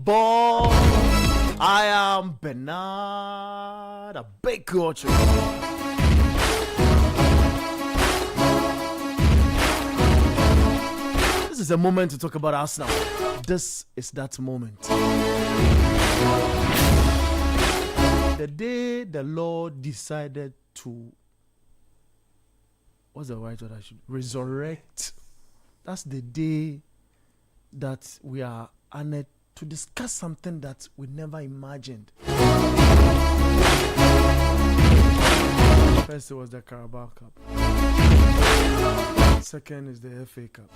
Boy, I am Bernard, a big coach. This is a moment to talk about Arsenal. This is that moment. The day the Lord decided to, what's the right word I should, resurrect. That's the day that we are honored to discuss something that we never imagined. First it was the Carabao Cup. Second is the FA Cup.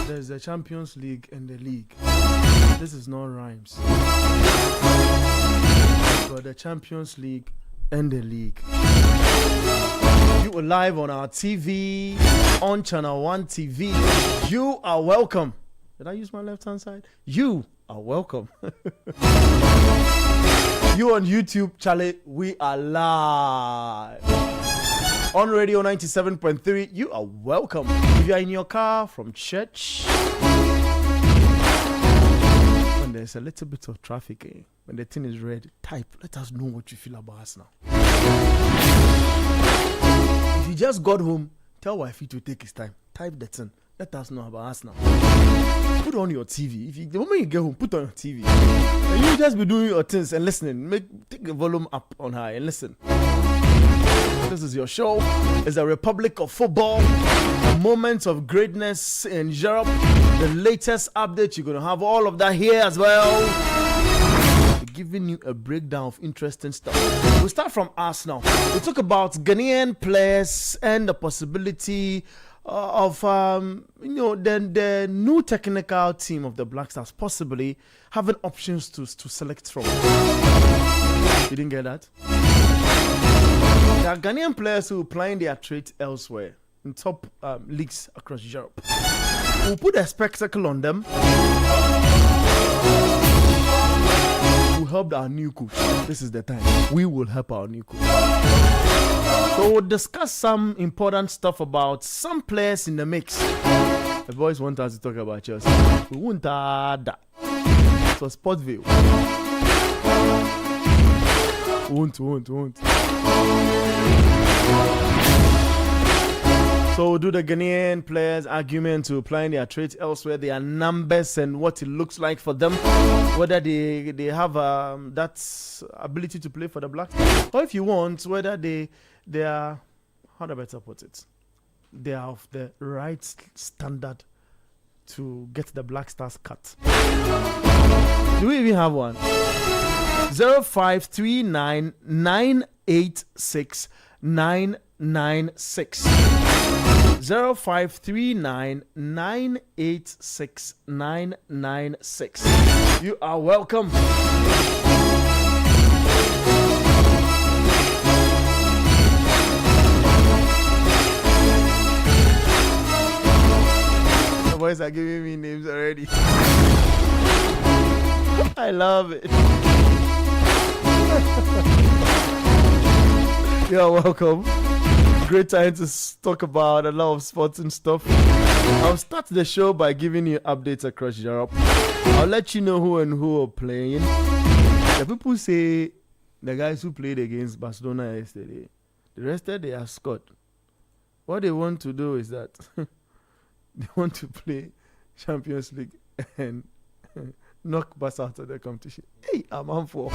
There's the Champions League and the League. This is not rhymes. But the Champions League and the League. You are live on our TV, on Channel 1 TV. You are welcome. Did I use my left-hand side? You are welcome. You on YouTube, Charlie, we are live. On Radio 97.3, you are welcome. If you are in your car from church, when there's a little bit of traffic, when the thing is red, type. Let us know what you feel about us now. If you just got home, tell wifey to take his time. Type the thing. Let us know about us now. Put on your TV. The moment you get home, put on your TV. And you just be doing your things and listening. Take the volume up on high and listen. This is your show. It's a Republic of Football. A moment of greatness in Europe. The latest update. You're going to have all of that here as well. We're giving you a breakdown of interesting stuff. We'll start from Arsenal. We'll talk about Ghanaian players and the possibility of the new technical team of the Black Stars possibly having options to select from. You didn't get that? There are Ghanaian players who are playing their trade elsewhere in top leagues across Europe. We'll put a spectacle on them. We'll help our new coach. This is the time. We will help our new coach. So we'll discuss some important stuff about some players in the mix. The boys want us to talk about Chelsea. We won't that. So Sportville. Won't. So we'll do the Ghanaian players' argument to applying their trades elsewhere, their numbers and what it looks like for them, whether they have that ability to play for the Blacks, or if you want, whether they are, how do I better put it, they are of the right standard to get the Black Stars cut. Do we even have one? 0539 986 996. 0539 986 996. You are welcome. The boys are giving me names already. I love it. You are welcome. Great time to talk about a lot of sports and stuff. I'll start the show by giving you updates across Europe. I'll let you know who and who are playing. The people say the guys who played against Barcelona yesterday, the rest of they are scored. What they want to do is that they want to play Champions League and knock Barca out of the competition. Hey, I'm on for.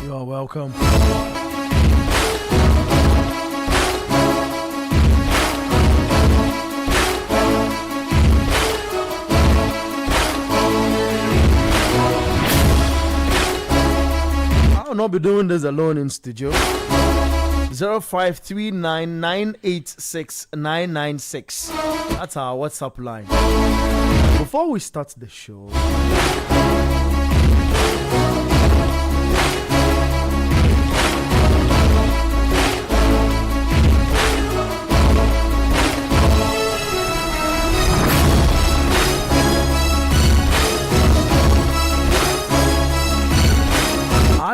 You are welcome. I will not be doing this alone in studio. 0539 986 996. That's our WhatsApp line. Before we start the show,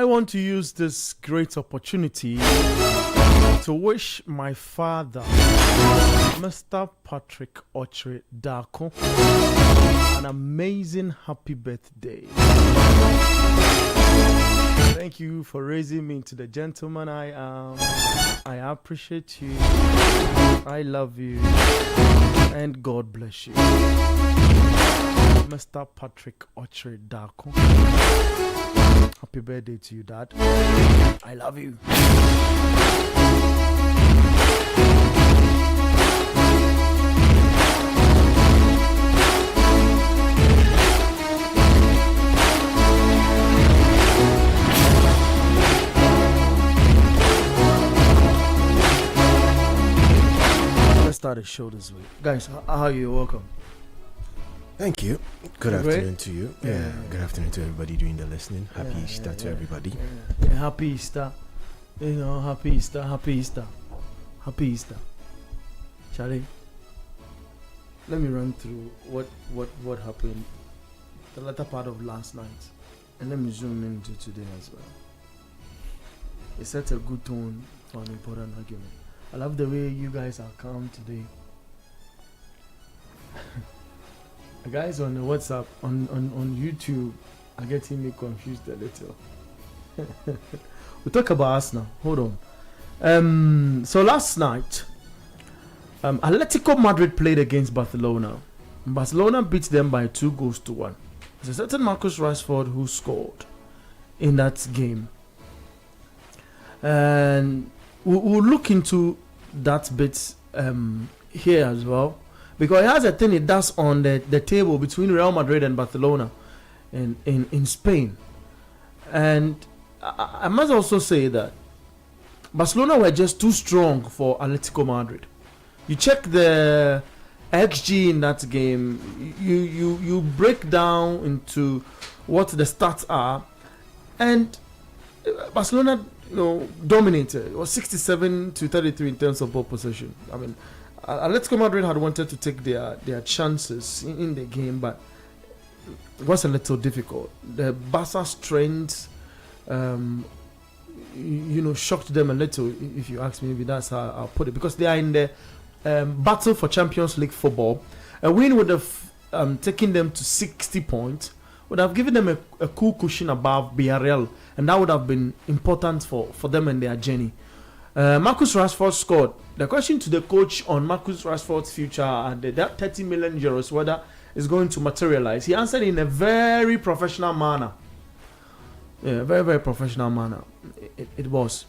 want to use this great opportunity to wish my father, Mr. Patrick Ochre Dako, an amazing happy birthday. Thank you for raising me into the gentleman I am. I appreciate you. I love you. And God bless you. Mr. Patrick Ochre Dako. Happy birthday to you, Dad. I love you. Let's start the show this week. Guys, how are you? Welcome. Thank you. Good afternoon to you. Yeah. Good afternoon to everybody doing the listening. Happy Easter to everybody. Yeah, happy Easter. You know, happy Easter, happy Easter. Happy Easter. Charlie, let me run through what happened the latter part of last night. And let me zoom into today as well. It sets a good tone for an important argument. I love the way you guys are calm today. The guys on the WhatsApp, on YouTube are getting me confused a little. We'll talk about Arsenal. Hold on. So last night, Atletico Madrid played against Barcelona. Barcelona beat them by 2-1. There's a certain Marcus Rashford who scored in that game. And we'll look into that bit here as well. Because it has a thing it does on the table between Real Madrid and Barcelona in Spain. And I must also say that Barcelona were just too strong for Atletico Madrid. You check the XG in that game, you break down into what the stats are, and Barcelona dominated. It was 67-33 in terms of ball possession. I mean, Atletico Madrid had wanted to take their chances in the game, but it was a little difficult. The Barca strength, shocked them a little, if you ask me. Maybe that's how I'll put it, because they are in the battle for Champions League football. A win would have taken them to 60 points, would have given them a cool cushion above Villarreal, and that would have been important for them and their journey. Marcus Rashford scored. The question to the coach on Marcus Rashford's future and that 30 million euros, whether it's going to materialize, he answered in a very professional manner. Yeah, very, very professional manner. It was.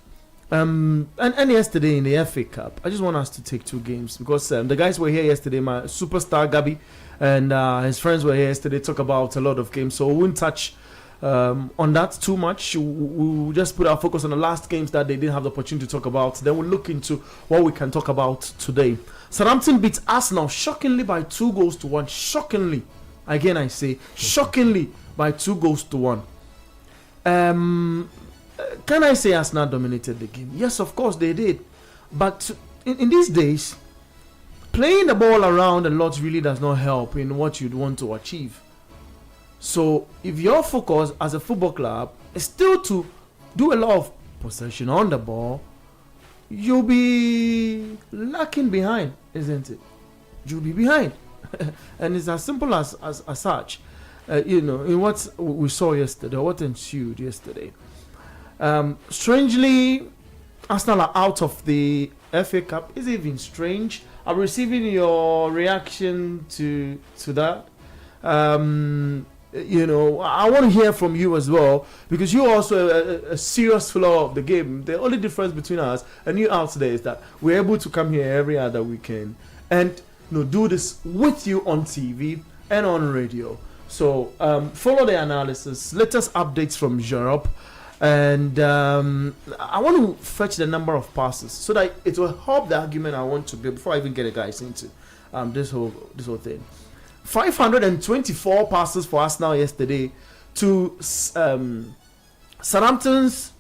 And yesterday in the FA Cup, I just want us to take two games, because the guys were here yesterday. My superstar Gabi and his friends were here yesterday, talk about a lot of games, so we won't touch on that too much. We'll just put our focus on the last games that they didn't have the opportunity to talk about. Then we'll look into what we can talk about today. Southampton beat Arsenal shockingly by 2-1. Shockingly, again I say, shockingly by 2-1. Can I say Arsenal dominated the game? Yes, of course they did. But in these days, playing the ball around a lot really does not help in what you'd want to achieve. So if your focus as a football club is still to do a lot of possession on the ball, you'll be lacking behind, isn't it? You'll be behind. And it's as simple as such. In what we saw yesterday, what ensued yesterday. Strangely, Arsenal are out of the FA Cup. Is it even strange? I'm receiving your reaction to that. I want to hear from you as well, because you're also a serious follower of the game. The only difference between us and you out there is that we're able to come here every other weekend and do this with you on TV and on radio. So follow the analysis, latest updates from Europe, and I want to fetch the number of passes so that it will help the argument I want to build before I even get the guys into this whole thing. 524 passes for Arsenal yesterday to Southampton's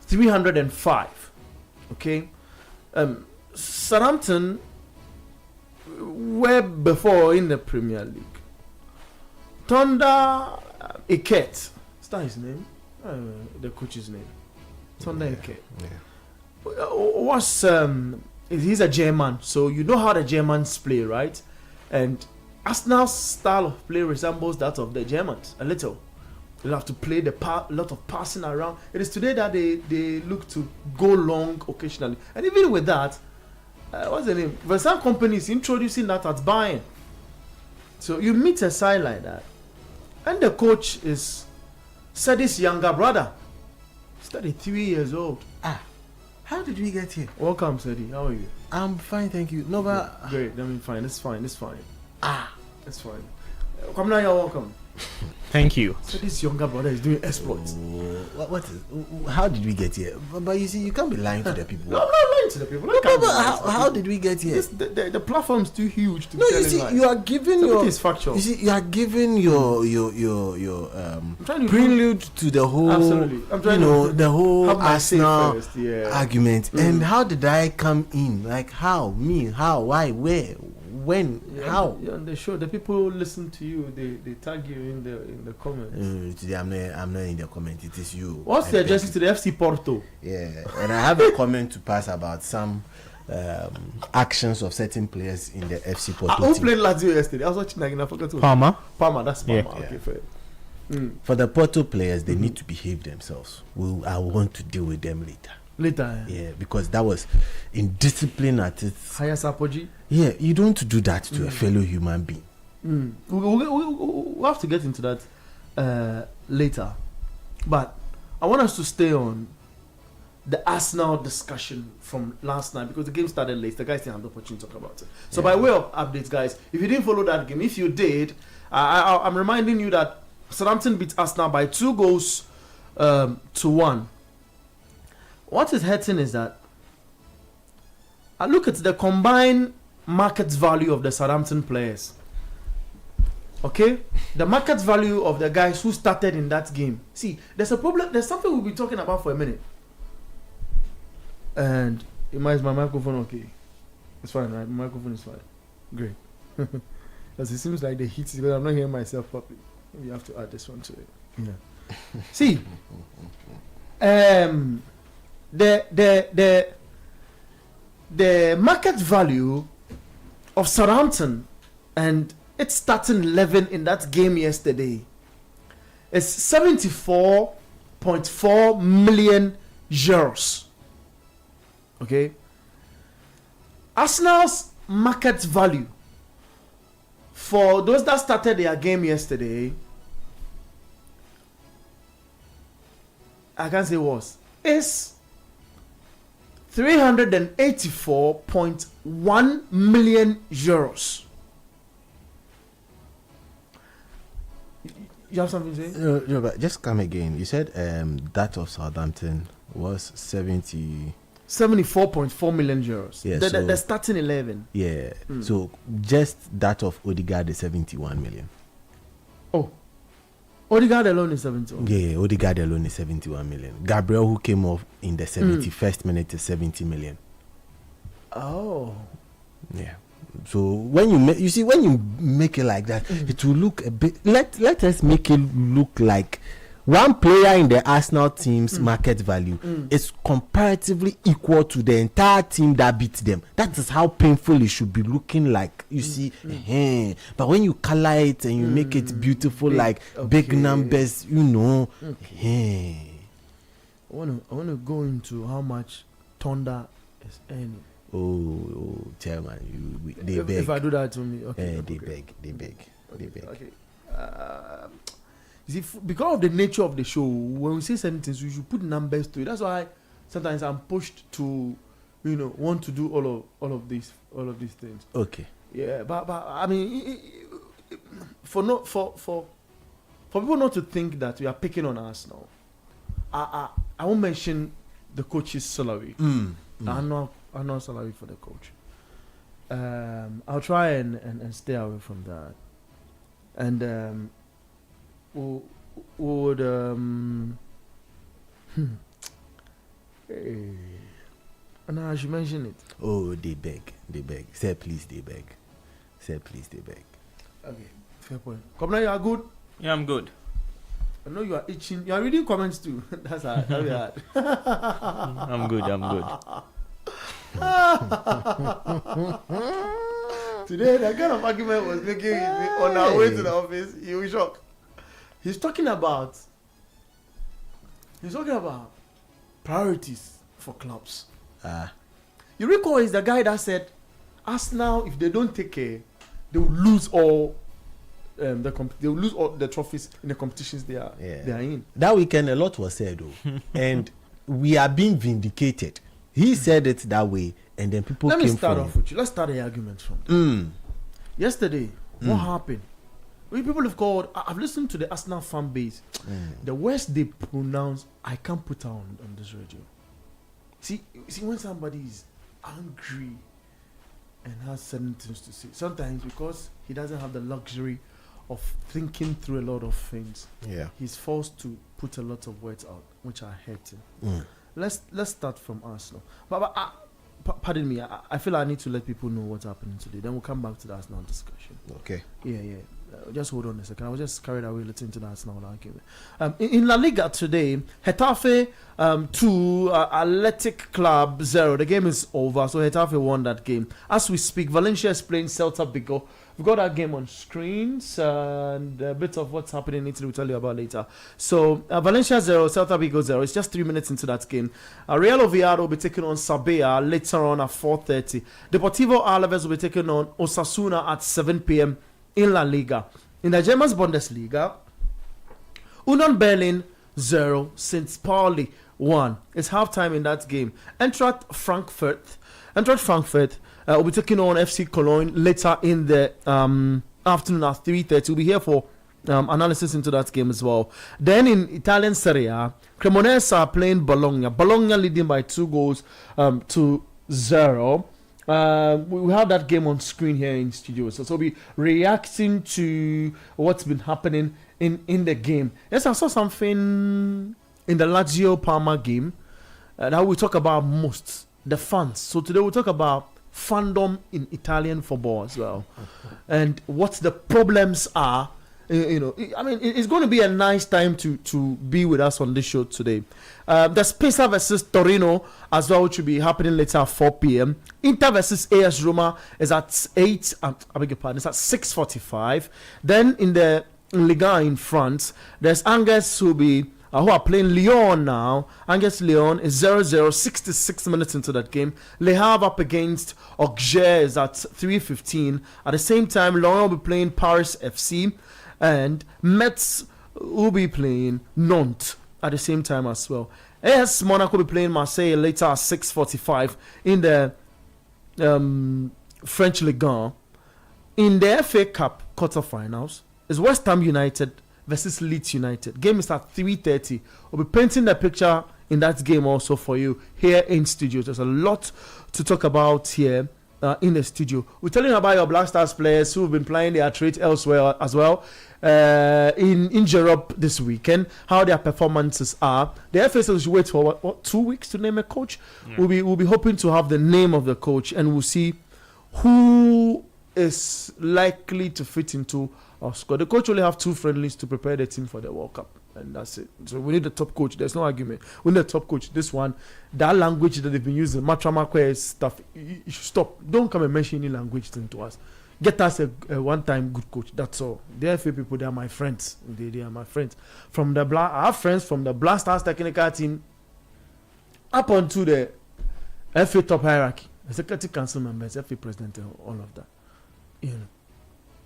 305. Okay, Southampton were before in the Premier League. Thunder Iket, is that his name? The coach's name. Sunday. Yeah. What's he's a German, so you know how the Germans play, right? And Arsenal's style of play resembles that of the Germans a little. They have to play a lot of passing around. It is today that they look to go long occasionally, and even with that, what's the name? But some companies introducing that as buying. So you meet a side like that, and the coach is Sadi's younger brother. He's 33 years old. How did we get here? Welcome, Sadi. How are you? I'm fine, thank you. No, but Great. I mean, fine. It's fine. It's fine. It's fine. Come now, you're welcome. Thank you. So this younger brother is doing exploits. what is? How did we get here? But you see, you can't be lying to the people. No, I'm not lying to the people. How did we get here? The platform's too huge to No, tell you see, lies. you are giving So your. it is factual. You see, you are giving your trying to prelude to the whole. Absolutely. I'm trying to the whole have my say Arsenal first, yeah. argument. And how did I come in? Like how? Me? How? Why? Where? When? How? On the show, the people who listen to you, they tag you in the comments. Today I'm not in the comment. It is you. What's the address to the FC Porto? Yeah, and I have a comment to pass about some actions of certain players in the FC Porto Who team. played Lazio yesterday? I was watching again. I forgot to. Palmer. Palmer, that's Palmer. Yeah. Okay, fair. For the Porto players, they need to behave themselves. I want to deal with them later. Later. Yeah, because that was indiscipline at its. Highest apogee. Yeah, you don't do that to a fellow human being. We'll have to get into that later. But I want us to stay on the Arsenal discussion from last night because the game started late. The guys didn't have the opportunity to talk about it. So by way of updates, guys, if you didn't follow that game, if you did, I'm reminding you that Southampton beat Arsenal by 2 goals to 1. What is hurting is that I look at the combined market value of the Southampton players. Okay? The market value of the guys who started in that game. See, there's a problem. There's something we'll be talking about for a minute. And is my microphone okay? It's fine, right? My microphone is fine. Great. Because it seems like the heat is because I'm not hearing myself properly. We have to add this one to it. Yeah. See, the market value of Southampton and its starting 11 in that game yesterday is 74.4 million euros. Okay. Arsenal's market value for those that started their game yesterday, I can't say was, is 384.1 million euros. You have something to say? No, but just come again. You said that of Southampton was 74.4 million euros. Yeah, the starting 11. Yeah. So just that of Odegaard is 71 million. Oh. Odegaard alone is 71. Yeah, Odegaard alone is 71 million. Gabriel, who came off in the 71st minute, is 70 million. Oh. Yeah. So when you when you make it like that, it will look a bit. Let us make it look like one player in the Arsenal team's market value is comparatively equal to the entire team that beat them. That is how painful it should be looking like. You see, but when you color it and you make it beautiful, big numbers, you know. I want to go into how much Thunder is earning. Oh, chairman, they beg. If I do that to me, okay. They beg. Okay. You see, because of the nature of the show, when we say certain things, we should put numbers to it. That's why sometimes I'm pushed to, want to do all of these things. Okay. Yeah, but I mean, for people not to think that we are picking on Arsenal, I won't mention the coach's salary, the annual salary for the coach. I'll try and stay away from that, and would now I should mention it. Oh, they beg. Say please, they beg. Okay, fair point. Come now, you are good. Yeah, I'm good. I know you are itching. You are reading comments too. That's hard. That'll be hard. I'm good. Today, that kind of argument was making me on our way to the office. You will shock. He's talking about priorities for clubs. You recall he's the guy that said, Arsenal, if they don't take care, they will lose all they will lose all the trophies in the competitions they are in. That weekend, a lot was said, though, and we are being vindicated. He said it that way, and then people Let came me start from off with you. Let's start the argument from there. Yesterday, what happened? We people have called. I've listened to the Arsenal fan base. The words they pronounce, I can't put on this radio. See when somebody is angry and has certain things to say, sometimes because he doesn't have the luxury of thinking through a lot of things, he's forced to put a lot of words out which are hurting. Let's start from Arsenal. But pardon me, I feel I need to let people know what's happening today. Then we'll come back to the Arsenal discussion. Okay. Yeah. Just hold on a second. I was just carried away listening to the Arsenal argument. In La Liga today, Getafe 2, Athletic Club 0. The game is over, so Getafe won that game. As we speak, Valencia is playing Celta Vigo. We've got that game on screens, and a bit of what's happening in Italy we'll tell you about later. So, Valencia 0, Celta Vigo 0. It's just 3 minutes into that game. Real Oviedo will be taking on Sabea later on at 4:30. Deportivo Alaves will be taking on Osasuna at 7 p.m. in La Liga. In the German Bundesliga, Union Berlin 0, St. Pauli 1. It's halftime in that game. Eintracht Frankfurt will be taking on FC Cologne later in the afternoon at 3:30. We'll be here for analysis into that game as well. Then in Italian Serie A, Cremonese are playing Bologna. Bologna leading by 2 goals to 0. We have that game on screen here in studio, so we'll be reacting to what's been happening in the game. Yes, I saw something in the Lazio Parma game that we'll talk about most, the fans. So today we'll talk about fandom in Italian football as well, and what the problems are. I mean, it's going to be a nice time to be with us on this show today. The Spezia versus Torino as well, which will be happening later at 4 p.m. Inter versus AS Roma is at 8. I beg your pardon. It's at 6:45. Then in the Liga in France, there's Angers who are playing Lyon now. Angers Lyon is 0-0, 66 minutes into that game. Le Havre up against Auxerre is at 3:15. At the same time, Lyon will be playing Paris FC. And Metz will be playing Nantes at the same time as well. AS Monaco will be playing Marseille later at 6:45 in the French Ligue 1. In the FA Cup quarterfinals, is West Ham United versus Leeds United. Game is at 3:30. We'll be painting the picture in that game also for you here in studio. There's a lot to talk about here in the studio. We're telling you about your Black Stars players who've been playing their trade elsewhere as well in Europe this weekend, how their performances are. The FSL should wait for what 2 weeks to name a coach. We'll be hoping to have the name of the coach, and we'll see who is likely to fit into our squad. The coach only have 2 friendlies to prepare the team for the World Cup, and that's it. So we need the top coach. There's no argument. We need the top coach. This one, that language that they've been using, Matramakwe stuff, you should stop. Don't come and mention any language thing to us. Get us a one-time good coach. That's all. The FA people, they are my friends. They are my friends. I have friends from the Black Stars technical team up onto the FA top hierarchy. Executive council members, FA president, and all of that.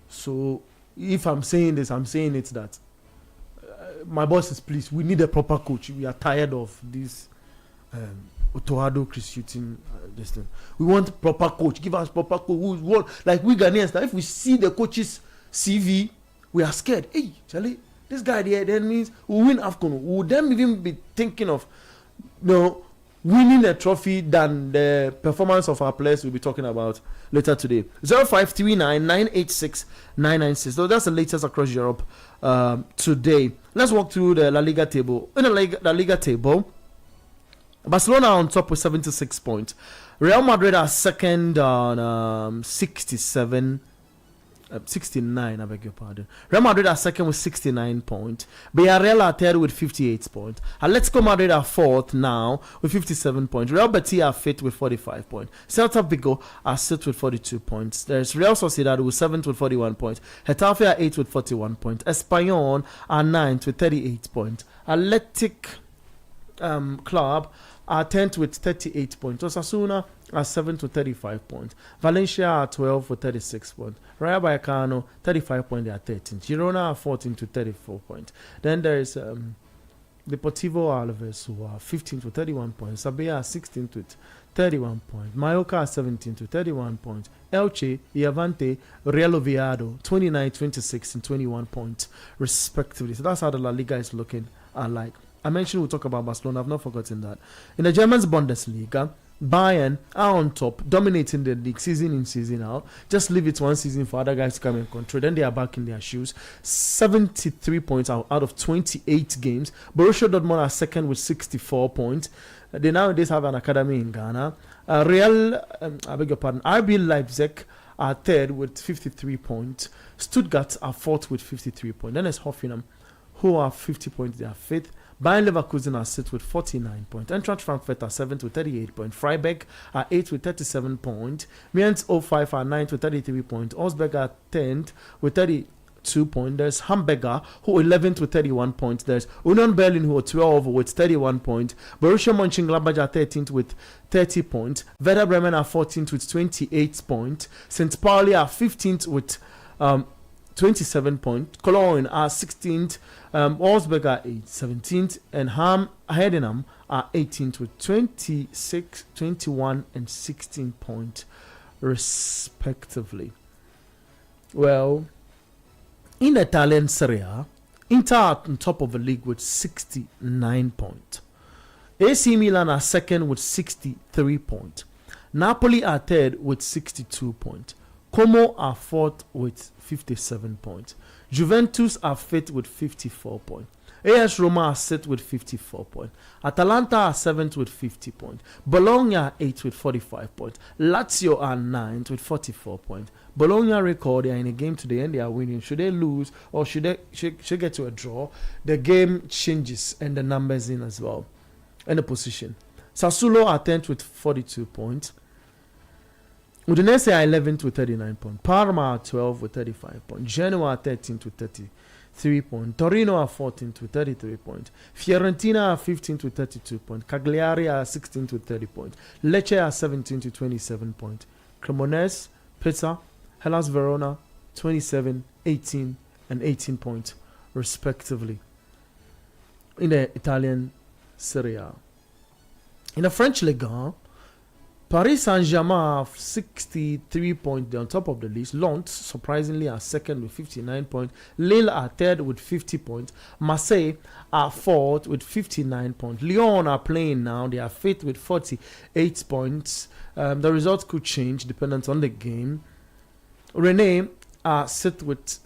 So if I'm saying this, I'm saying it that my boss is pleased. We need a proper coach. We are tired of this Otoado Chris shooting this thing. We want a proper coach. Give us proper coach. Like we Ghanaians, if we see the coach's CV, we are scared. Hey, Charlie, this guy there then means we'll win AFCON. We'll then even be thinking of winning a trophy than the performance of our players we'll be talking about later today. 0539 986 996. So that's the latest across Europe today. Let's walk through the La Liga table. In the La Liga table, Barcelona on top with 76 points. Real Madrid are second on 67. 69, I beg your pardon. Real Madrid are second with 69 points. Villarreal are third with 58 points. Atletico Madrid are fourth now with 57 points. Real Betis are fifth with 45 points. Celta Vigo are sixth with 42 points. There's Real Sociedad with seventh with 41 points. Getafe are eighth with 41 points. Espanyol are ninth with 38 points. Athletic Club are 10th with 38 points. Osasuna are 7th with 35 points. Valencia are 12th with 36 points. Rayo Vallecano, 35 points, they are 13th. Girona are 14th with 34 points. Then there is Deportivo Alaves, who are 15th with 31 points. Sabella are 16th with 31 points. Mallorca are 17th with 31 points. Elche, Levante, Real Oviedo, 29, 26, and 21 points, respectively. So that's how the La Liga is looking like. I mentioned we'll talk about Barcelona. I've not forgotten that. In the German Bundesliga, Bayern are on top, dominating the league season in, season out. Just leave it one season for other guys to come and control. Then they are back in their shoes. 73 points out of 28 games. Borussia Dortmund are second with 64 points. They nowadays have an academy in Ghana. RB Leipzig are third with 53 points. Stuttgart are fourth with 53 points. Then there's Hoffenheim, who are 50 points. They are fifth. Bayern Leverkusen are sixth with 49 points. Eintracht Frankfurt are seventh with 38 points. Freiburg are eighth with 37 points. Mainz 05 are ninth with 33 points. Augsburg are 10th with 32 points. There's Hamburger, who are 11th with 31 points. There's Union Berlin, who are 12th with 31 points. Borussia Mönchengladbach are 13th with 30 points. Werder Bremen are 14th with 28 points. St. Pauli are 15th with 27 points. Cologne are 16th. Augsburg are 17th. And Heidenheim are 18th with 26, 21, and 16 points, respectively. Well, in Italian Serie A, Inter are on top of the league with 69 points. AC Milan are second with 63 points. Napoli are third with 62 points. Como are fourth with 57 points. Juventus are fifth with 54 points. AS Roma are sixth with 54 points. Atalanta are seventh with 50 points. Bologna are eighth with 45 points. Lazio are ninth with 44 points. Bologna record, they are in a game today and they are winning. Should they lose or should they get to a draw, the game changes and the numbers in as well. And the position. Sassuolo are 10th with 42 points. Udinese are 11th with 39 points. Parma are 12th with 35 points. Genoa are 13th with 33 points. Torino are 14th with 33 points. Fiorentina are 15th with 32 points. Cagliari are 16th with 30 points. Lecce are 17th with 27 points. Cremonese, Pisa, Hellas Verona, 27, 18, and 18 points, respectively, in the Italian Serie A. In the French Ligue 1, Paris Saint-Germain have 63 points. They're on top of the list. Lens, surprisingly, are second with 59 points. Lille are third with 50 points. Marseille are fourth with 59 points. Lyon are playing now. They are fifth with 48 points. The results could change depending on the game. Rennes are sixth with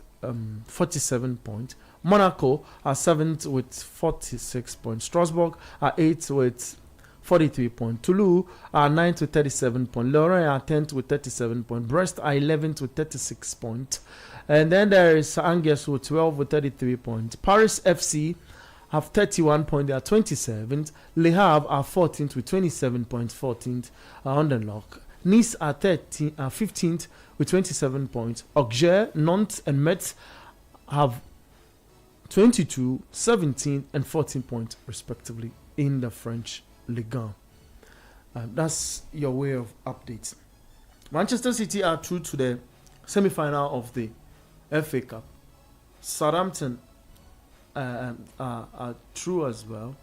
47 points. Monaco are seventh with 46 points. Strasbourg are eighth with 43 points. Toulouse are 9th with 37 points. Lorient are 10th with 37 points. Brest are 11th with 36 points. And then there is Angers with 12 with 33 points. Paris FC have 31 points. They are 27th. Le Havre are 14th with 27 points. 14th on the lock. Nice are 15th with 27 points. Auxerre, Nantes, and Metz have 22, 17, and 14 points, respectively, in the French Ligue 1. That's your way of updates. Manchester City are through to the semi-final of the FA Cup. Southampton are through as well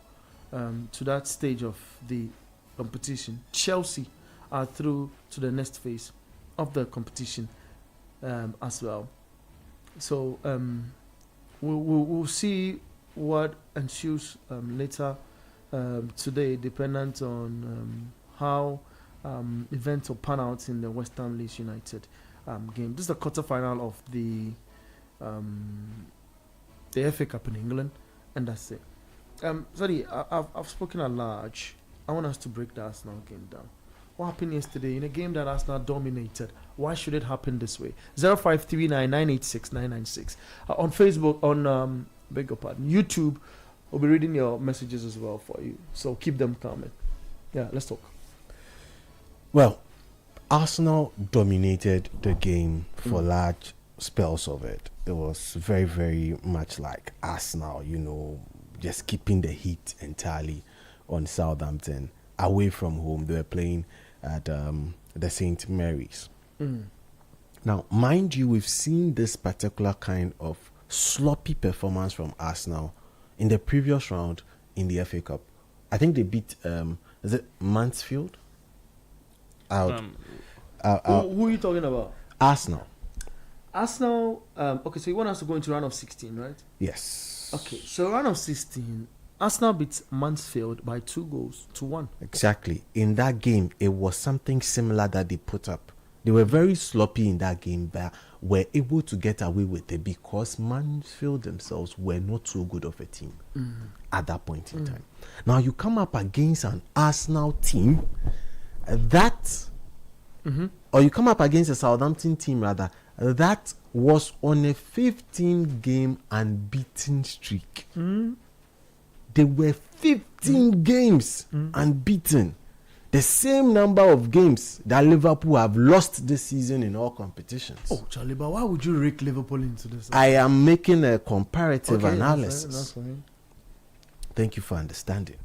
to that stage of the competition. Chelsea are through to the next phase of the competition as well. So we'll see what ensues later today, dependent on how events will pan out in the Western Leeds United game. This is the quarterfinal of the FA Cup in England, and that's it. Sorry, I've spoken at large. I want us to break the Arsenal game down. What happened yesterday in a game that Arsenal dominated? Why should it happen this way? 0539986996 on Facebook, on beg your pardon, YouTube. We'll be reading your messages as well for you. So keep them coming. Yeah, let's talk. Well, Arsenal dominated the game for large spells of it. It was very, very much like Arsenal, just keeping the heat entirely on Southampton. Away from home, they were playing at the St. Mary's. Now, mind you, we've seen this particular kind of sloppy performance from Arsenal in the previous round in the FA Cup. I think they beat, is it Mansfield? Who are you talking about? Arsenal. Okay, so you want us to go into round of 16, right? Yes. Okay, so round of 16, Arsenal beats Mansfield by 2-1. Exactly. In that game, it was something similar that they put up. They were very sloppy in that game, but were able to get away with it because Mansfield themselves were not so good of a team at that point in time. Now, you come up against an Arsenal team or you come up against a Southampton team, rather, that was on a 15-game unbeaten streak. They were 15 games unbeaten. The same number of games that Liverpool have lost this season in all competitions. Oh, Charlie, but why would you rake Liverpool into this? I am making a comparative analysis. That's fine. Thank you for understanding.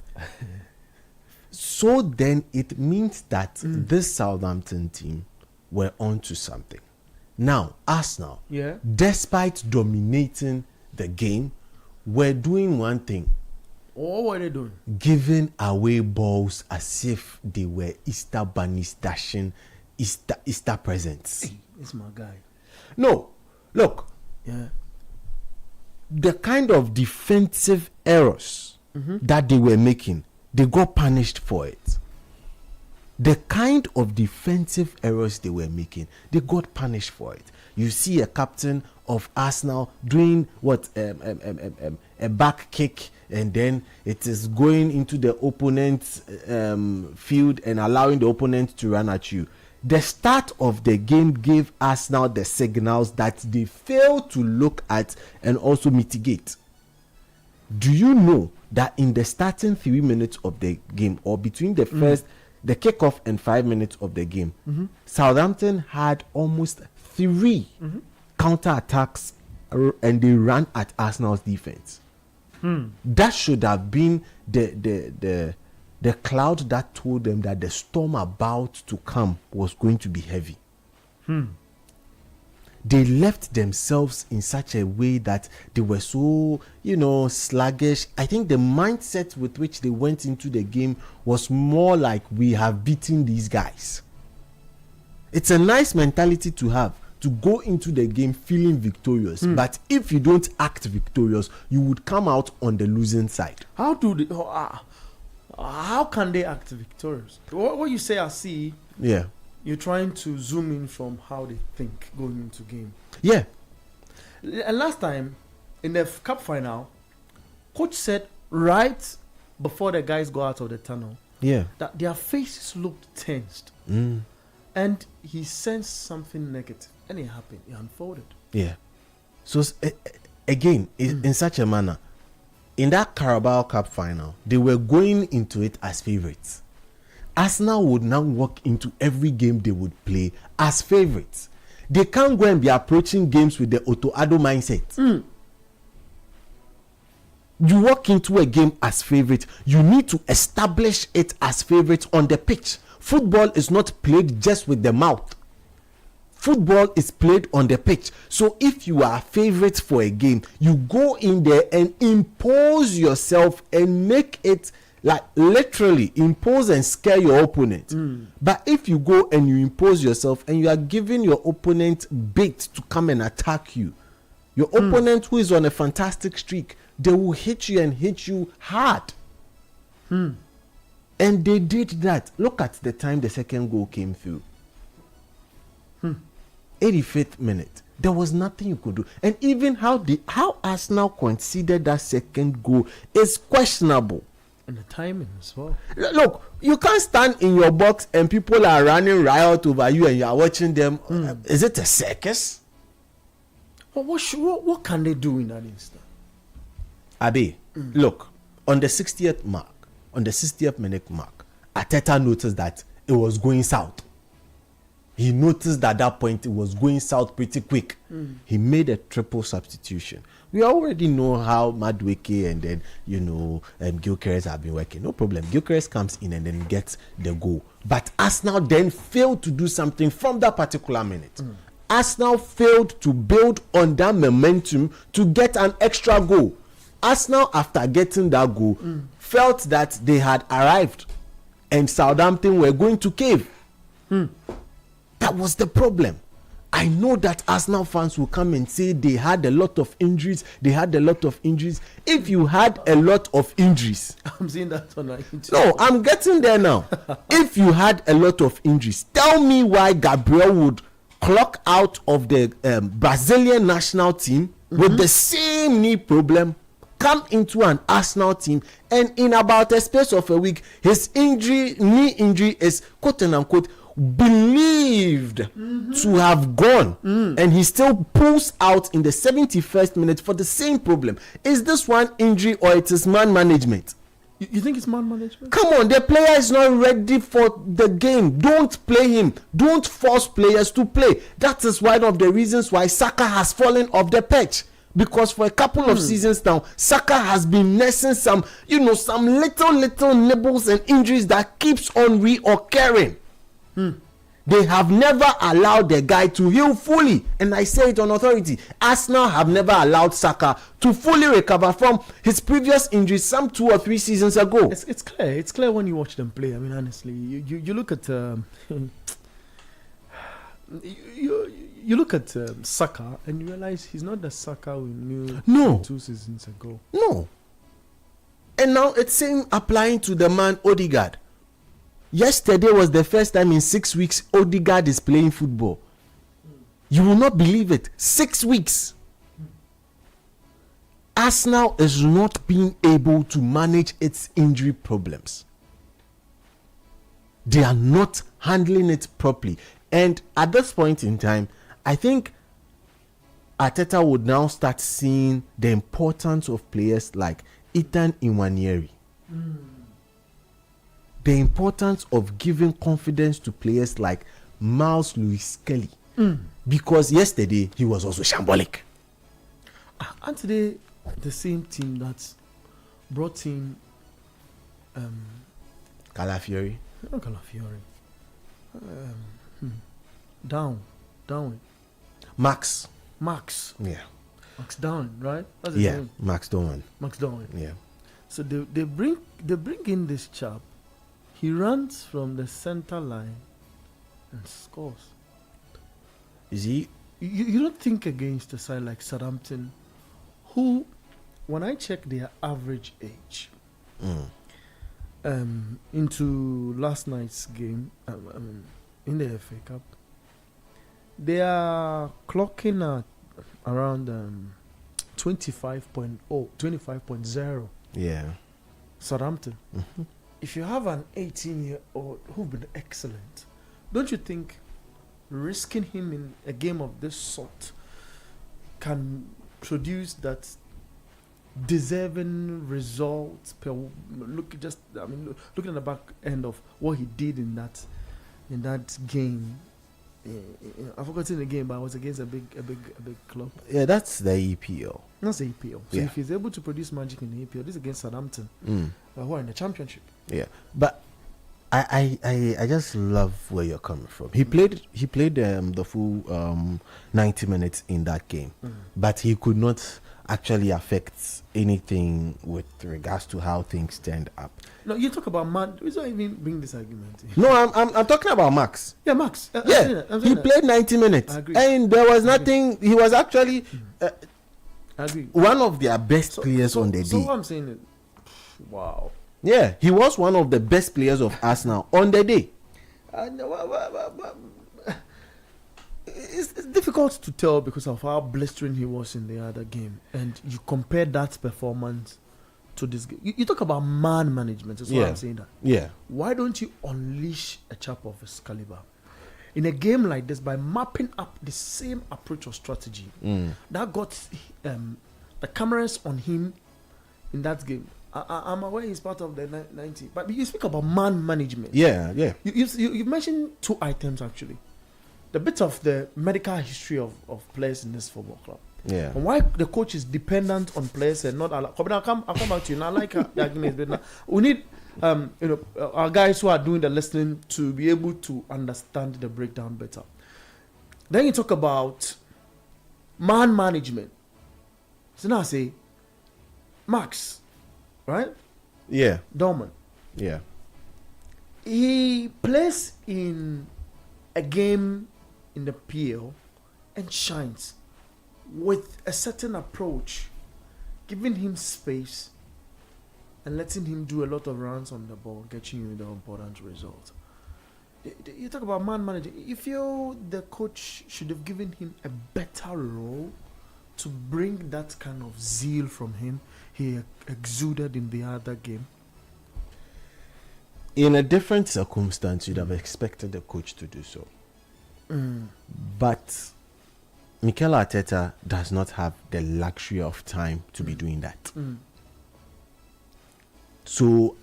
So then it means that this Southampton team were onto something. Now, Arsenal, despite dominating the game, were doing one thing. What were they doing? Giving away balls as if they were Easter bunnies dashing Easter presents. Hey, it's my guy. No, look. Yeah. The kind of defensive errors that they were making, they got punished for it. The kind of defensive errors they were making, they got punished for it. You see a captain of Arsenal doing what? A back kick, and then it is going into the opponent's field and allowing the opponent to run at you. The start of the game gave Arsenal the signals that they failed to look at and also mitigate. Do you know that in the starting 3 minutes of the game, or between the first, the kickoff and 5 minutes of the game, Southampton had almost 3 counter-attacks and they ran at Arsenal's defense. That should have been the cloud that told them that the storm about to come was going to be heavy. They left themselves in such a way that they were so, sluggish. I think the mindset with which they went into the game was more like, we have beaten these guys. It's a nice mentality to have, to go into the game feeling victorious. But if you don't act victorious, you would come out on the losing side. How can they act victorious? What you say, I see. Yeah. You're trying to zoom in from how they think going into game. Yeah. And last time, in the cup final, coach said right before the guys go out of the tunnel, that their faces looked tensed. And he sensed something negative. And it happened. It unfolded. Yeah. So, again, in such a manner, in that Carabao Cup final, they were going into it as favourites. Arsenal would now walk into every game they would play as favourites. They can't go and be approaching games with the Otto Addo mindset. You walk into a game as favourite, you need to establish it as favourite on the pitch. Football is not played just with the mouth. Football is played on the pitch. So if you are a favourite for a game, you go in there and impose yourself and make it, like, literally impose and scare your opponent. But if you go and you impose yourself and you are giving your opponent bait to come and attack you, your opponent who is on a fantastic streak, they will hit you and hit you hard. And they did that. Look at the time the second goal came through. 85th minute. There was nothing you could do. And even how Arsenal conceded that second goal is questionable. And the timing as well. Look, you can't stand in your box and people are running riot over you and you are watching them. Is it a circus? But what can they do in that instant? Abi, look, on the 60th minute mark, Arteta noticed that it was going south. He noticed that at that point it was going south pretty quick. He made a triple substitution. We already know how Madueke and then, Gyökeres have been working. No problem. Gyökeres comes in and then gets the goal. But Arsenal then failed to do something from that particular minute. Arsenal failed to build on that momentum to get an extra goal. Arsenal, after getting that goal, felt that they had arrived and Southampton were going to cave. That was the problem. I know that Arsenal fans will come and say they had a lot of injuries. If you had a lot of injuries, I'm seeing that on YouTube. No, I'm getting there now. If you had a lot of injuries, tell me why Gabriel would clock out of the Brazilian national team with the same knee problem, come into an Arsenal team, and in about a space of a week, his knee injury is quote unquote believed to have gone, and he still pulls out in the 71st minute for the same problem. Is this one injury or it is man management? You think it's man management? Come on, the player is not ready for the game. Don't play him. Don't force players to play. That is one of the reasons why Saka has fallen off the pitch. Because for a couple of seasons now, Saka has been nursing some little nibbles and injuries that keeps on reoccurring. They have never allowed the guy to heal fully, and I say it on authority. Arsenal have never allowed Saka to fully recover from his previous injuries some 2 or 3 seasons ago. It's clear. It's clear when you watch them play. I mean, honestly, you look at you look at Saka and you realize he's not the Saka we knew 2 seasons ago. No. And now it's same applying to the man Odegaard. Yesterday was the first time in 6 weeks Odegaard is playing football. You will not believe it. 6 weeks. Arsenal is not being able to manage its injury problems. They are not handling it properly. And at this point in time, I think Arteta would now start seeing the importance of players like Ethan Nwaneri. The importance of giving confidence to players like Miles Lewis-Kelly. Because yesterday he was also shambolic. And today, the same team that brought in Calafiori. Not Calafiori. Down. Max. Yeah. Max Down, right? That's his name. Max Down. Yeah. So they bring in this chap. He runs from the center line and scores. Is he? You don't think against a side like Southampton, who, when I check their average age, into last night's game, in the FA Cup, they are clocking at around 25.0. Yeah. Southampton. If you have an 18-year-old who've been excellent, don't you think risking him in a game of this sort can produce that deserving result? Looking at the back end of what he did in that game. I've forgotten the game, but it was against a big club. Yeah, that's the EPL. That's the EPL. So if he's able to produce magic in the EPL, this is against Southampton, who are in the Championship. Yeah, but I just love where you're coming from. He played the full 90 minutes in that game, but he could not actually affect anything with regards to how things turned up. No, you talk about Matt. We don't even bring this argument. No, I'm talking about Max. Yeah, Max. He played 90 minutes, and there was nothing. He was actually I agree. One of their best players on the day. So what I'm saying is, wow. Yeah, he was one of the best players of Arsenal on the day. It's difficult to tell because of how blistering he was in the other game, and you compare that performance to this game. You talk about man management. That's why I'm saying that. Yeah. Why don't you unleash a chap of his caliber in a game like this by mapping up the same approach or strategy that got the cameras on him in that game? I'm aware he's part of the 90, but you speak about man management. Yeah. You mentioned two items actually. The bit of the medical history of players in this football club. Yeah. And why the coach is dependent on players and not allow. I'll come back to you. Now, I like the argument, but now we need our guys who are doing the listening to be able to understand the breakdown better. Then you talk about man management. So now I say Max, right? Yeah. Dorman. Yeah. He plays in a game in the PL and shines with a certain approach, giving him space and letting him do a lot of runs on the ball, getting you the important result. You talk about man managing. You feel the coach should have given him a better role to bring that kind of zeal from him he exuded in the other game? In a different circumstance, you'd have expected the coach to do so. But Mikel Arteta does not have the luxury of time to be doing that. So,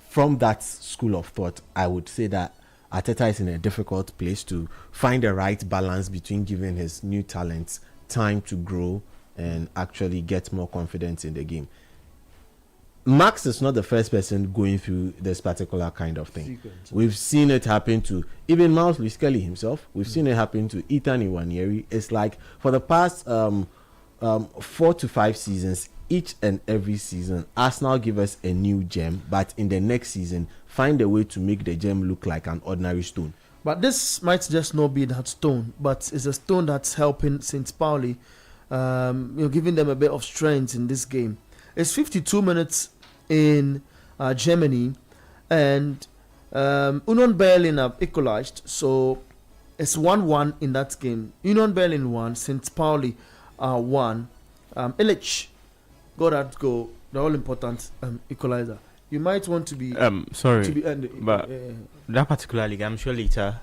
from that school of thought, I would say that Arteta is in a difficult place to find the right balance between giving his new talents time to grow and actually get more confidence in the game. Max is not the first person going through this particular kind of thing. We've seen it happen to even Miles Lewis-Kelly himself. We've seen it happen to Ethan Iwanieri. It's like for the past 4 to 5 seasons, each and every season, Arsenal give us a new gem, but in the next season, find a way to make the gem look like an ordinary stone. But this might just not be that stone, but it's a stone that's helping St. Pauli, giving them a bit of strength in this game. It's 52 minutes in Germany, and Union Berlin have equalized, so it's 1-1 in that game. Union Berlin 1, St. Pauli 1. Illich got that goal, the all-important equalizer. You might want to be sorry, to be, but that particular league, I'm sure later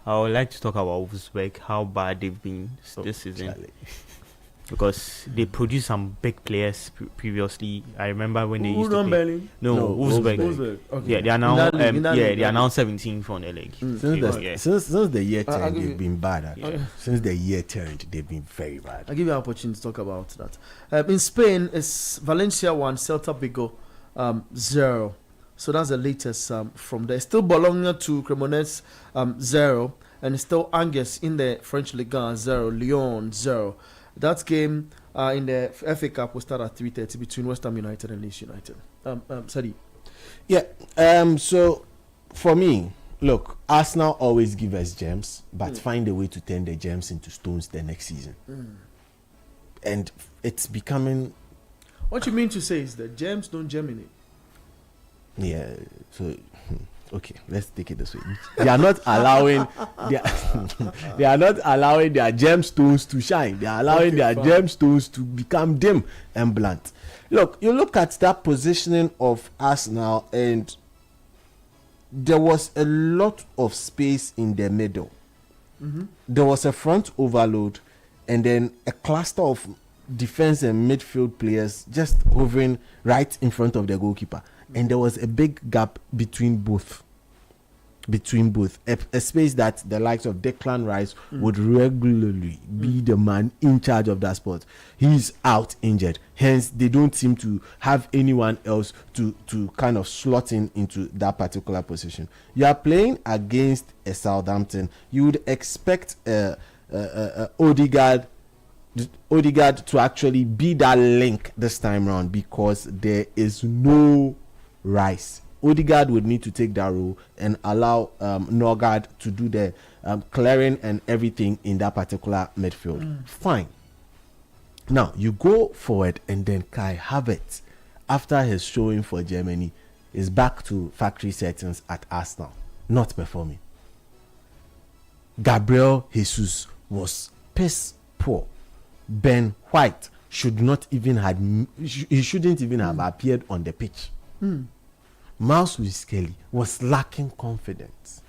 I would like to talk about Wolfsburg, how bad they've been this season. Charlie. Because they produced some big players previously. I remember when they used to Union play. Berlin. No, Wolfsburg. Okay. Yeah, they are now. In that league. They are now 17th on the league. Since the year I'll turned, give you- they've been bad. Actually. Okay. Since the year turned, they've been very bad. I'll give you an opportunity to talk about that. In Spain, it's Valencia 1, Celta Vigo 0. So that's the latest from there. Still Bologna to Cremonese 0. And still Angers in the French Ligue 1 0. Lyon 0. That game in the FA Cup will start at 3:30 between West Ham United and Leeds United. Sadi. Yeah. So for me, look, Arsenal always give us gems, but find a way to turn the gems into stones the next season. And it's becoming. What you mean to say is that gems don't germinate. Yeah. So okay, let's take it this way. They are not allowing they are not allowing their gemstones to shine. They are allowing their gemstones to become dim and blunt. Look, you look at that positioning of Arsenal, and there was a lot of space in the middle. There was a front overload, and then a cluster of defense and midfield players just hovering right in front of the goalkeeper. And there was a big gap between both. A space that the likes of Declan Rice would regularly be the man in charge of that spot. He's out injured, hence they don't seem to have anyone else to kind of slot into that particular position. You are playing against a Southampton. You would expect Odegaard to actually be that link this time around, because there is no Rice. Odegaard would need to take that role and allow Norgard to do the clearing and everything in that particular midfield. Fine. Now, you go forward, and then Kai Havertz, after his showing for Germany, is back to factory settings at Arsenal, not performing. Gabriel Jesus was piss poor. Ben White shouldn't even have appeared on the pitch. Miles Lewis-Skelly was lacking confidence.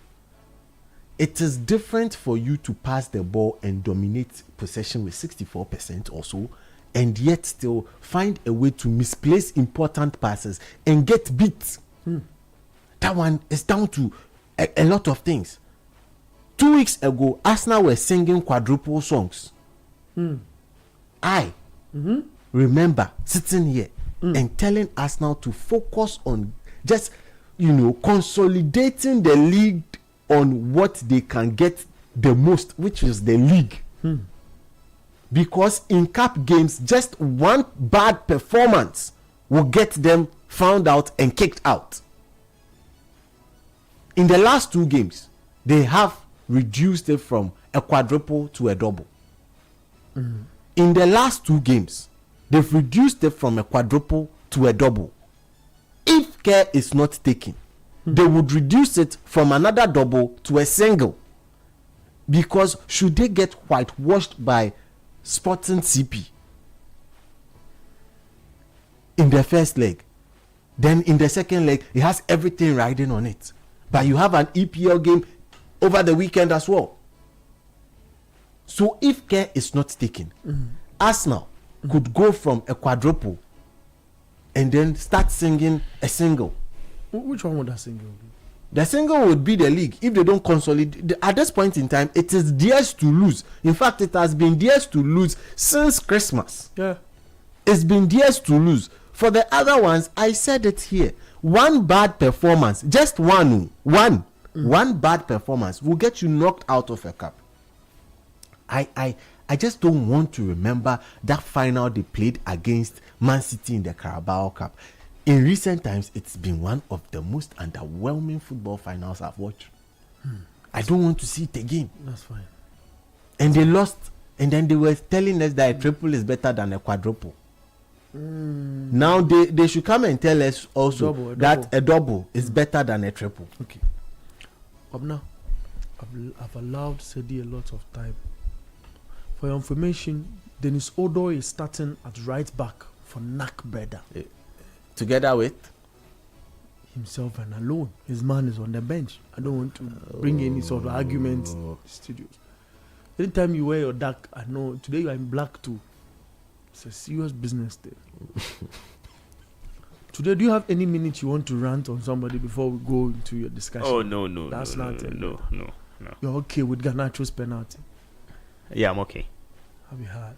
It is different for you to pass the ball and dominate possession with 64% or so, and yet still find a way to misplace important passes and get beat. That one is down to a lot of things. 2 weeks ago, Arsenal were singing quadruple songs. I remember sitting here and telling Arsenal to focus on just, consolidating the league on what they can get the most, which is the league. Because in cup games, just one bad performance will get them found out and kicked out. In the last 2 games, they have reduced it from a quadruple to a double. In the last 2 games, they've reduced it from a quadruple to a double. If care is not taken, they would reduce it from another double to a single. Because should they get whitewashed by Sporting CP in the first leg, then in the second leg, it has everything riding on it. But you have an EPL game over the weekend as well. So if care is not taken, Arsenal could go from a quadruple and then start singing a single. Which one would that single be? The single would be the league if they don't consolidate. At this point in time, it is theirs to lose. In fact, it has been theirs to lose since Christmas. Yeah. It's been theirs to lose. For the other ones, I said it here. One bad performance, just one bad performance will get you knocked out of a cup. I just don't want to remember that final they played against Man City in the Carabao Cup. In recent times, it's been one of the most underwhelming football finals I've watched. I don't want to see it again. That's fine. And they lost, and then they were telling us that a triple is better than a quadruple. Now they should come and tell us also that a double is better than a triple. Okay. Now, I've allowed Sedi a lot of time. For your information, Dennis Odo is starting at right back for NAC Breda. Together with Himself and alone. His man is on the bench. I don't want to bring any sort of argument in the studios. Anytime you wear your dark, I know today you are in black too. It's a serious business there. Today, do you have any minute you want to rant on somebody before we go into your discussion? Oh no. That's no, not it. no. You're okay with Garnacho's penalty? Yeah, I'm okay. Have you heard?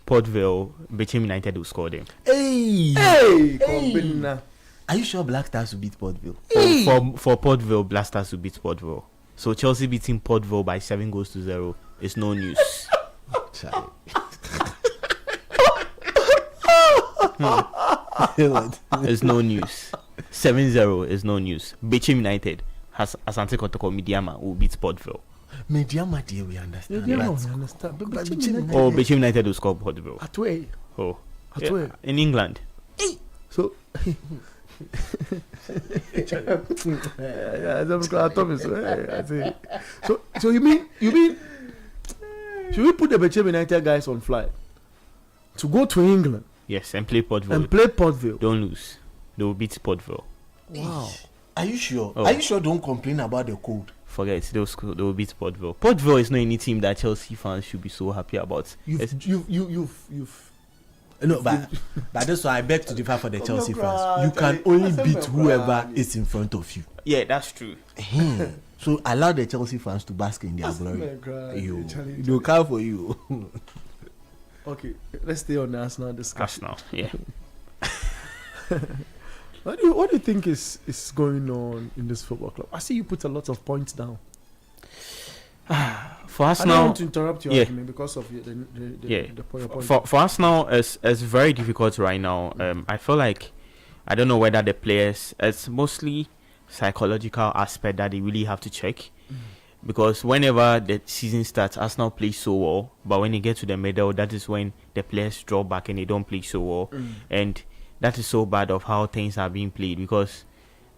Portville, Bechem United will score them. Hey! Are you sure Black Stars will beat Portville? For Portville, Black Stars will beat Portville. So Chelsea beating Portville by 7-0 is no news. It's no news. 7-0 is no news. Bechem United has Asante Kotoko Midiama will beat Portville. Mediama, dear, we understand. We understand. But Bechem United will score Portville. at way. Oh, At yeah, where? in England. So, so you mean should we put the Bechem United guys on flight to go to England Yes, and play Portville. and play Portville? Don't lose. They will beat Portville. Wow. Are you sure? Oh. Are you sure? Don't complain about the cold. Forget it. They will beat Portville. Portville is not any team that Chelsea fans should be so happy about. You've No, but that's why I beg to differ for the Chelsea fans. You can only beat whoever is in front of you. Yeah, that's true. So allow the Chelsea fans to bask in their glory. They'll come for you. Okay, let's stay on the Arsenal discussion. Arsenal, yeah. What do you think is going on in this football club? I see you put a lot of points down. For I Arsenal, don't want to interrupt your yeah. argument because of the point. for Arsenal, it's very difficult right now. I feel like I don't know whether the players, it's mostly psychological aspect that they really have to check. Because whenever the season starts, Arsenal plays so well, but when they get to the middle, that is when the players draw back and they don't play so well. And that is so bad of how things are being played. Because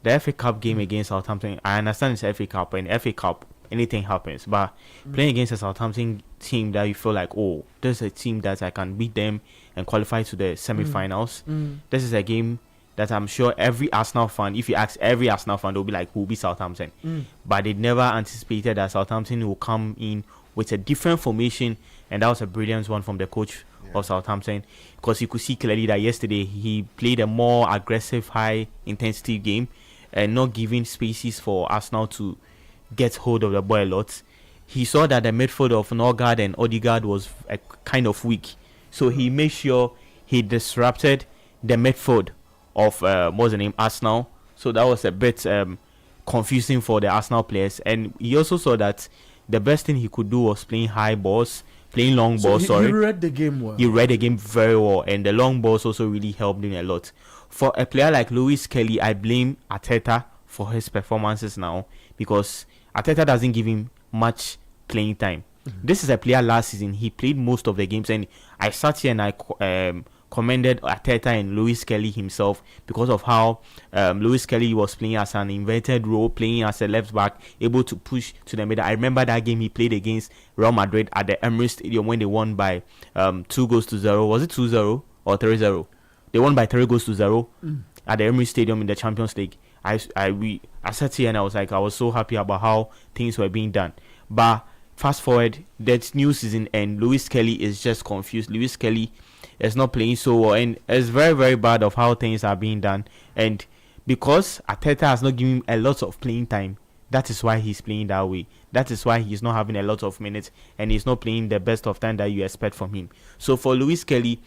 the FA Cup game against Southampton, I understand it's FA Cup, and FA Cup, anything happens. But playing against a Southampton team that you feel like, oh, there's a team that I can beat them, and qualify to the semi-finals. This is a game that I'm sure every Arsenal fan, if you ask every Arsenal fan, they'll be like, who'll be Southampton? But they never anticipated that Southampton will come in with a different formation, and that was a brilliant one from the coach of Southampton, because you could see clearly that yesterday he played a more aggressive, high-intensity game and not giving spaces for Arsenal to get hold of the ball a lot. He saw that the midfield of Norgard and Odegaard was kind of weak, so he made sure he disrupted the midfield of what's the name, Arsenal. So that was a bit confusing for the Arsenal players, and he also saw that the best thing he could do was playing high balls, playing long balls. He read the game well. He read the game very well, and the long balls also really helped him a lot. For a player like Lewis Kelly, I blame Arteta for his performances now, because Arteta doesn't give him much playing time. This is a player last season, he played most of the games, and I sat here and I commended Arteta and Lewis Kelly himself because of how Lewis Kelly was playing as an inverted role, playing as a left back, able to push to the middle. I remember that game he played against Real Madrid at the Emirates Stadium when they won by 2-0. Was it 2-0 or 3-0? They won by 3-0 at the Emirates Stadium in the Champions League. I sat here and I was so happy about how things were being done. But fast forward, that new season, and Lewis Kelly is just confused. Lewis Kelly is not playing so well, and it's very, very bad of how things are being done. And because Arteta has not given him a lot of playing time, that is why he's playing that way. That is why he's not having a lot of minutes, and he's not playing the best of time that you expect from him. So for Lewis Kelly,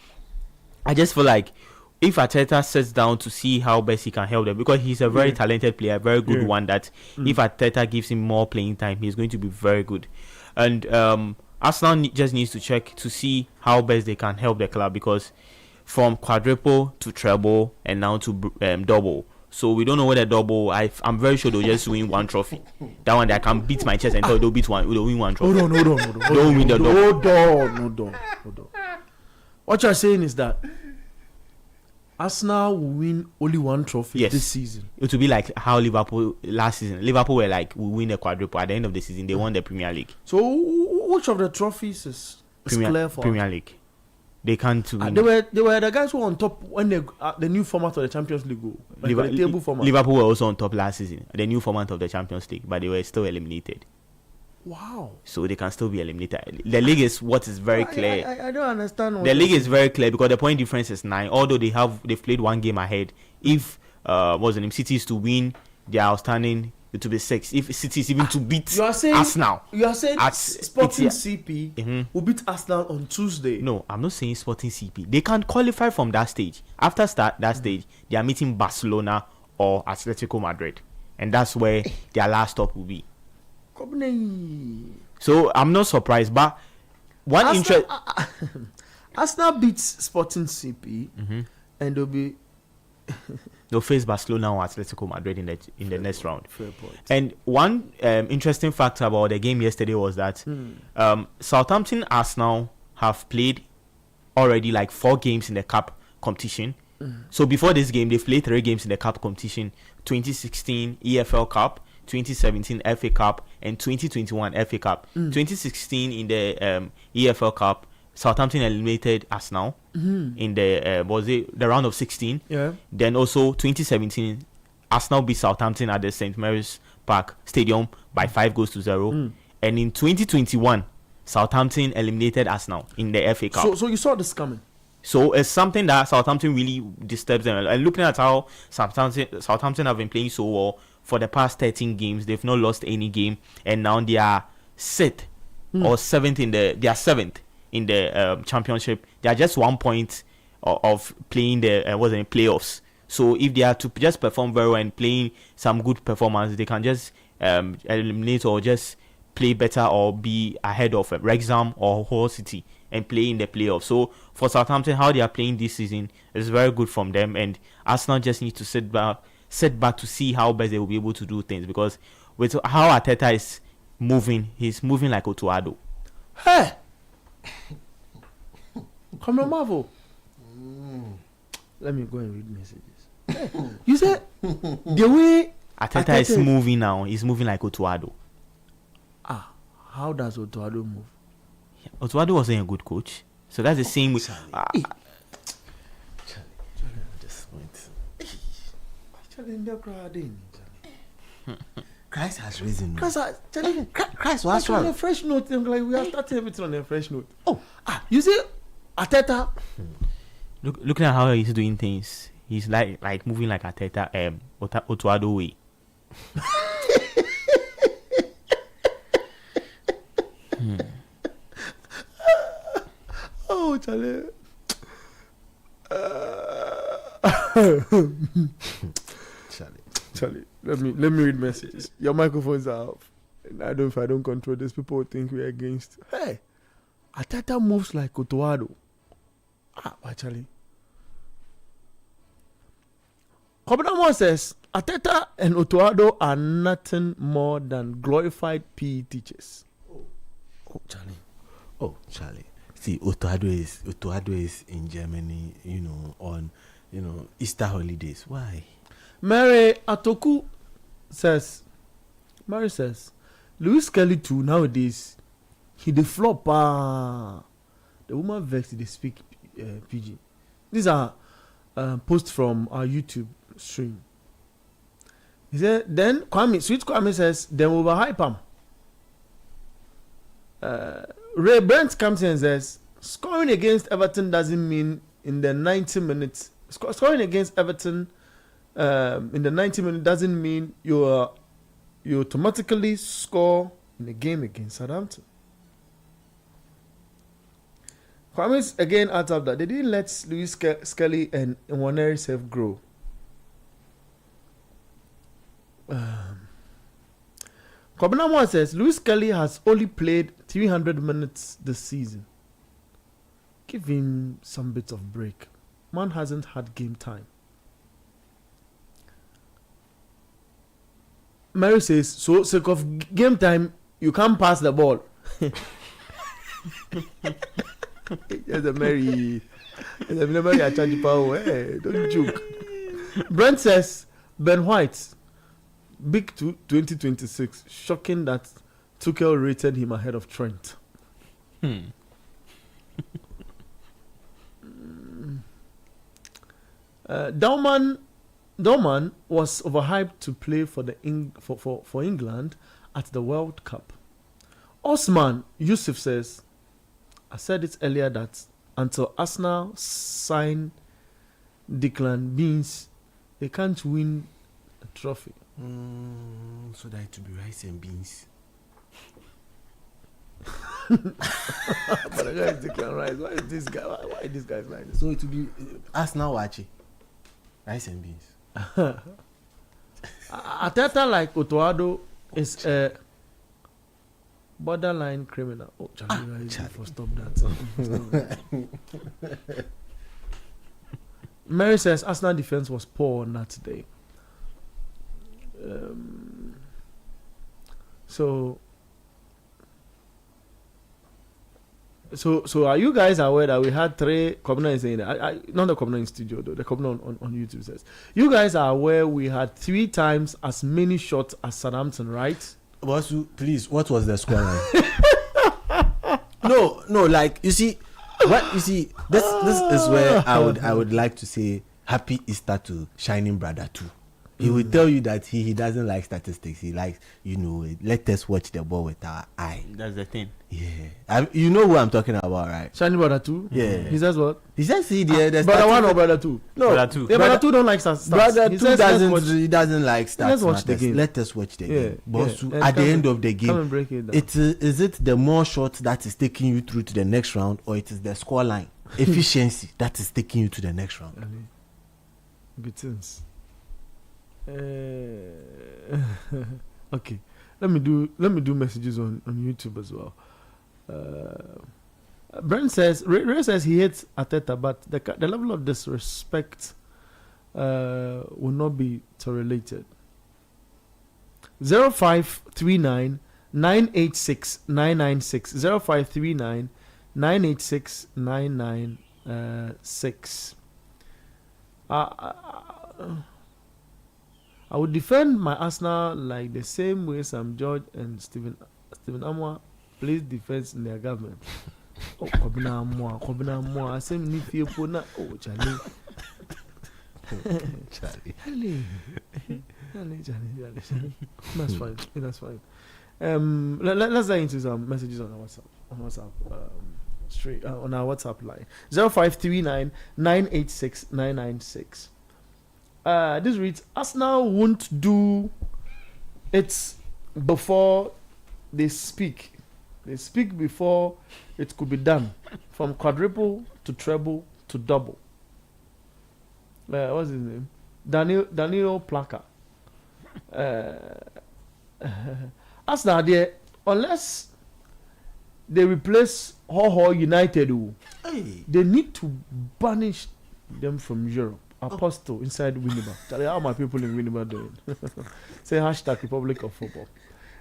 I just feel like if Arteta sits down to see how best he can help them, because he's a very talented player, very good one, that if Arteta gives him more playing time, he's going to be very good. And Arsenal just needs to check to see how best they can help the club, because from quadruple to treble and now to double. So we don't know whether double. I'm very sure they'll just win one trophy. That one, I can beat my chest and tell they'll win one trophy. Hold on. Don't win the double. Hold on. What you're saying is that Arsenal will win only one trophy this season. It will be like how Liverpool last season. Liverpool were like, we win the quadruple. At the end of the season, they won the Premier League. So which of the trophies is clear for Premier League? They can't win. They were the guys who were on top when the new format of the Champions League go. Like the table format. Liverpool were also on top last season, the new format of the Champions League, but they were still eliminated. Wow. So they can still be eliminated. The league is what is very clear. I don't understand. The league is very clear because the point difference is 9. Although they've played one game ahead. If what's the name, City is to win, they are outstanding. It will be 6. If City is even to beat Arsenal, you are saying Sporting CP will beat Arsenal on Tuesday. No, I'm not saying Sporting CP. They can qualify from that stage. After that stage, they are meeting Barcelona or Atletico Madrid, and that's where their last stop will be. So I'm not surprised, but one interest. Arsenal beats Sporting CP, and they'll face Barcelona or Atletico Madrid in the next round. Fair point. And one interesting fact about the game yesterday was that Southampton Arsenal have played already like 4 games in the cup competition. So before this game, they've played 3 games in the cup competition: 2016 EFL Cup, 2017 FA Cup, and 2021 FA Cup. 2016 in the EFL Cup, Southampton eliminated Arsenal in the round of 16. Yeah. Then also 2017, Arsenal beat Southampton at the St. Mary's Park Stadium by 5-0. And in 2021, Southampton eliminated Arsenal in the FA Cup. So you saw this coming. So it's something that Southampton really disturbs them. And looking at how Southampton have been playing so well for the past 13 games, they've not lost any game, and now they are 6th or 7th they are 7th in the championship. They are just 1 point of playing the playoffs. So if they are to just perform very well and playing some good performance, they can just eliminate or just play better or be ahead of Wrexham or Hull City and play in the playoffs. So for Southampton, how they are playing this season is very good from them, and Arsenal just need to sit back to see how best they will be able to do things, because with how Arteta is moving, he's moving like Otuado. Hey, come on, Marvel. Let me go and read messages. You said the way Arteta is moving now, he's moving like Otuado. How does Otuado move? Otuado wasn't a good coach, so that's the same. Christ has risen. Christ what's on wrong? a fresh note. Like we are starting everything on a fresh note. You see, Arteta. Looking at how he's doing things, he's like moving like Arteta, Otuado way. Oh, Charlie. Charlie, let me read messages. Your microphones are off. And if I don't control this, people will think we're against. Hey, Arteta moves like Otuado. Charlie. Kobinamo says Arteta and Otuado are nothing more than glorified PE teachers. Charlie. See, Otuado is in Germany, on Easter holidays. Why? Mary says, Lewis Kelly too nowadays, he the flop. The woman vexed, they speak PG. These are posts from our YouTube stream. He said, then Sweet Kwame says, then overhype him. Ray Brent comes in and says, scoring against Everton doesn't mean in the 90 minutes. Scoring against Everton in the 90 minutes doesn't mean you automatically score in the game against Southampton. Kwame's again out of that. They didn't let Lewis Skelly and Nwaneri self grow. Kobinamo says Lewis Kelly has only played 300 minutes this season. Give him some bits of break. Man hasn't had game time. Mary says, so sake of game time, you can't pass the ball. Yes, Mary I charge you power. Hey, don't joke. Brent says, Ben White, big 2026. Shocking that Tuchel rated him ahead of Trent. Dorman was overhyped to play for for England at the World Cup. Osman Yusuf says, I said it earlier that until Arsenal sign Declan Beans, they can't win a trophy. So that to be rice and beans. But the guy is Declan Rice. Why is this guy? Why is this guy like this? So it will be Arsenal watching rice and beans. Arteta, like Otuado, is a borderline criminal. Oh, Charlie. Stop that. Mary says Arsenal defense was poor on that day. So are you guys aware that we had 3 Covenants in there? Not the Covenant in studio though. The Covenant on YouTube says you guys are aware we had 3 times as many shots as Southampton, right? Please, what was the scoreline? No, like you see, this is where I would like to say happy Easter to Shining Brother too. He will tell you that he doesn't like statistics. He likes, let us watch the ball with our eye. That's the thing. Yeah. You know who I'm talking about, right? Shining Brother 2? Yeah. He says what? He says Brother 1 or Brother 2? No. Brother 2. Yeah, Brother 2 don't like stats. Brother 2 doesn't like stats. Let's watch the game. Let us watch the game. But Yeah. at the end of the game, come and break it down. is it the more shots that is taking you through to the next round, or it is the scoreline efficiency that is taking you to the next round? Good things. Okay, let me do messages on YouTube as well. Brent says Ray says he hates Arteta, but the level of disrespect will not be tolerated. 0539 986 996 0539 986 996. I would defend my Arsenal like the same way Sam George and Stephen Amwa plays defense in their government. Kobina Amwa. I say me feel pona. Oh, Charlie. Charlie. Charlie. That's fine. That's fine. Let's get into some messages on our WhatsApp. Straight on our WhatsApp line 0539 986 996. This reads: Arsenal won't do it before they speak. They speak before it could be done. From quadruple to treble to double. What's his name? Daniel Plaka. Arsenal, there, unless they replace Ho United, they need to banish them from Europe. Apostle inside Winneba. Tell you how my people in Winneba doing. Say hashtag Republic of Football.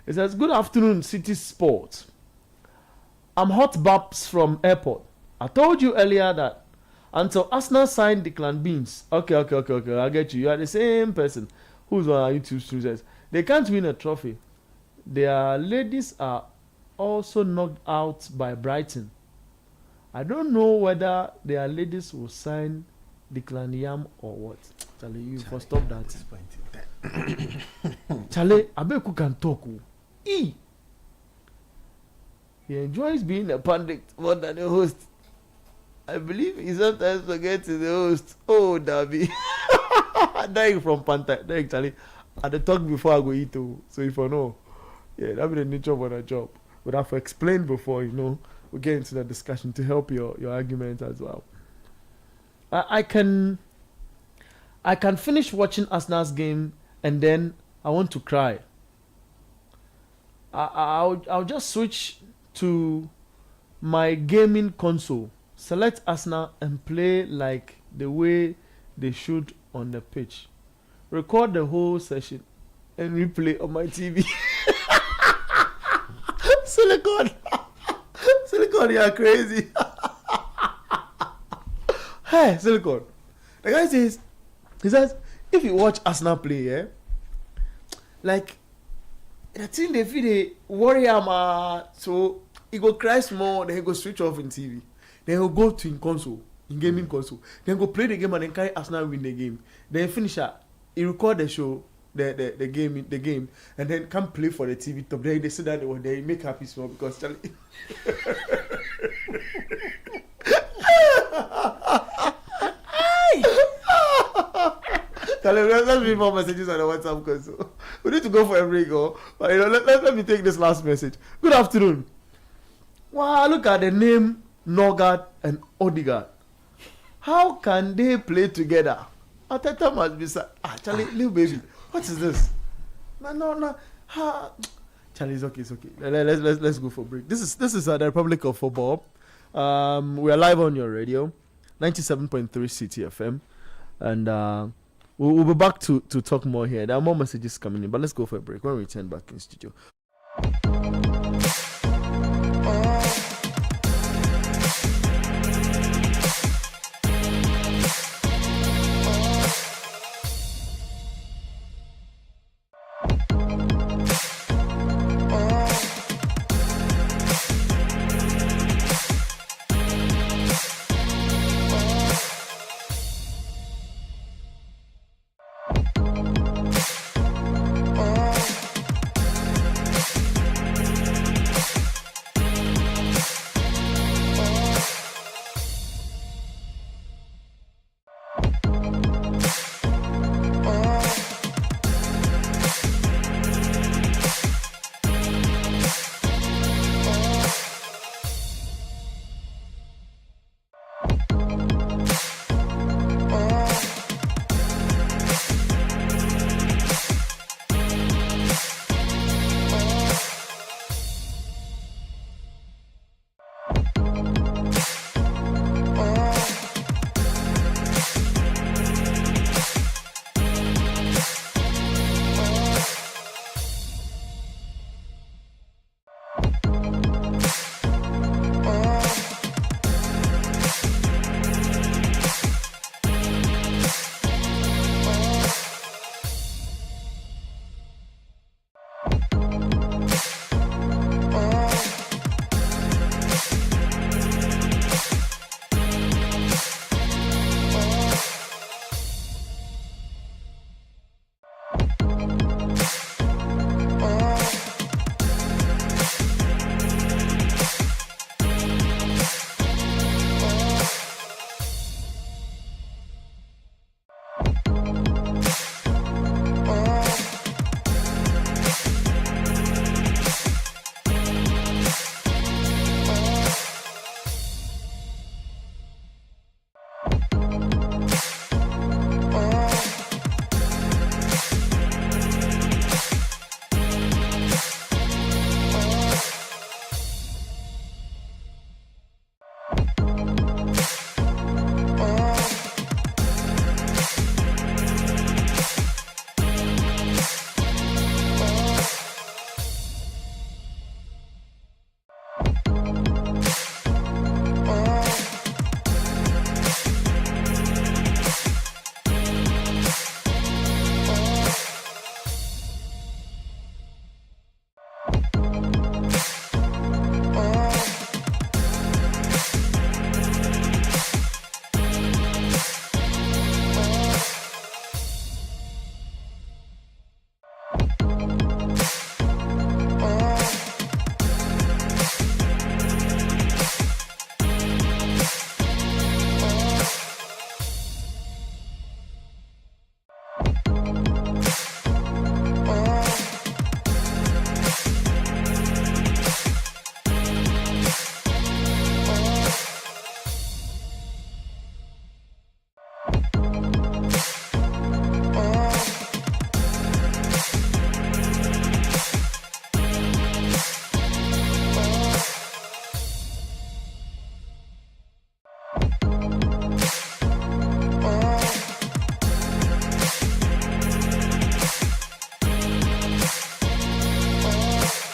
It says, good afternoon, City Sports. I'm Hot Babs from Airport. I told you earlier that until Arsenal signed Declan Beans. Okay. I get you. You are the same person who's on our YouTube stream says they can't win a trophy. Their ladies are also knocked out by Brighton. I don't know whether their ladies will sign Declan Yam or what. Charlie, you first stop that. Charlie, I bet you can talk. He enjoys being a pundit more than a host. I believe he sometimes forgets the host. Oh, Darby. Dying from Panta. Dying, Charlie. I had talk before I go eat too. So if I know, that be the nature of a job. But I have to explain before, we get into the discussion to help your argument as well. I can finish watching Arsenal's game and then I want to cry. I'll just switch to my gaming console, select Arsenal and play like the way they should on the pitch. Record the whole session and replay on my TV. Silicon, you are crazy. Hey, Silicon. The guy says, if you watch Arsenal play, like the thing they feel they worry him, so he go cry small, then he go switch off in TV, then he'll go to in gaming console, then go play the game and then carry Arsenal win the game, then finish up, he record the show, the game, and then come play for the TV top. Then they sit down there, they make happy small because Charlie. Let's read more messages on the WhatsApp console. We need to go for a break, but let me take this last message. Good afternoon. Wow, look at the name Norgard and Odegaard. How can they play together? Ateta must be Charlie, little baby. What is this? No. Charlie, it's okay. Let's go for a break. This is the Republic of Football. We are live on your radio, 97.3 CTFM, and we'll be back to talk more here. There are more messages coming in, but let's go for a break. When we return back in studio.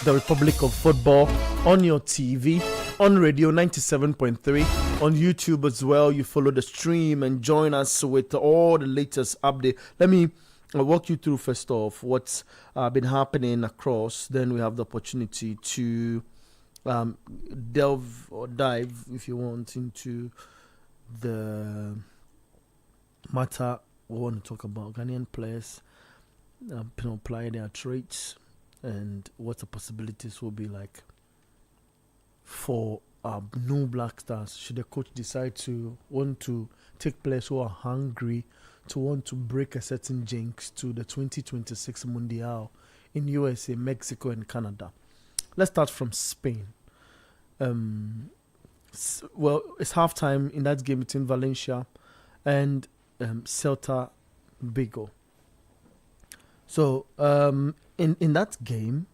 the Republic of Football on your TV, on radio 97.3, on YouTube as well. You follow the stream and join us with all the latest update. Let me walk you through first off what's been happening across. Then we have the opportunity to delve or dive, if you want, into the matter we want to talk about. Ghanaian players apply their traits and what the possibilities will be like for new Black Stars should the coach decide to want to take players who are hungry to want to break a certain jinx to the 2026 Mundial in USA, Mexico and Canada. Let's start from Spain. Well, it's halftime in that game between Valencia and Celta Vigo. So in that game,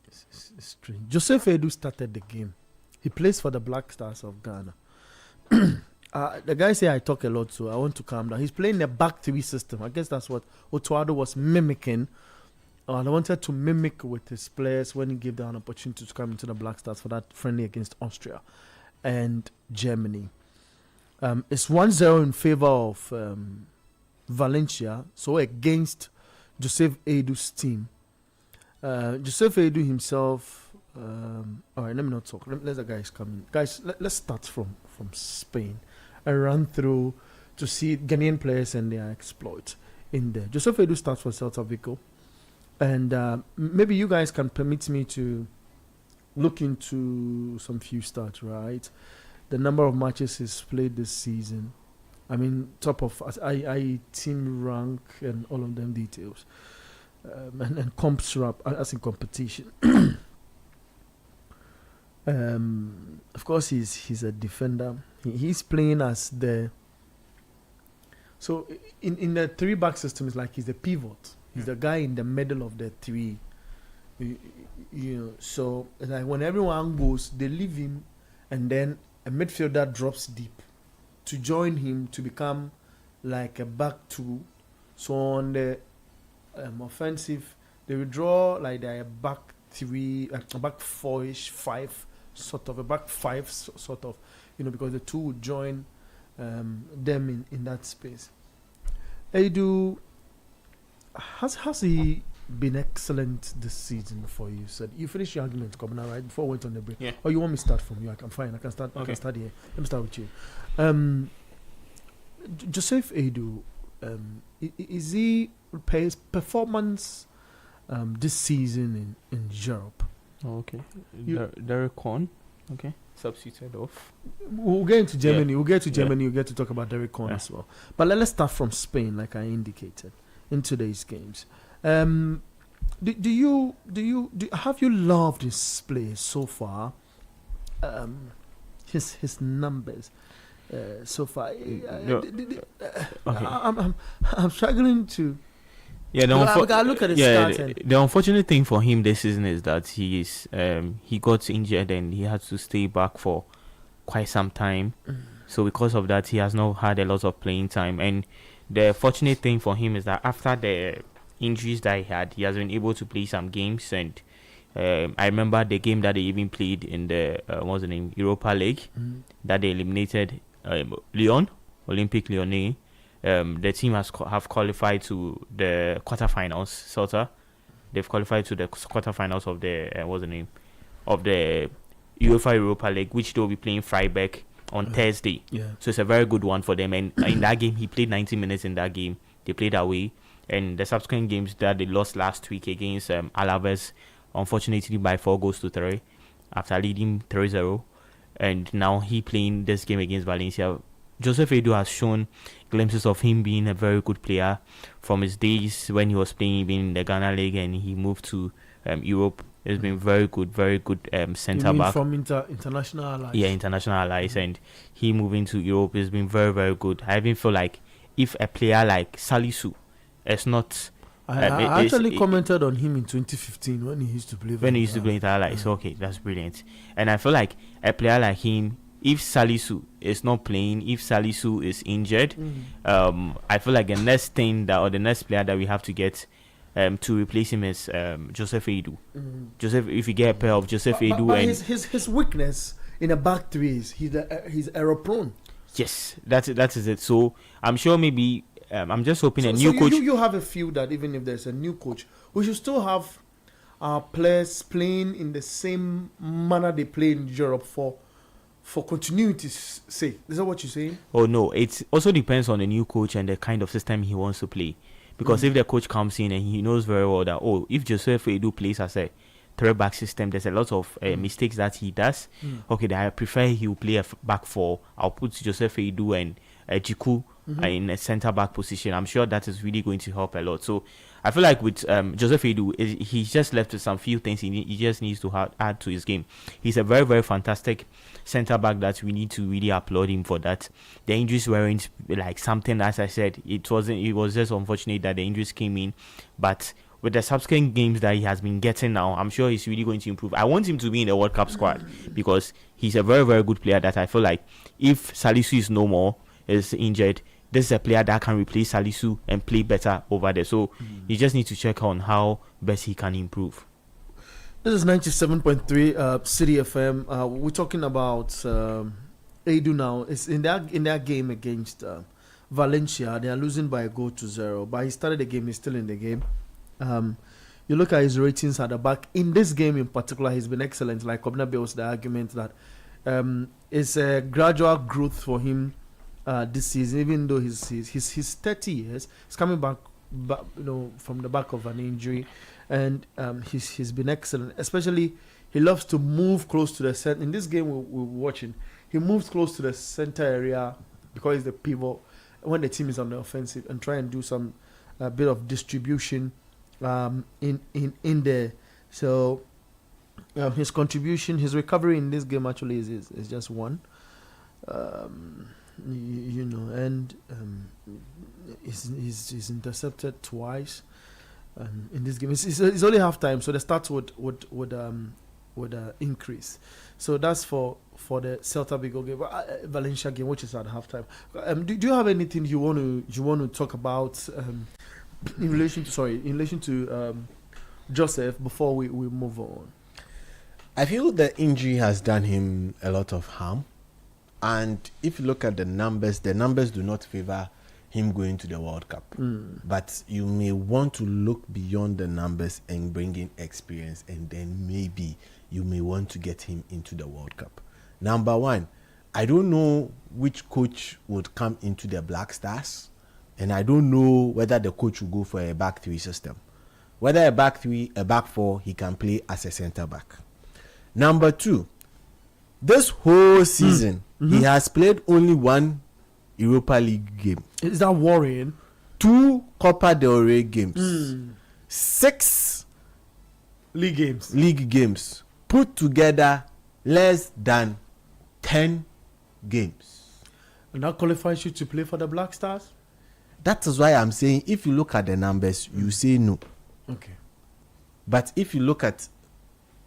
it's strange. Joseph Edu started the game. He plays for the Black Stars of Ghana. The guy say I talk a lot, so I want to calm down. He's playing the back three system. I guess that's what Otuado was mimicking. And I wanted to mimic with his players when he gave them an opportunity to come into the Black Stars for that friendly against Austria and Germany. It's 1-0 in favor of Valencia, so against Joseph Edu's team. Joseph Edu himself. All right, let me not talk. Let the guys come in. Guys, let's start from Spain and run through to see Ghanaian players and their exploits in there. Joseph Edu starts for Celta Vigo. And maybe you guys can permit me to look into some few stats, right? The number of matches he's played this season. I mean, top of I team rank and all of them details. And comps wrap as in competition. Of course, he's a defender. He's playing as the. So in the 3-back system, it's like he's the pivot. He's the guy in the middle of the three. You know, so like when everyone goes, they leave him, and then a midfielder drops deep to join him to become like a back two. So on the offensive, they withdraw like they're a back three, a back four-ish, five, sort of a back five, sort of, you know, because the two would join them in that space. Edu, has he been excellent this season for you? Said you finished your argument, Kobna, right? Before I went on the break. Yeah. Or you want me to start from you? I'm fine. I can start. Okay. I can start here. Let me start with you. Joseph Edu, is he his performance this season in Europe? Oh, okay. Derek Korn. Okay. Substituted off. We'll get into Germany. We'll get to Germany. We'll get to talk about Derek Korn as well. But let's start from Spain, like I indicated, in today's games. Do you have you loved his play so far? His numbers so far. Okay. I'm struggling to. Yeah, I look at his stats. The unfortunate thing for him this season is that he got injured and he had to stay back for quite some time. So because of that, he has not had a lot of playing time. And the fortunate thing for him is that after the injuries that he has been able to play some games. And I remember the game that they even played in the what's the name, Europa League, that they eliminated Lyon, Olympique Lyonnais. The team have qualified to the quarterfinals. Celta, they've qualified to the quarterfinals of the what's the name of the UEFA Europa League, which they'll be playing Freiburg on Thursday. Yeah. So it's a very good one for them. And in that game, he played 90 minutes in that game. They played away, and the subsequent games that they lost last week against Alaves, unfortunately by 4-3 after leading 3-0, and now he playing this game against Valencia. Joseph Edu has shown glimpses of him being a very good player from his days when he was playing even in the Ghana League and he moved to Europe. He's been very good centre back. From international allies? Yeah, international allies. And he moving to Europe has been very, very good. I even feel like if a player like Salisu is not... I actually commented on him in 2015 when he used to play. When he used to play Inter Allies. So, okay, that's brilliant. And I feel like a player like him if Salisu is not playing, if Salisu is injured, I feel like the next thing the next player that we have to get to replace him is Joseph Edu. Joseph, if you get a pair of Joseph Edu, but and his weakness in a back three is he's error prone. yes, that is it. So I'm sure maybe I'm just hoping a new coach. You have a feel that even if there's a new coach, we should still have our players playing in the same manner they play in Europe for continuity's sake. Is that what you're saying? Oh no, it also depends on the new coach and the kind of system he wants to play. Because if the coach comes in and he knows very well that if Joseph Edu plays as a three-back system, there's a lot of mistakes that he does. Okay, then I prefer he will play a back four. I'll put Joseph Edu and Jiku in a centre-back position. I'm sure that is really going to help a lot. So I feel like with Joseph Edu, he's just left with some few things he just needs to add to his game. He's a very, very fantastic centre-back that we need to really applaud him for that. The injuries weren't like something, as I said, it was just unfortunate that the injuries came in. But with the subsequent games that he has been getting now, I'm sure he's really going to improve. I want him to be in the World Cup squad because he's a very, very good player that I feel like if Salisu is no more, is injured, this is a player that can replace Salisu and play better over there. So you just need to check on how best he can improve. This is 97.3 City FM. We're talking about Edu now. It's in that game against Valencia. They are losing by a goal to 0. But he started the game. He's still in the game. You look at his ratings at the back. In this game in particular, he's been excellent. Like Kobna builds the argument that it's a gradual growth for him this season. Even though he's 30 years, he's coming back from the back of an injury. And he's been excellent. Especially, he loves to move close to the center. In this game we're watching, he moves close to the center area because he's the pivot when the team is on the offensive and try and do some bit of distribution in there. So his contribution, his recovery in this game actually is just one. And he's intercepted twice. In this game, it's only half time, so the stats would increase. So that's for the Celta Vigo game, Valencia game, which is at half time. Do you have anything you want to talk about in relation to Joseph before we move on? I feel the injury has done him a lot of harm, and if you look at the numbers do not favor him going to the World Cup. But you may want to look beyond the numbers and bring in experience, and then maybe you may want to get him into the World Cup. Number one, I don't know which coach would come into the Black Stars, and I don't know whether the coach will go for a back three system. Whether a back three, a back four, he can play as a centre back. Number two, this whole season, he has played only one Europa League game. Is that worrying? 2 Copa del Rey games. 6 league games. Put together less than 10 games. And that qualifies you to play for the Black Stars? That is why I'm saying if you look at the numbers, you say no. Okay. But if you look at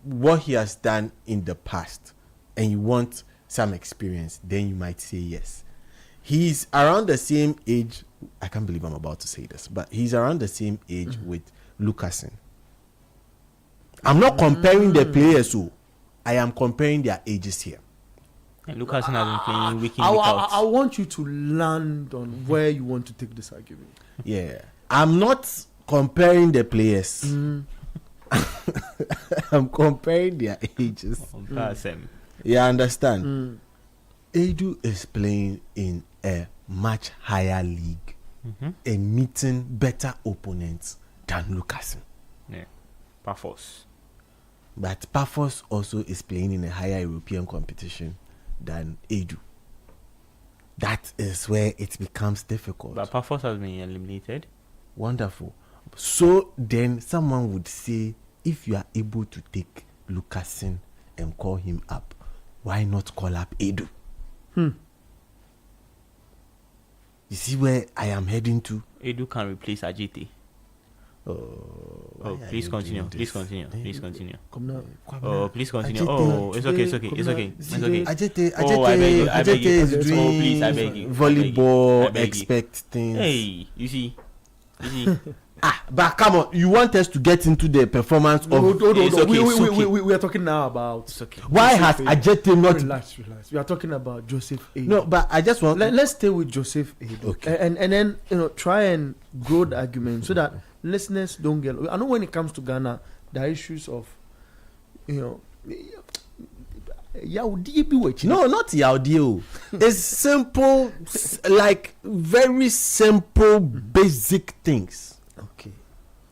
what he has done in the past and you want some experience, then you might say yes. He's around the same age. I can't believe I'm about to say this, but he's around the same age with Lucasen. I'm not comparing the players, so I am comparing their ages here. And Lucasen has been playing week in, week out. I want you to land on where you want to take this argument. Yeah. I'm not comparing the players. I'm comparing their ages. You understand? Edu is playing in a much higher league and meeting better opponents than Lucasen. Yeah, Paphos. But Paphos also is playing in a higher European competition than Edu. That is where it becomes difficult. But Paphos has been eliminated. Wonderful. So then someone would say, if you are able to take Lucasen and call him up, why not call up Edu? You see where I am heading to? Edu can replace Ajiti. Oh, please continue. Please continue. Please continue. Come now. Oh, please continue. Ajete. Oh, it's okay. It's okay. It's okay. It's okay. Ajete, Oh, I beg you. I beg Ajete you. is Oh, doing please, I beg you. volleyball, I beg you. expect things. Hey, you see. But come on, you want us to get into the performance of? It's okay, it's okay. We are talking now about. It's okay. Why has Ajete not? Relax. We are talking about Joseph A. No, but I just want. Let's stay with Joseph A. Okay. And then try and grow the argument so that listeners don't get. I know when it comes to Ghana, there are issues of, No, not Yaudio. It's simple, like very simple, basic things. Okay.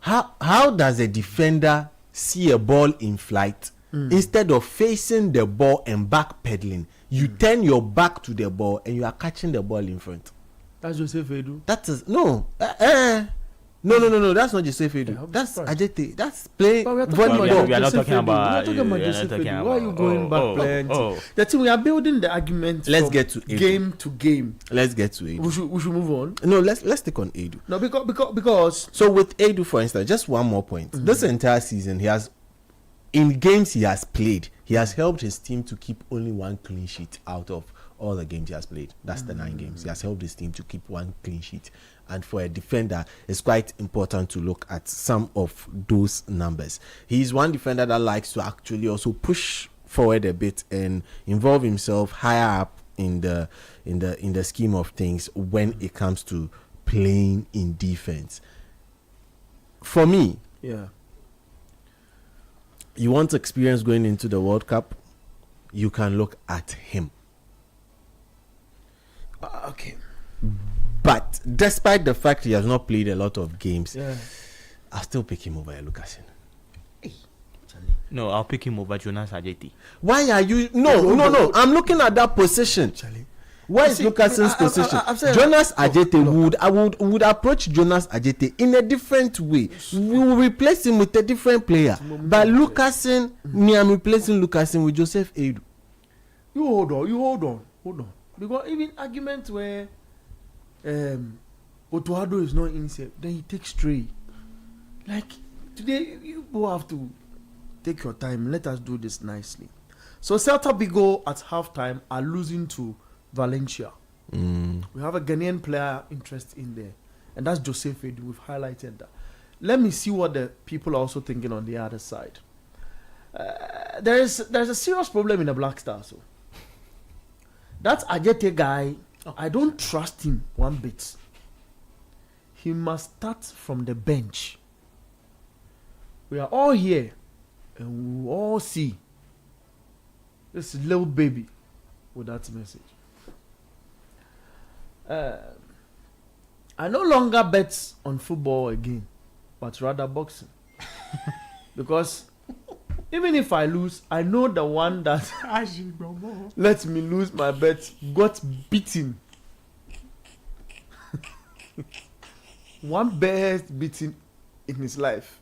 How does a defender see a ball in flight? Instead of facing the ball and backpedaling, you turn your back to the ball and you are catching the ball in front. That's Joseph Edu. That is no. No. That's not Joseph Edu. Yeah, That's surprised. Ajete. That's playing But volleyball. We are not Joseph talking Edu. about. We are talking about we are not Joseph talking Edu. about- Why are you going back plenty? The thing we are building the argument. Let's from get to Edu. game to game. Let's get to Edu. We should move on. No, let's take on Edu. No, because So with Edu, for instance, just one more point. This entire season, in games he has played, he has helped his team to keep only one clean sheet out of all the games he has played. That's the 9 games. He has helped his team to keep one clean sheet. And for a defender, it's quite important to look at some of those numbers. He's one defender that likes to actually also push forward a bit and involve himself higher up in the scheme of things when it comes to playing in defense. For me, yeah. you want experience going into the World Cup, you can look at him. Okay. But despite the fact he has not played a lot of games, Yeah. I'll still pick him over Lucasen. No, I'll pick him over Jonas Ajeti. Why are you? No. I'm looking at that position. Where is Lucasen's position? I've said- Jonas Ajete would approach Jonas Ajete in a different way. We will replace him with a different player. But Lucasen, me, I'm replacing Lucasen with Joseph Edu. You hold on. Because even arguments where Otuado is not inside, then he takes three. Like today, you both have to take your time. Let us do this nicely. So Celta Vigo at halftime are losing to Valencia. We have a Ghanaian player interest in there, and that's Joseph Edu. We've highlighted that. Let me see what the people are also thinking on the other side. There's a serious problem in the Black Stars. So that Ajete guy, I don't trust him one bit. He must start from the bench. We are all here, and we will all see this little baby with that message. I no longer bet on football again, but rather boxing. Because even if I lose, I know the one that let me lose my bet got beaten. One best beating in his life.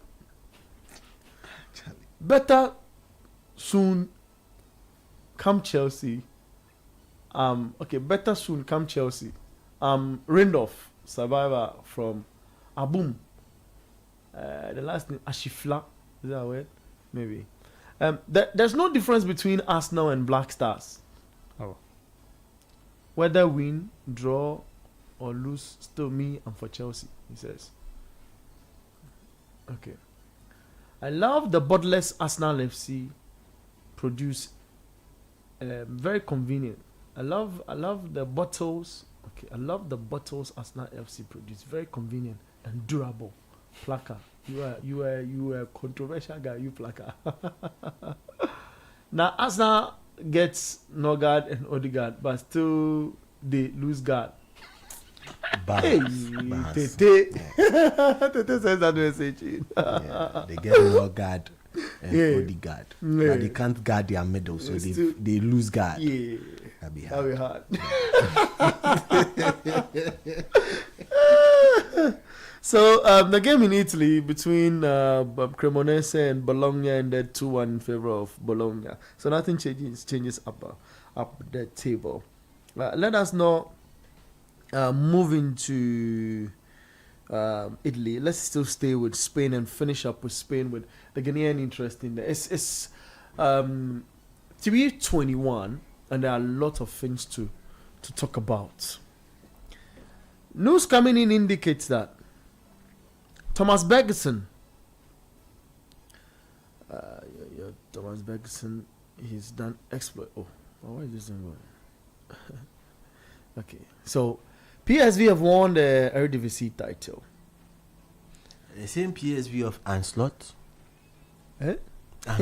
Better soon come Chelsea. Better soon come Chelsea. Randolph, survivor from Abum. The last name Ashifla. Is that a word? Maybe. There's no difference between Arsenal and Black Stars. Oh. Whether win, draw, or lose, still me, I'm for Chelsea, he says. Okay. I love the Bodless Arsenal FC produce. Very convenient. I love the bottles. Okay, I love the bottles Arsenal FC produce. Very convenient and durable. Plaka. You are a controversial guy. You Plaka. Now Arsenal gets Norgard and Odegaard, but still they lose guard. Hey, Tete. Tete says that message. They get Norgard and Odegaard, but they can't guard their middle, so they lose guard. Yeah, That'd be that'll hard. be hard. So the game in Italy between Cremonese and Bologna ended 2-1 in favor of Bologna. So nothing changes up the table. Let us now move into Italy. Let's still stay with Spain and finish up with Spain with the Ghanaian interest in there. It's 3:21, and there are a lot of things to talk about. News coming in indicates that Thomas Bergerson, Thomas Bergerson, he's done exploit. Oh, why is this thing going? Okay, so PSV have won the Eredivisie title. The same PSV of Anslot. Eh? I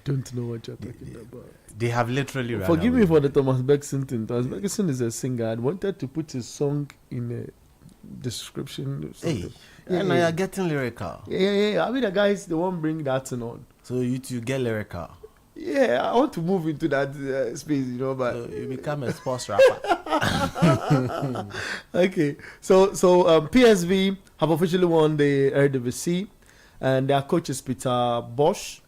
don't know what you're talking about. They have literally run Forgive away. me for the Thomas Bergson thing. Thomas Bergson is a singer. I wanted to put his song in a description. Or something. Hey, now you're getting lyrical. Yeah. I mean, the guys, they won't bring that thing on. So you two get lyrical. Yeah, I want to move into that space, but So you become a sports rapper. okay. So PSV have officially won the Eredivisie, and their coach is Peter Bosch.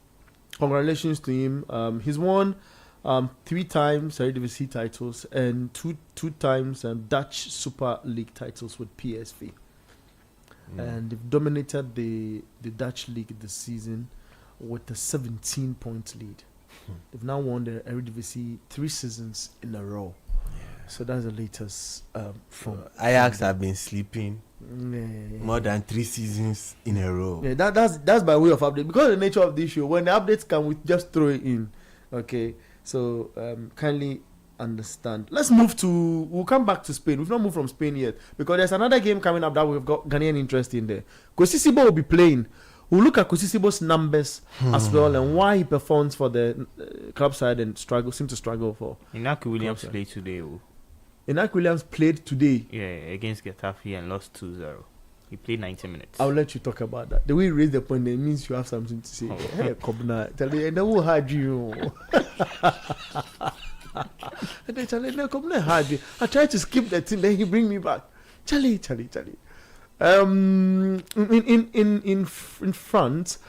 Congratulations to him. He's won 3 times Eredivisie titles and two times Dutch Super League titles with PSV. And they've dominated the Dutch league this season with a 17-point lead. They've now won the Eredivisie 3 seasons in a row. So that's the latest from Ajax have been sleeping Yeah. more than 3 seasons in a row. Yeah, that's by way of update, because of the nature of this show. When the updates come, we just throw it in. Okay, so kindly understand. Let's move to. We'll come back to Spain. We've not moved from Spain yet because there's another game coming up that we've got Ghanaian interest in there. Kosisibo will be playing. We'll look at Kosisibo's numbers as well and why he performs for the club side and seems to struggle for. Inaki Williams played today. Inaki Williams played today. Yeah, against Getafe and lost 2-0. He played 90 minutes. I'll let you talk about that. The way you raise the point, it means you have something to say. Hey, Kobna, tell me, and then who had you? And then Charlie, no, Kobna had you. I tried to skip that thing, then he bring me back. Charlie. In France,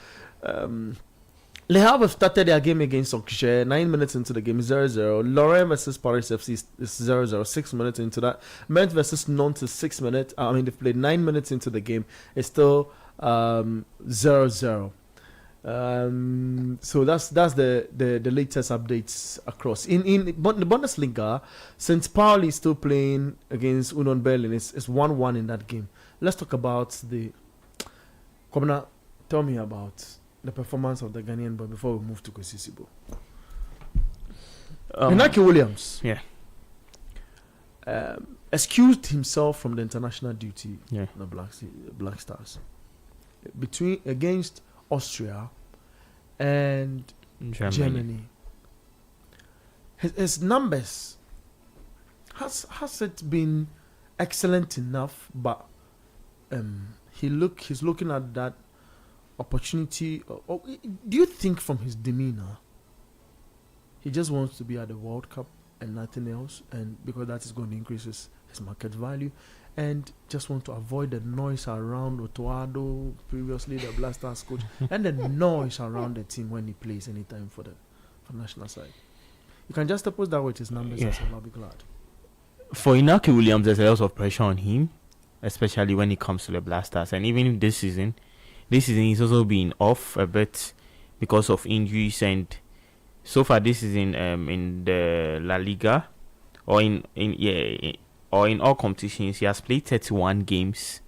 Le Havre started their game against Auxerre. 9 minutes into the game, 0-0. Lorient versus Paris FC is 0-0. 6 minutes into that. Metz versus Nantes is 6 minutes. They've played 9 minutes into the game. It's still 0-0. So that's the latest updates across. In the Bundesliga, St. Pauli is still playing against Union Berlin. It's 1-1 in that game. Let's talk about the. Komna, tell me about the performance of the Ghanaian boy before we move to Kosisibo. Inaki Williams. Yeah. Excused himself from the international duty. Yeah. The Black Stars. Against Austria and Germany. His numbers has it been excellent enough, but he's looking at that opportunity. Do you think from his demeanor he just wants to be at the World Cup and nothing else, and because that is going to increase his market value, and just want to avoid the noise around Otoado, previously the Blasters coach, and the noise around the team when he plays anytime for the national side? You can just oppose that with his numbers. Yeah. I'll be glad. For Inaki Williams, there's a lot of pressure on him, especially when it comes to the Blasters. And even this season he's also been off a bit because of injuries. And so far this season, in the La Liga, or in all competitions, he has played 31 games,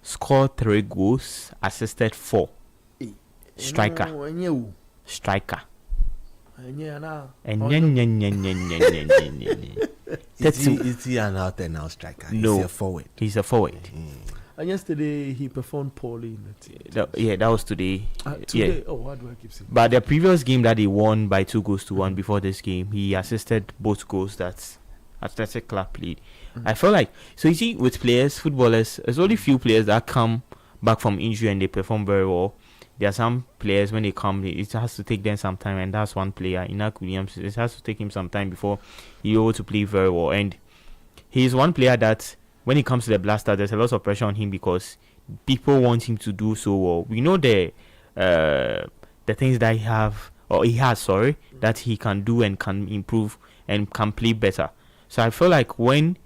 scored 3 goals, assisted 4. Striker. Is he an out and out striker? No. He's a forward. He's a forward. And yesterday he performed poorly in the team. That was today. Today, Yeah. oh, what do I keep saying? But the previous game that they won by 2-1 before this game, he assisted both goals that Athletic Club played. I feel like, so you see, with footballers, there's only few players that come back from injury and they perform very well. There are some players, when they come, it has to take them some time, and that's one player, Inaki Williams. It has to take him some time before he's able to play very well. And he's one player that, when it comes to the Blaster, there's a lot of pressure on him because people want him to do so well. We know the things that he has, that he can do and can improve and can play better. So I feel like when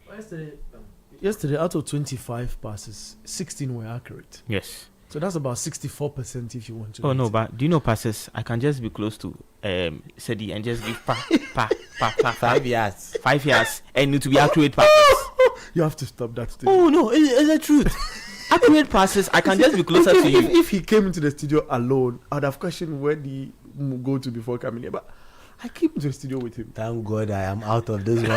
Yesterday, out of 25 passes, 16 were accurate. yes. So that's about 64% if you want to. Oh rate no, it. but do you know passes? I can just be close to Sedi and just give pa 5 yards. 5 yards and it to be accurate passes. You have to stop that. Thing. Oh no, it's the truth. Accurate passes. I can just be closer to you. If he came into the studio alone, I'd have questioned where did he go to before coming here. But I came into the studio with him. Thank God I am out of this one.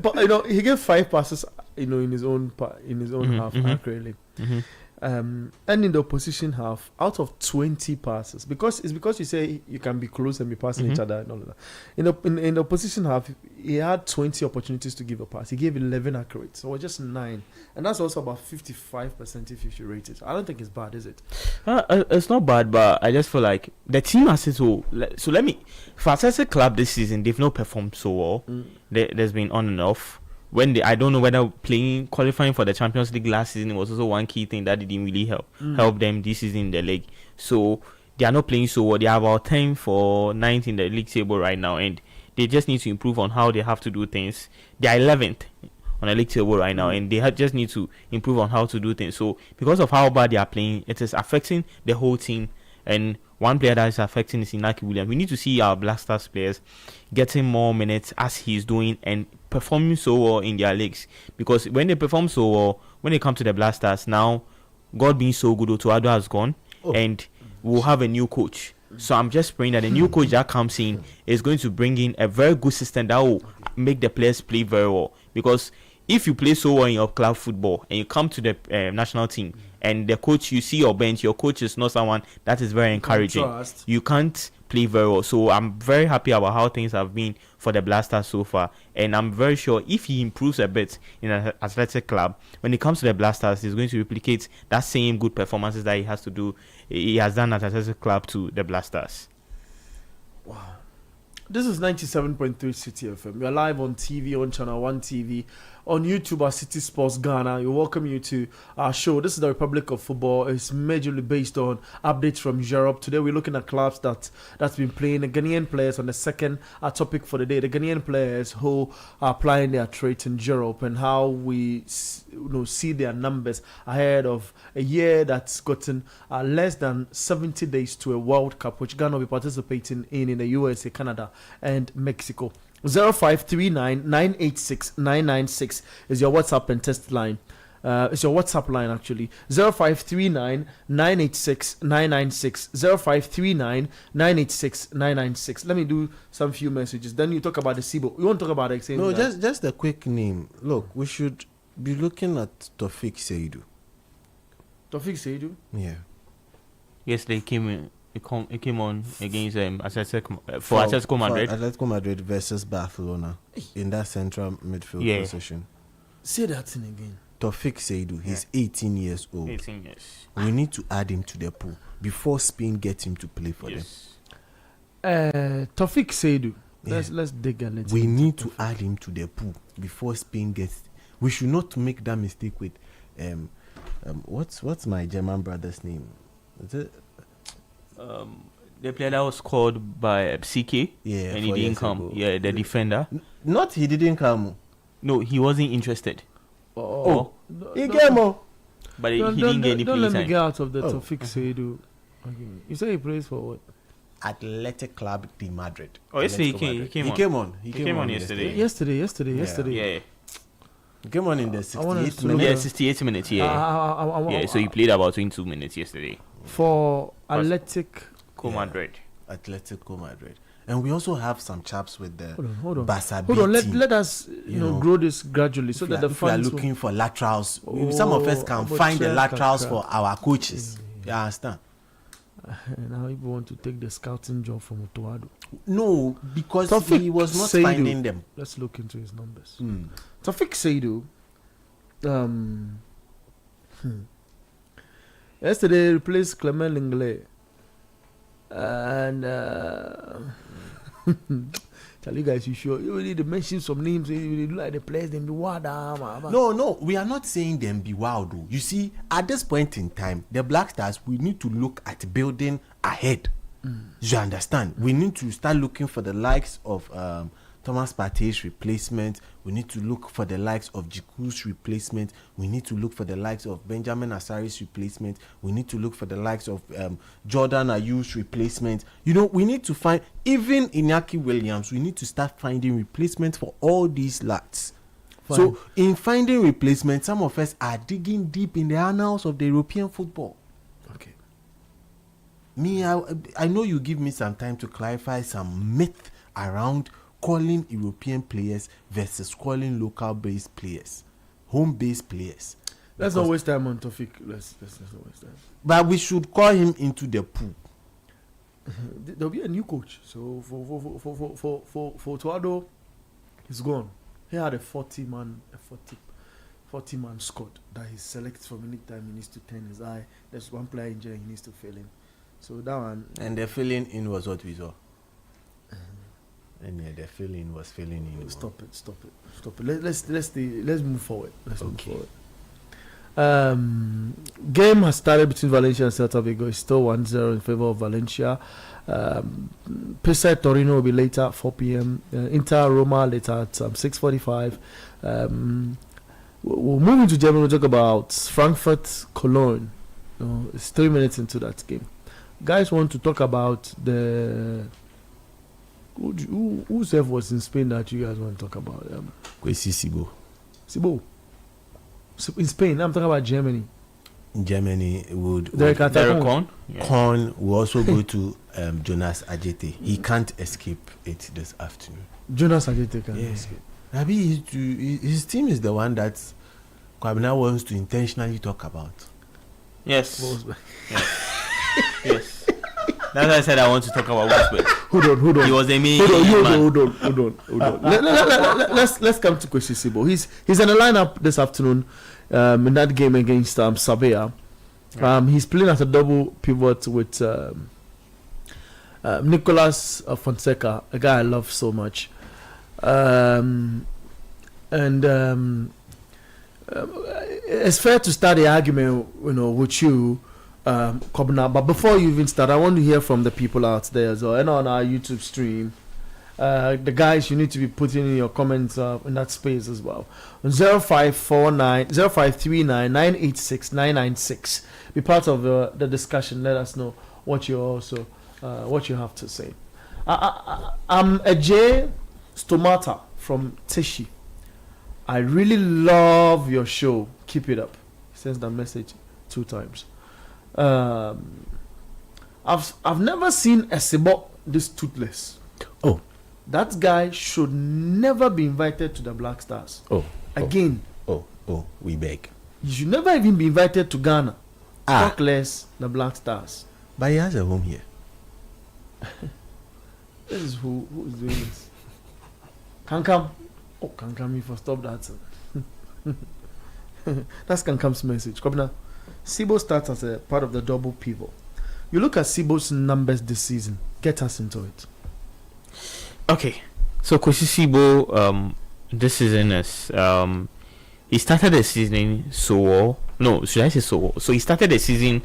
But he gave 5 passes. In his own half accurately. And in the opposition half, out of 20 passes, because you say you can be close and be passing each other and all of that. In the opposition half, he had 20 opportunities to give a pass. He gave 11 accurate, so just 9, and that's also about 55% if you rate it. I don't think it's bad, is it? It's not bad, but I just feel like the team has it so. So let me. For Atletico Club this season, they've not performed so well. There's been on and off. I don't know whether qualifying for the Champions League last season was also one key thing that didn't really help them this season in the league. So they are not playing so well. They are about 10 for 9th in the league table right now, and they just need to improve on how they have to do things. They are 11th on the league table right now, and they just need to improve on how to do things. So because of how bad they are playing, it is affecting the whole team. And one player that is affecting is Inaki Williams. We need to see our Black Stars players getting more minutes as he's doing and performing so well in their leagues. Because when they perform so well, when they come to the Black Stars, now God being so good, Otuado has gone, and we'll have a new coach. So I'm just praying that the new coach that comes in is going to bring in a very good system that will make the players play very well. Because if you play so well in your club football and you come to the national team and the coach, you see your bench, your coach is not someone that is very encouraging. You can't play very well. So I'm very happy about how things have been for the Blasters so far. And I'm very sure if he improves a bit in an athletic club, when it comes to the Blasters, he's going to replicate that same good performances that he has done at athletic club to the Blasters. Wow. This is 97.3 City FM. You're live on TV, on Channel 1 TV, on YouTube at City Sports Ghana. We welcome you to our show. This is the Republic of Football. It's majorly based on updates from Europe. Today we're looking at clubs that's been playing. The Ghanaian players on the second topic for the day. The Ghanaian players who are applying their traits in Europe and how we see their numbers ahead of a year that's gotten less than 70 days to a World Cup, which Ghana will be participating in the USA, Canada, and Mexico. 0539-986-996 is your WhatsApp and test line. It's your WhatsApp line actually. 0539-986-996. 0539-986-996. Let me do some few messages. Then you talk about the SIBO. You won't talk about it. No, just a quick name. Look, we should be looking at Tofik Seydou. Tofik Seydou? Yeah. Yes, they came in. It came on against Atletico Madrid. Atletico Madrid versus Barcelona in that central midfield position. Say that thing again. Tofik Seydou, he's 18 years old. 18 years. We need to add him to the pool before Spain gets him to play for them. Tofik Seydou. Let's dig a little. We need to add him to the pool before Spain gets. We should not make that mistake with what's my German brother's name? Is it? The player that was called by CK, and he didn't come. Ago. Yeah, the defender. Not he didn't come. No, he wasn't interested. He came on. But he didn't get any Don't play let time. me get out of the Tofik Seydou. Okay. You say he plays for what? Athletic Club de Madrid. Oh, yesterday he came on. He came on yesterday. Yesterday. Yeah. He came on in the 68th minute. Yeah, 68 minutes. Yeah. So he played about 22 minutes yesterday for Atletico Madrid. Atletico Madrid. And we also have some chaps with the hold on. Barca Hold on, team. let us grow this gradually so that the if we are fans looking for laterals, some of us can find the laterals for our coaches. You understand? Now people want to take the scouting job from Otuado. No, because Tofik he was not Seydou. finding them. Let's look into his numbers. Tofik Seydou. Yesterday replaced Clement Lenglet. And tell you guys, you sure you need to mention some names? You like the players, then be wild. No, we are not saying them be wild. You see, at this point in time, the Black Stars, we need to look at building ahead. You understand? We need to start looking for the likes of Thomas Partey's replacement. We need to look for the likes of Jiku's replacement. We need to look for the likes of Benjamin Asari's replacement. We need to look for the likes of Jordan Ayew's replacement. You know, we need to find, even Iñaki Williams, we need to start finding replacements for all these lads. Fine. So, in finding replacements, some of us are digging deep in the annals of the European football. Okay. Me, I know you give me some time to clarify some myth around calling European players versus calling local-based players, home-based players. Let's not waste time on Tofik. Let's not waste time. But we should call him into the pool. There'll be a new coach. So for Tuado, he's gone. He had a 40-man squad that he selects from any time he needs to turn his eye. There's one player injured, he needs to fill in. So that one. And the filling in was what we saw. And the filling was filling in. Stop it. Let's move forward. Move forward. Game has started between Valencia and Celta Vigo. It's still 1-0 in favor of Valencia. Pisa Torino will be later at 4 p.m. Inter Roma later at 6:45. We'll move into Germany. We'll talk about Frankfurt Cologne. It's 3 minutes into that game. Guys want to talk about the who's ever was in Spain that you guys want to talk about? Kwesi Sibo. In Spain, I'm talking about Germany. In Germany, would Derek Cohn? Cohn will also go to Jonas Ajete. He can't escape it this afternoon. Jonas Ajete can't escape. Maybe his team is the one that Kwabena wants to intentionally talk about. Yes. Yes. That's why I said I want to talk about Wolfsburg. Hold on. He was a main Hold on. Let's come to Kwesi Sibo. He's in the lineup this afternoon in that game against Sabea. He's playing as a double pivot with Nicolas Fonseca, a guy I love so much. It's fair to start the argument, with you, Kobna. But before you even start, I want to hear from the people out there as well, and on our YouTube stream. The guys, you need to be putting in your comments in that space as well. 0539 986 996. Be part of the discussion. Let us know what you also what you have to say. I'm a J Stomata from Tishi. I really love your show. Keep it up. He sends that message 2 times. I've never seen a Sibo this toothless. Oh. That guy should never be invited to the Black Stars. Again. We beg. You should never even be invited to Ghana. Talk less the Black Stars. But he has a home here. This is who is doing this. Kankam. Kankam, you for stop that. That's Kankam's message. Kobna, Sibo starts as a part of the double pivot. You look at Sibo's numbers this season. Get us into it. Okay, so Kwesi Sibo, this season is he started the season so well. No, should I say so well? So he started the season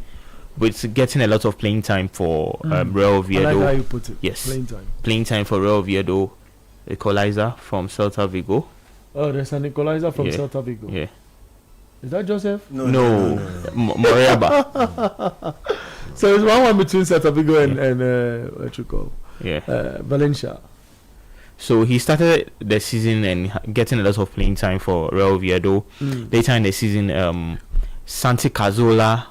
with getting a lot of playing time for Real Oviedo. I like how you put it. Yes, playing time for Real Oviedo. Equalizer from Celta Vigo. Oh, there's an equalizer from Celta Vigo. Yeah. Is that Joseph? No. Moriaba. So it's 1-1 between Celta Vigo and what you call? Valencia. So he started the season and getting a lot of playing time for Real Oviedo. Later in the season, Santi Cazorla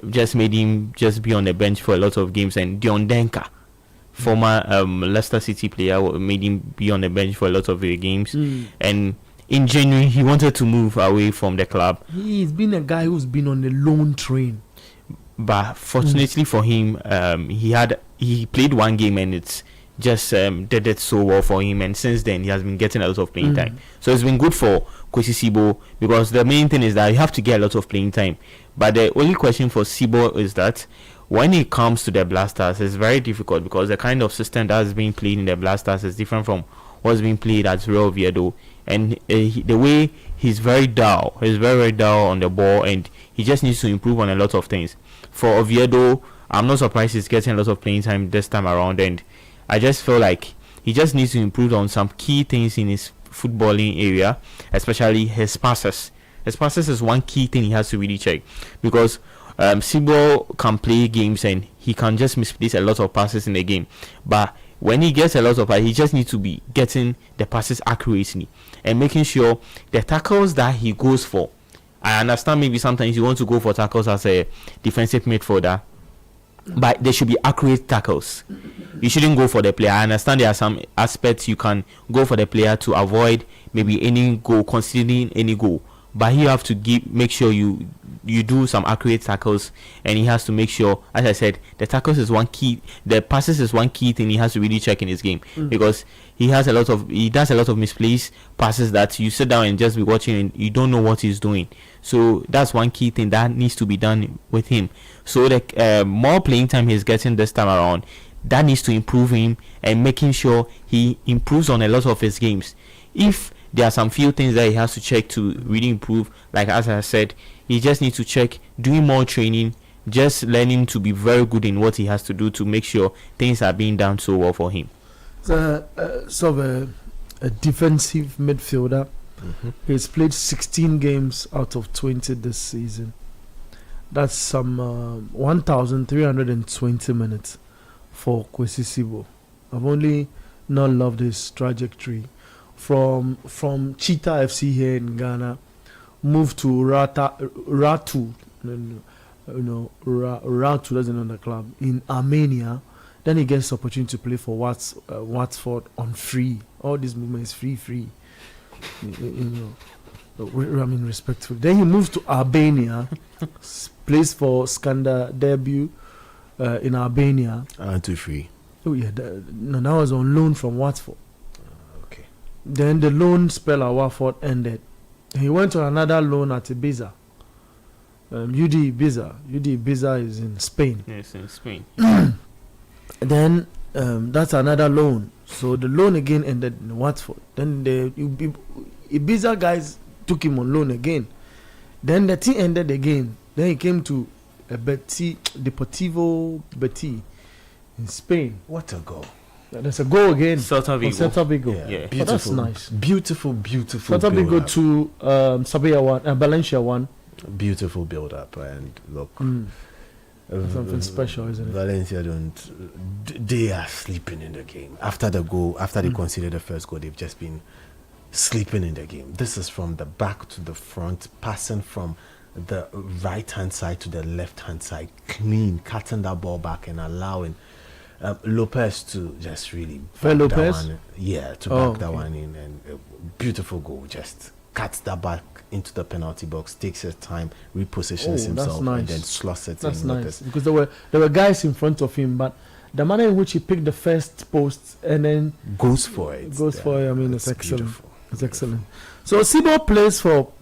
just made him just be on the bench for a lot of games, and Dion Denka, former Leicester City player, made him be on the bench for a lot of the games. And in January, he wanted to move away from the club. He's been a guy who's been on the loan train. But fortunately for him, he played one game and it's just did it so well for him. And since then, he has been getting a lot of playing time. So it's been good for Kwesi Sibo, because the main thing is that you have to get a lot of playing time. But the only question for Sibo is that when it comes to the Blasters, it's very difficult, because the kind of system that is being played in the Blasters is different from what's being played at Real Oviedo. And the way he's very dull on the ball, and he just needs to improve on a lot of things. For Oviedo, I'm not surprised he's getting a lot of playing time this time around, and I just feel like he just needs to improve on some key things in his footballing area, especially his passes. His passes is one key thing he has to really check, because Sibo can play games and he can just misplace a lot of passes in the game, but when he gets a lot of passes, he just needs to be getting the passes accurately and making sure the tackles that he goes for. I understand maybe sometimes you want to go for tackles as a defensive midfielder, but they should be accurate tackles. You shouldn't go for the player. I understand there are some aspects you can go for the player to avoid maybe any goal, considering any goal, but you have to make sure you do some accurate tackles, and he has to make sure, as I said, the tackles is one key, the passes is one key thing he has to really check in his game, because he does a lot of misplaced passes that you sit down and just be watching and you don't know what he's doing. So that's one key thing that needs to be done with him. So the more playing time he's getting this time around, that needs to improve him, and making sure he improves on a lot of his games. If there are some few things that he has to check to really improve, like as I said, he just needs to check doing more training, just learning to be very good in what he has to do to make sure things are being done so well for him. Sort of a defensive midfielder. He's played 16 games out of 20 this season. That's some 1,320 minutes for Kwesi Sibo. I've only not loved his trajectory from Cheetah FC here in Ghana, moved to Ratu, Ratu, that's another club in Armenia. Then he gets opportunity to play for Watford on free. All this movement is free. I mean, respectful. Then he moves to Albania, plays for Skanda debut in Albania. 2-3. Oh yeah, that was on loan from Watford. Okay. Then the loan spell at Watford ended. He went to another loan at Ibiza. UD Ibiza is in Spain. Yes, in Spain. Then that's another loan. So the loan again ended in Watford. Then the Ibiza guys took him on loan again. Then the thing ended again. Then he came to Deportivo Betis in Spain. What a goal! There's a goal again. Celta Vigo. Yeah. Beautiful. Oh, that's nice. Beautiful Celta Vigo to Sabia one, Valencia one. Beautiful build up, and look. Something special, isn't it? Valencia they are sleeping in the game. After the goal, after they conceded the first goal, they've just been sleeping in the game. This is from the back to the front, passing from the right hand side to the left hand side, clean, cutting that ball back and allowing Lopez to just really back that one. Yeah, to back that one in, and a beautiful goal. Just cuts that back into the penalty box, takes his time, repositions himself, nice. and then slots it That's in. nice, Lopez. because there were guys in front of him, but the manner in which he picked the first post and then goes for it. I mean, it's excellent. Beautiful. It's excellent. So Sibo plays for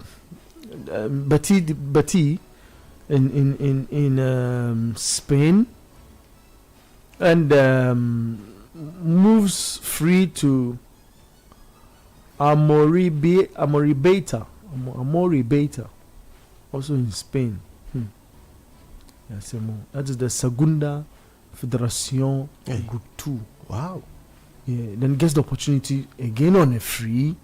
Betis in Spain, and moves free to Amoribeta, also in Spain. Yes, that is the Segunda Federación Group 2. Wow. Yeah, then gets the opportunity again on a free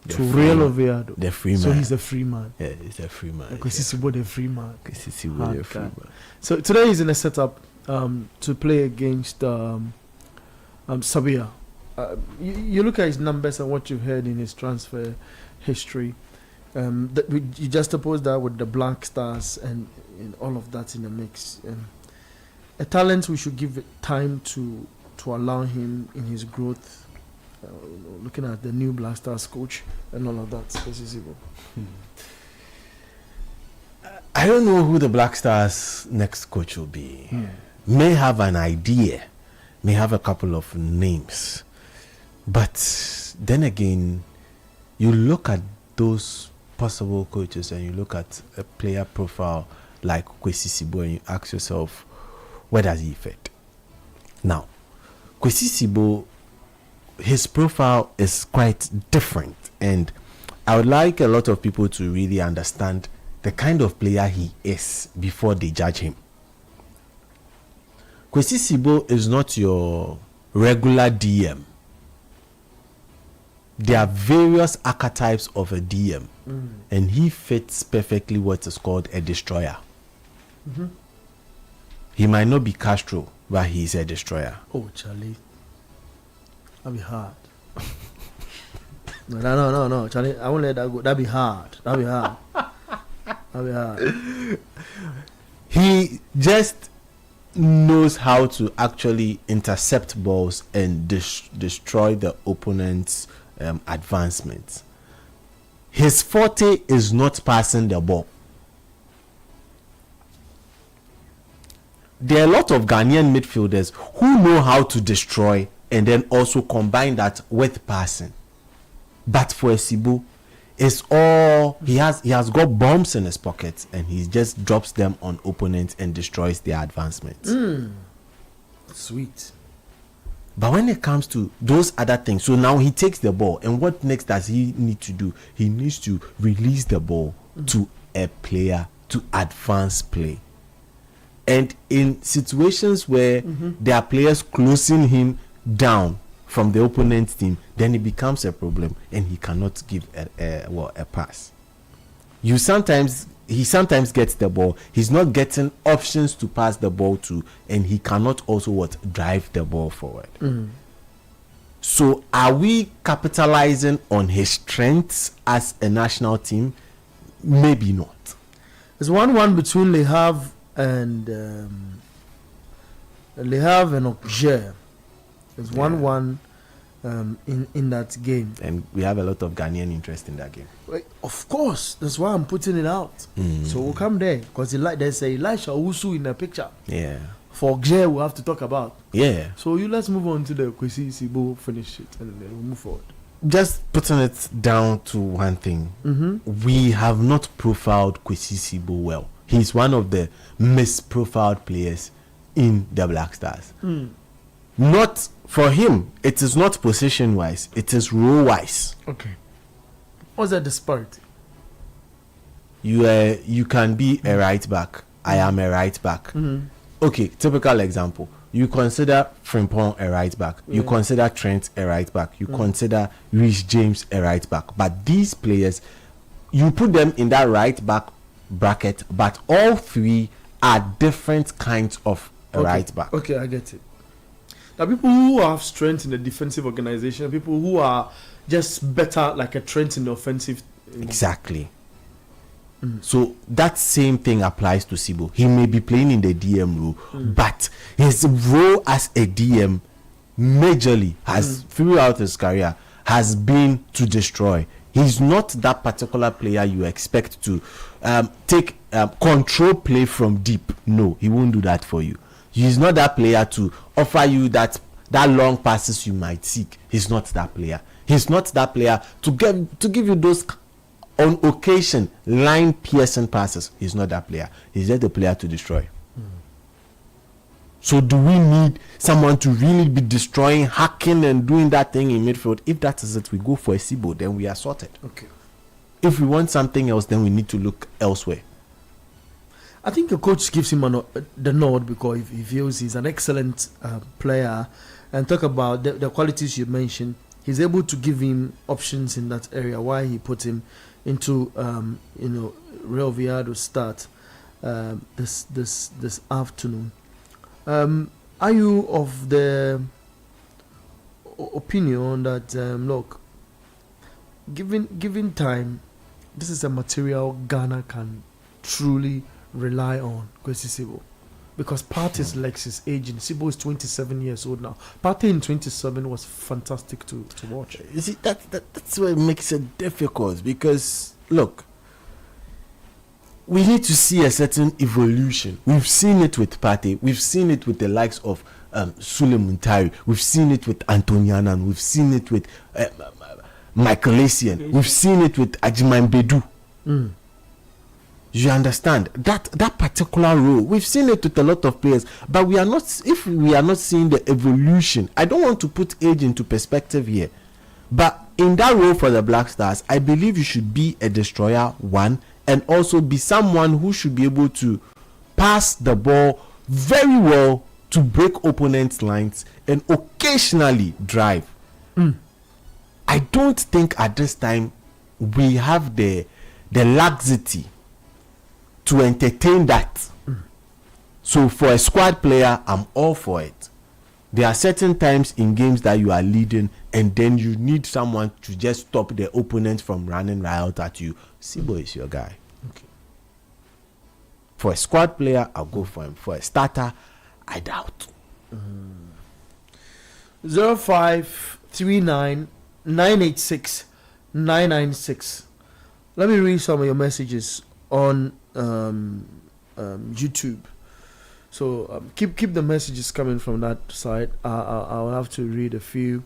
to Real Oviedo. The free man. So he's a free man. Yeah, he's a free man. Because he's the free man. The free man. So today he's in a setup to play against Sabia. You look at his numbers and what you've heard in his transfer history. You just oppose that with the Black Stars and all of that in the mix. A talent we should give it time to allow him in his growth. Looking at the new Black Stars coach and all of that. I don't know who the Black Stars next coach will be. May have an idea, may have a couple of names, but then again, you look at those possible coaches and you look at a player profile like Kwesi Sibo and you ask yourself, where does he fit? Now, Kwesi Sibo, his profile is quite different, and I would like a lot of people to really understand the kind of player he is before they judge him. Kwesi Sibo is not your regular DM. There are various archetypes of a DM, and he fits perfectly what is called a destroyer. He might not be Castro, but he's a destroyer. Oh, Charlie. That'd be hard. No, Charlie. I won't let that go. That'd be hard. He just knows how to actually intercept balls and destroy the opponent's advancements. His forte is not passing the ball. There are a lot of Ghanaian midfielders who know how to destroy and then also combine that with passing. But for Sibo, it's all he has got bombs in his pockets and he just drops them on opponents and destroys their advancements. Sweet. But when it comes to those other things, so now he takes the ball, and what next does he need to do? He needs to release the ball to a player to advance play. And in situations where there are players closing him down from the opponent's team, then it becomes a problem and he cannot give a pass. He sometimes gets the ball, he's not getting options to pass the ball to, and he cannot also drive the ball forward. So are we capitalizing on his strengths as a national team? Maybe not. There's 1-1 between Le Havre and Auxerre. There's 1-1 in that game, and we have a lot of Ghanaian interest in that game. Of course, that's why I'm putting it out. So we'll come there because there's a Elisha Owusu in the picture. Yeah. For Auxerre, we'll have to talk about. Yeah. So let's move on to the Kwesi Sibo, finish it, and then we'll move forward. Just putting it down to one thing, we have not profiled Kwesi Sibo well. He's one of the misprofiled players in the Black Stars. Not for him, it is not position wise, it is role wise. Okay. What's that disparity? You can be a right back. I am a right back. Okay, typical example. You consider Frimpong a right back. You consider Trent a right back. You consider Rhys James a right back. But these players, you put them in that right back bracket, but all three are different kinds of right back. Okay, I get it. There are people who have strength in the defensive organization, people who are just better like a Trent in the offensive. Exactly. So that same thing applies to Sibo. He may be playing in the DM role, but his role as a DM majorly has throughout his career has been to destroy. He's not that particular player you expect to take control play from deep. No, he won't do that for you. He's not that player to offer you that long passes you might seek. He's not that player. He's not that player to give you those on occasion line piercing passes. He's not that player. He's just a player to destroy. So do we need someone to really be destroying, hacking and doing that thing in midfield? If that is it, we go for a Sibo, then we are sorted. Okay. If we want something else, then we need to look elsewhere. I think the coach gives him the nod because he feels he's an excellent player, and talk about the qualities you mentioned. He's able to give him options in that area. Why he put him into Real Viado start this afternoon. Are you of the opinion that look, given time, this is a material Ghana can truly rely on Kwesi Sibo? Because Partey's legs is aging. Sibo is 27 years old now. Partey in 27 was fantastic to watch. You see, that's what makes it difficult, because look, we need to see a certain evolution. We've seen it with Partey. We've seen it with the likes of Sule Muntari. We've seen it with Antoniana. We've seen it with Michael Essien. We've seen it with Ajiman Bedu. You understand that particular role? We've seen it with a lot of players, but we are not. If we are not seeing the evolution, I don't want to put age into perspective here, but in that role for the Black Stars, I believe you should be a destroyer, one, and also be someone who should be able to pass the ball very well to break opponents' lines and occasionally drive. I don't think at this time we have the laxity to entertain that. So for a squad player, I'm all for it. There are certain times in games that you are leading and then you need someone to just stop the opponent from running right out at you. Sibo is your guy. Okay. For a squad player, I'll go for him. For a starter, I doubt. 0539 986 996. Let me read some of your messages on YouTube. So keep the messages coming from that side. I'll have to read a few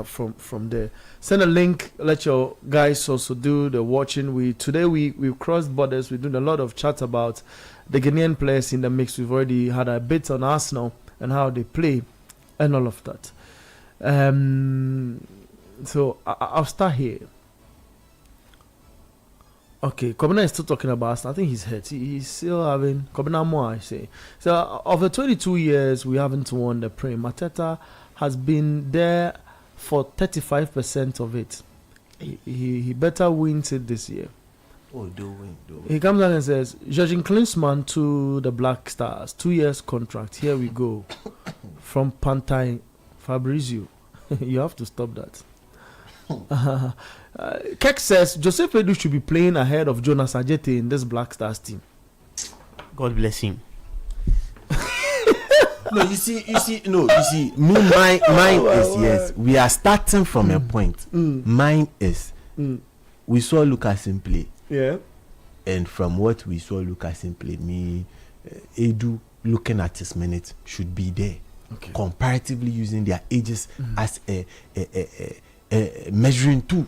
from there. Send a link. Let your guys also do the watching. Today we've crossed borders. We're doing a lot of chat about the Ghanaian players in the mix. We've already had a bit on Arsenal and how they play and all of that. So I'll start here. Okay, Kobina is still talking about Arsenal. I think he's hurt. He's still having Kobina more, I say. So of the 22 years we haven't won the Prem, Mateta has been there for 35% of it. He better wins it this year. Oh, do win. He comes out and says, Judging Klinsmann to the Black Stars, 2 years contract. Here we go. From Pantai Fabrizio. You have to stop that. Keck says Joseph Edu should be playing ahead of Jonas Ajete in this Black Stars team. God bless him. No, you see, me, mine is yes. We are starting from a point. Mine is we saw Lucasen play. Yeah. And from what we saw Lucasen play, Edu looking at his minutes should be there. Okay. Comparatively using their ages as a measuring tool.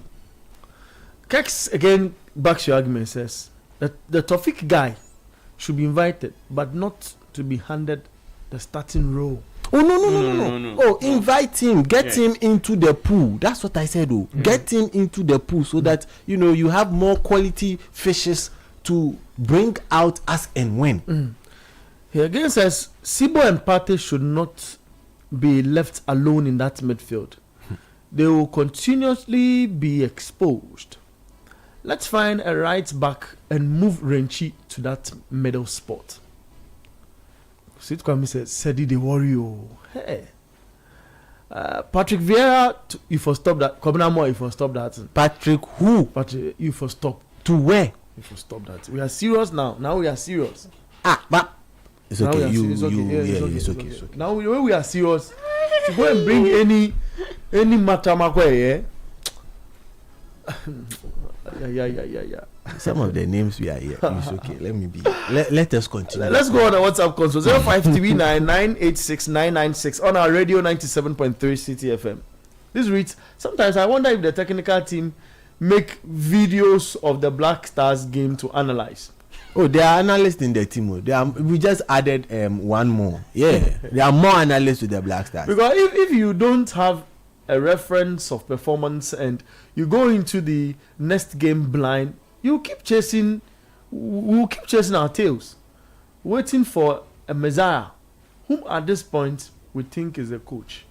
Kex again backs your argument, says that the Tofik guy should be invited, but not to be handed the starting role. Oh no. Oh, invite him, get him into the pool. That's what I said. Oh, get him into the pool so that you have more quality fishes to bring out as and when. He again says Sibo and Partey should not be left alone in that midfield. They will continuously be exposed. Let's find a right back and move Renchi to that middle spot. Sit Kwame says, Sedi the warrior. Hey. Patrick Vieira, you for stop that. Kobinamo, you for stop that. Patrick who? Patrick, you for stop. To where? You for stop that. We are serious now. Now we are serious. But it's Now okay. it's okay. It's okay. Now when we are serious, to go and bring any matamakwe, yeah. Yeah. Some of the names we are here. It's okay. Let us continue. Let's go on our WhatsApp console 0539 986 996 on our radio 97.3 City FM. This reads, sometimes I wonder if the technical team make videos of the Black Stars game to analyze. Oh, there are analysts in the team. We just added one more. Yeah, there are more analysts with the Black Stars. Because if you don't have a reference of performance and you go into the next game blind, we'll keep chasing our tails, waiting for a messiah, whom at this point we think is a coach.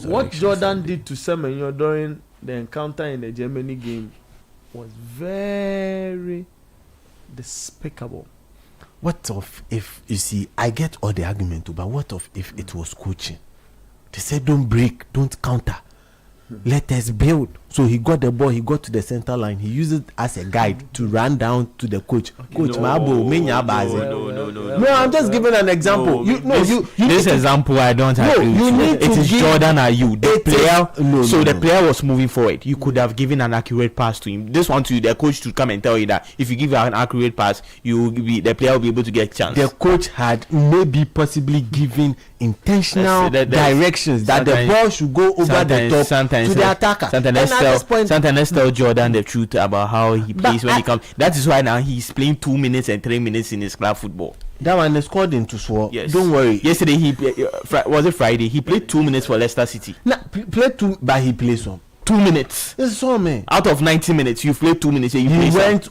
What Jordan did to Semenyo during the encounter in the Germany game was very despicable. What of if, you see, I get all the argument, but what of if it was coaching? They said don't break, don't counter, let us build. So he got the ball, he got to the center line, he used it as a guide to run down to the coach. Coach Mabo, No, I'm just giving an example. This example I don't agree with. It is Jordan or you. The player the player was moving forward. You could have given an accurate pass to him. This one to the coach to come and tell you that if you give an accurate pass, the player will be able to get a chance. The coach had maybe possibly given intentional directions that the ball should go over the top to the attacker. Sometimes tell Jordan the truth about how he plays when he comes. That is why now he's playing 2 minutes and 3 minutes in his club football. That one is called into swore. Yes. Don't worry. Yesterday was it Friday? He played 2 minutes for Leicester City. Played 2, but he plays some. 2 minutes. It's so man. Out of 90 minutes, you played 2 minutes. And you He played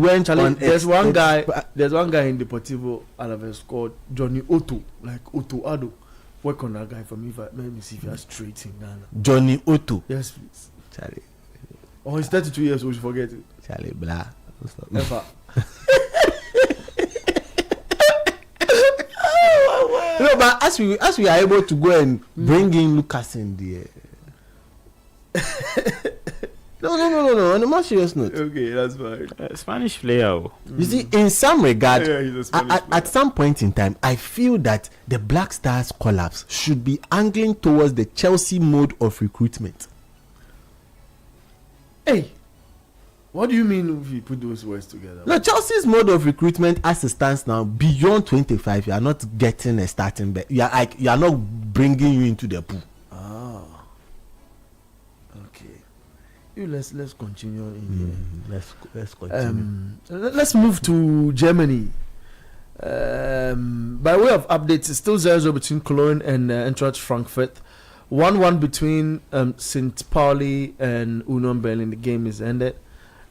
went Charlie, on. there's one guy in Deportivo Alaves called Johnny Otto, like Otto Addo. Work on that guy for me. Let me see if he has straight in Ghana. Johnny Otto. Yes, please. Charlie. Oh, he's 32 years old. You forget it. Charlie, blah. Never. No, but as we are able to go and bring in Lucas in the no. On a more serious note. Okay, that's fine. Spanish player. You see, in some regard, Yeah, he's a Spanish player. at some point in time, I feel that the Black Stars collapse should be angling towards the Chelsea mode of recruitment. Hey, what do you mean if you put those words together? No, Chelsea's mode of recruitment as it stands now, beyond 25, you are not getting a starting bet. You are not bringing you into the pool. Okay. Let's continue in Let's continue. let's move to Germany. By way of updates, it's still 0-0 between Cologne and Eintracht Frankfurt. 1-1 between St. Pauli and Union Berlin. The game is ended.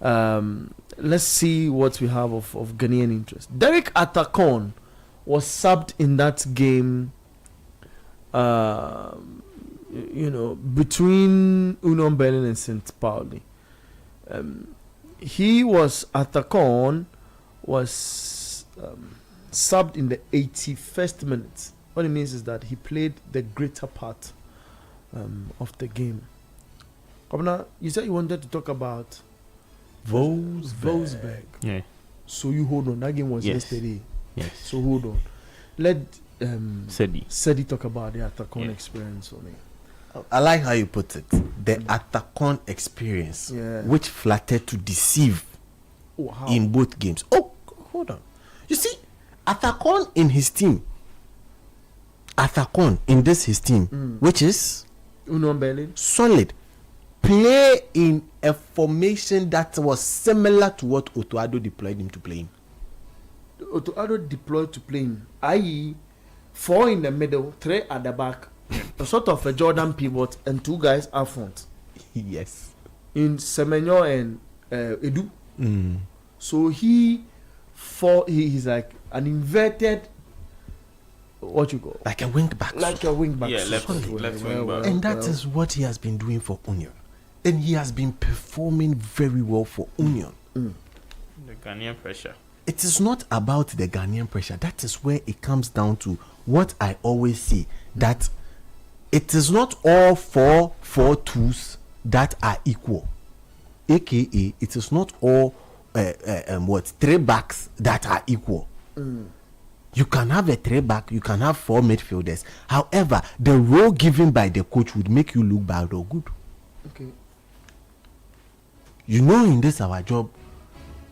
Let's see what we have of Ghanaian interest. Derek Atakon was subbed in that game. Between Union Berlin and St. Pauli. Atakon was subbed in the 81st minute. What it means is that he played the greater part of the game. Governor, you said you wanted to talk about Wolfsburg. Yeah. So you hold on. That game was yesterday. Yes. So hold on. Let Sedi talk about the Atakon experience for me. I like how you put it. The Atakon experience, which flattered to deceive in both games. Oh, hold on. You see, Atakon in his team, which is Union Berlin, solid, play in a formation that was similar to what Otto Addo deployed him to play in. Otto Addo deployed to play in, i.e., 4 in the middle, 3 at the back, a sort of a Jordan pivot, and 2 guys up front. Yes. In Semenyo and Edu. So he's like an inverted, what you call? Like a wing back. Like a wing back. Yeah, left wing back. And that is what he has been doing for Union. And he has been performing very well for Union. The Ghanaian pressure. It is not about the Ghanaian pressure. That is where it comes down to what I always say, that it is not all 4-4-2s that are equal. AKA, it is not all 3 backs that are equal. You can have a 3 back, you can have 4 midfielders. However, the role given by the coach would make you look bad or good. Okay. You know, in this our job,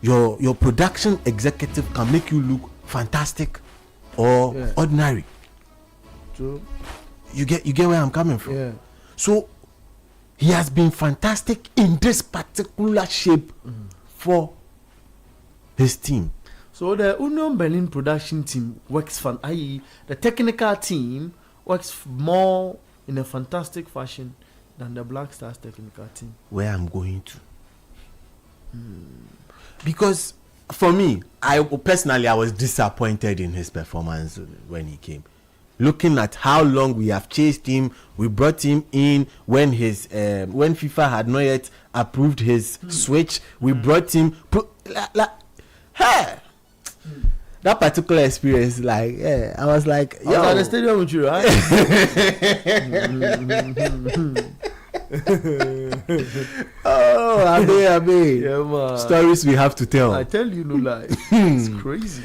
your production executive can make you look fantastic or ordinary. True. You get where I'm coming from. Yeah. So he has been fantastic in this particular shape for his team. So the Union Berlin production team works i.e., the technical team works more in a fantastic fashion than the Black Stars technical team. Where I'm going to. Because for me, I was disappointed in his performance when he came. Looking at how long we have chased him, we brought him in when when FIFA had not yet approved his switch. We brought him. That particular experience, I was like, I was at the stadium with you, right? Oh, Abe. Yeah, man. Stories we have to tell. I tell you, no lie. It's crazy.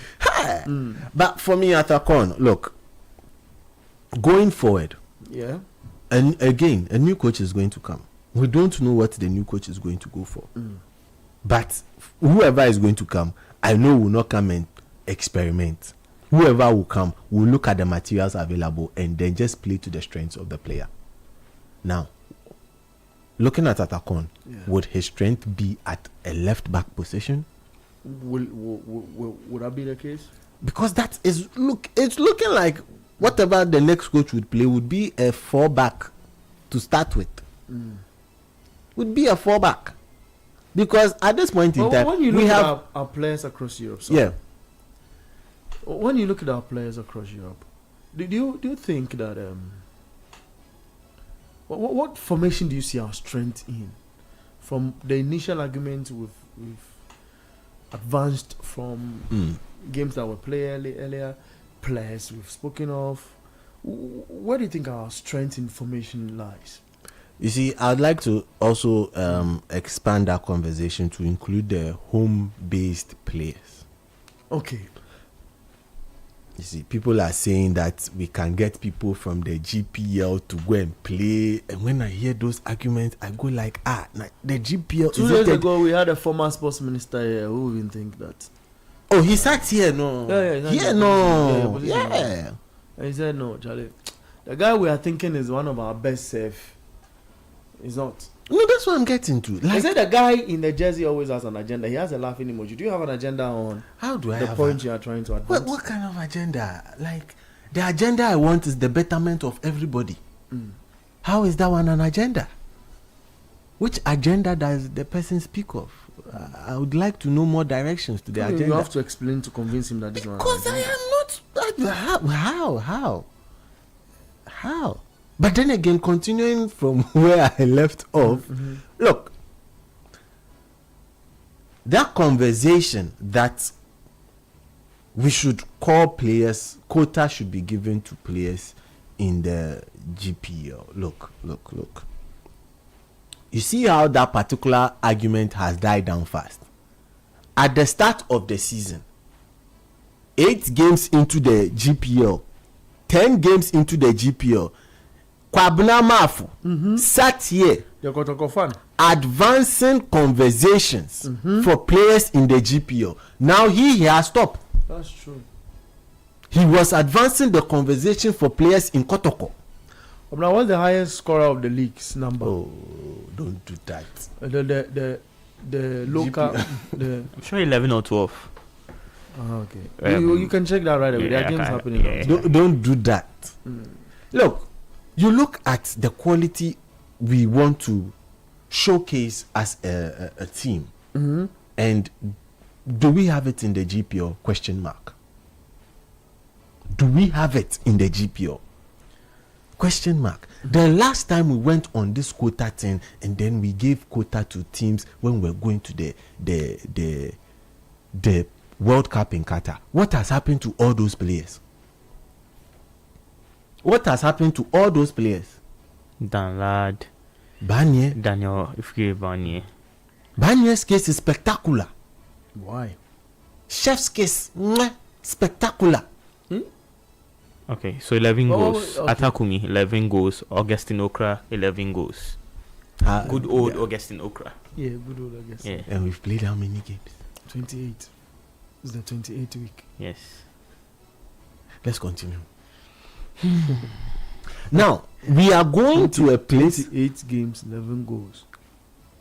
But for me, Atakon, look, going forward, and again, a new coach is going to come. We don't know what the new coach is going to go for. But whoever is going to come, I know will not come and experiment. Whoever will come will look at the materials available and then just play to the strengths of the player. Now, looking at Atakon, would his strength be at a left back position? Would that be the case? Because it's looking like whatever the next coach would play would be a 4 back to start with. would be a fallback. Because at this point in time, when you look we at have our players across Europe, when you look at our players across Europe, do you think that what formation do you see our strength in? From the initial argument we've advanced from games that were played earlier, players we've spoken of. Where do you think our strength in formation lies? You see, I'd like to also expand that conversation to include the home-based players. Okay. You see, people are saying that we can get people from the GPL to go and play, and when I hear those arguments, I go like, the GPL. 2 years ago, we had a former sports minister here who even think that. Oh, he sat here, no. Yeah. He said, no, Charlie. The guy we are thinking is one of our best safe. He's not. No, that's what I'm getting to. Like, I said the guy in the jersey always has an agenda. He has a laughing emoji. Do you have an agenda on how do I the have point you are trying to advance? What kind of agenda? Like, the agenda I want is the betterment of everybody. How is that one an agenda? Which agenda does the person speak of? I would like to know more directions to the agenda. You have to explain to convince him that this one. Because I am not. How? But then again, continuing from where I left off, look, that conversation that we should call players, quota should be given to players in the GPL. Look. You see how that particular argument has died down fast. At the start of the season, 8 games into the GPL, 10 games into the GPL, Kwabena Mafu sat here advancing conversations for players in the GPL. Now he has stopped. That's true. He was advancing the conversation for players in Kotoko. Now, what's the highest scorer of the league's number? Oh, don't do that. The local. I'm sure 11 or 12. Okay. You can check that right away. There are games happening. Don't do that. Look, you look at the quality we want to showcase as a team, and do we have it in the GPO? Question mark. Do we have it in the GPO? Question mark. The last time we went on this quota thing, and then we gave quota to teams when we were going to the World Cup in Qatar. What has happened to all those players? What has happened to all those players? Dan Lad, Banye. Daniel Ifke Banye. Banye's case is spectacular. Why? Chef's case, spectacular. Okay, so 11 goals. Okay. Atakumi, 11 goals. Augustine Okra, 11 goals. Good old Augustine Okra. Yeah, good old Augustine. Yeah. And we've played how many games? 28. It's the 28th week. Yes. Let's continue. Now, we are going to a place. 28 games, 11 goals.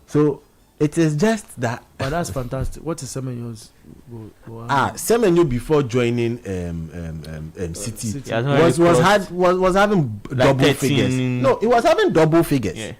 So, it is just that. But that's fantastic. What is Semenyo's goal? Semenyo before joining City was having like double 13. figures. No, he was having double figures. Yeah.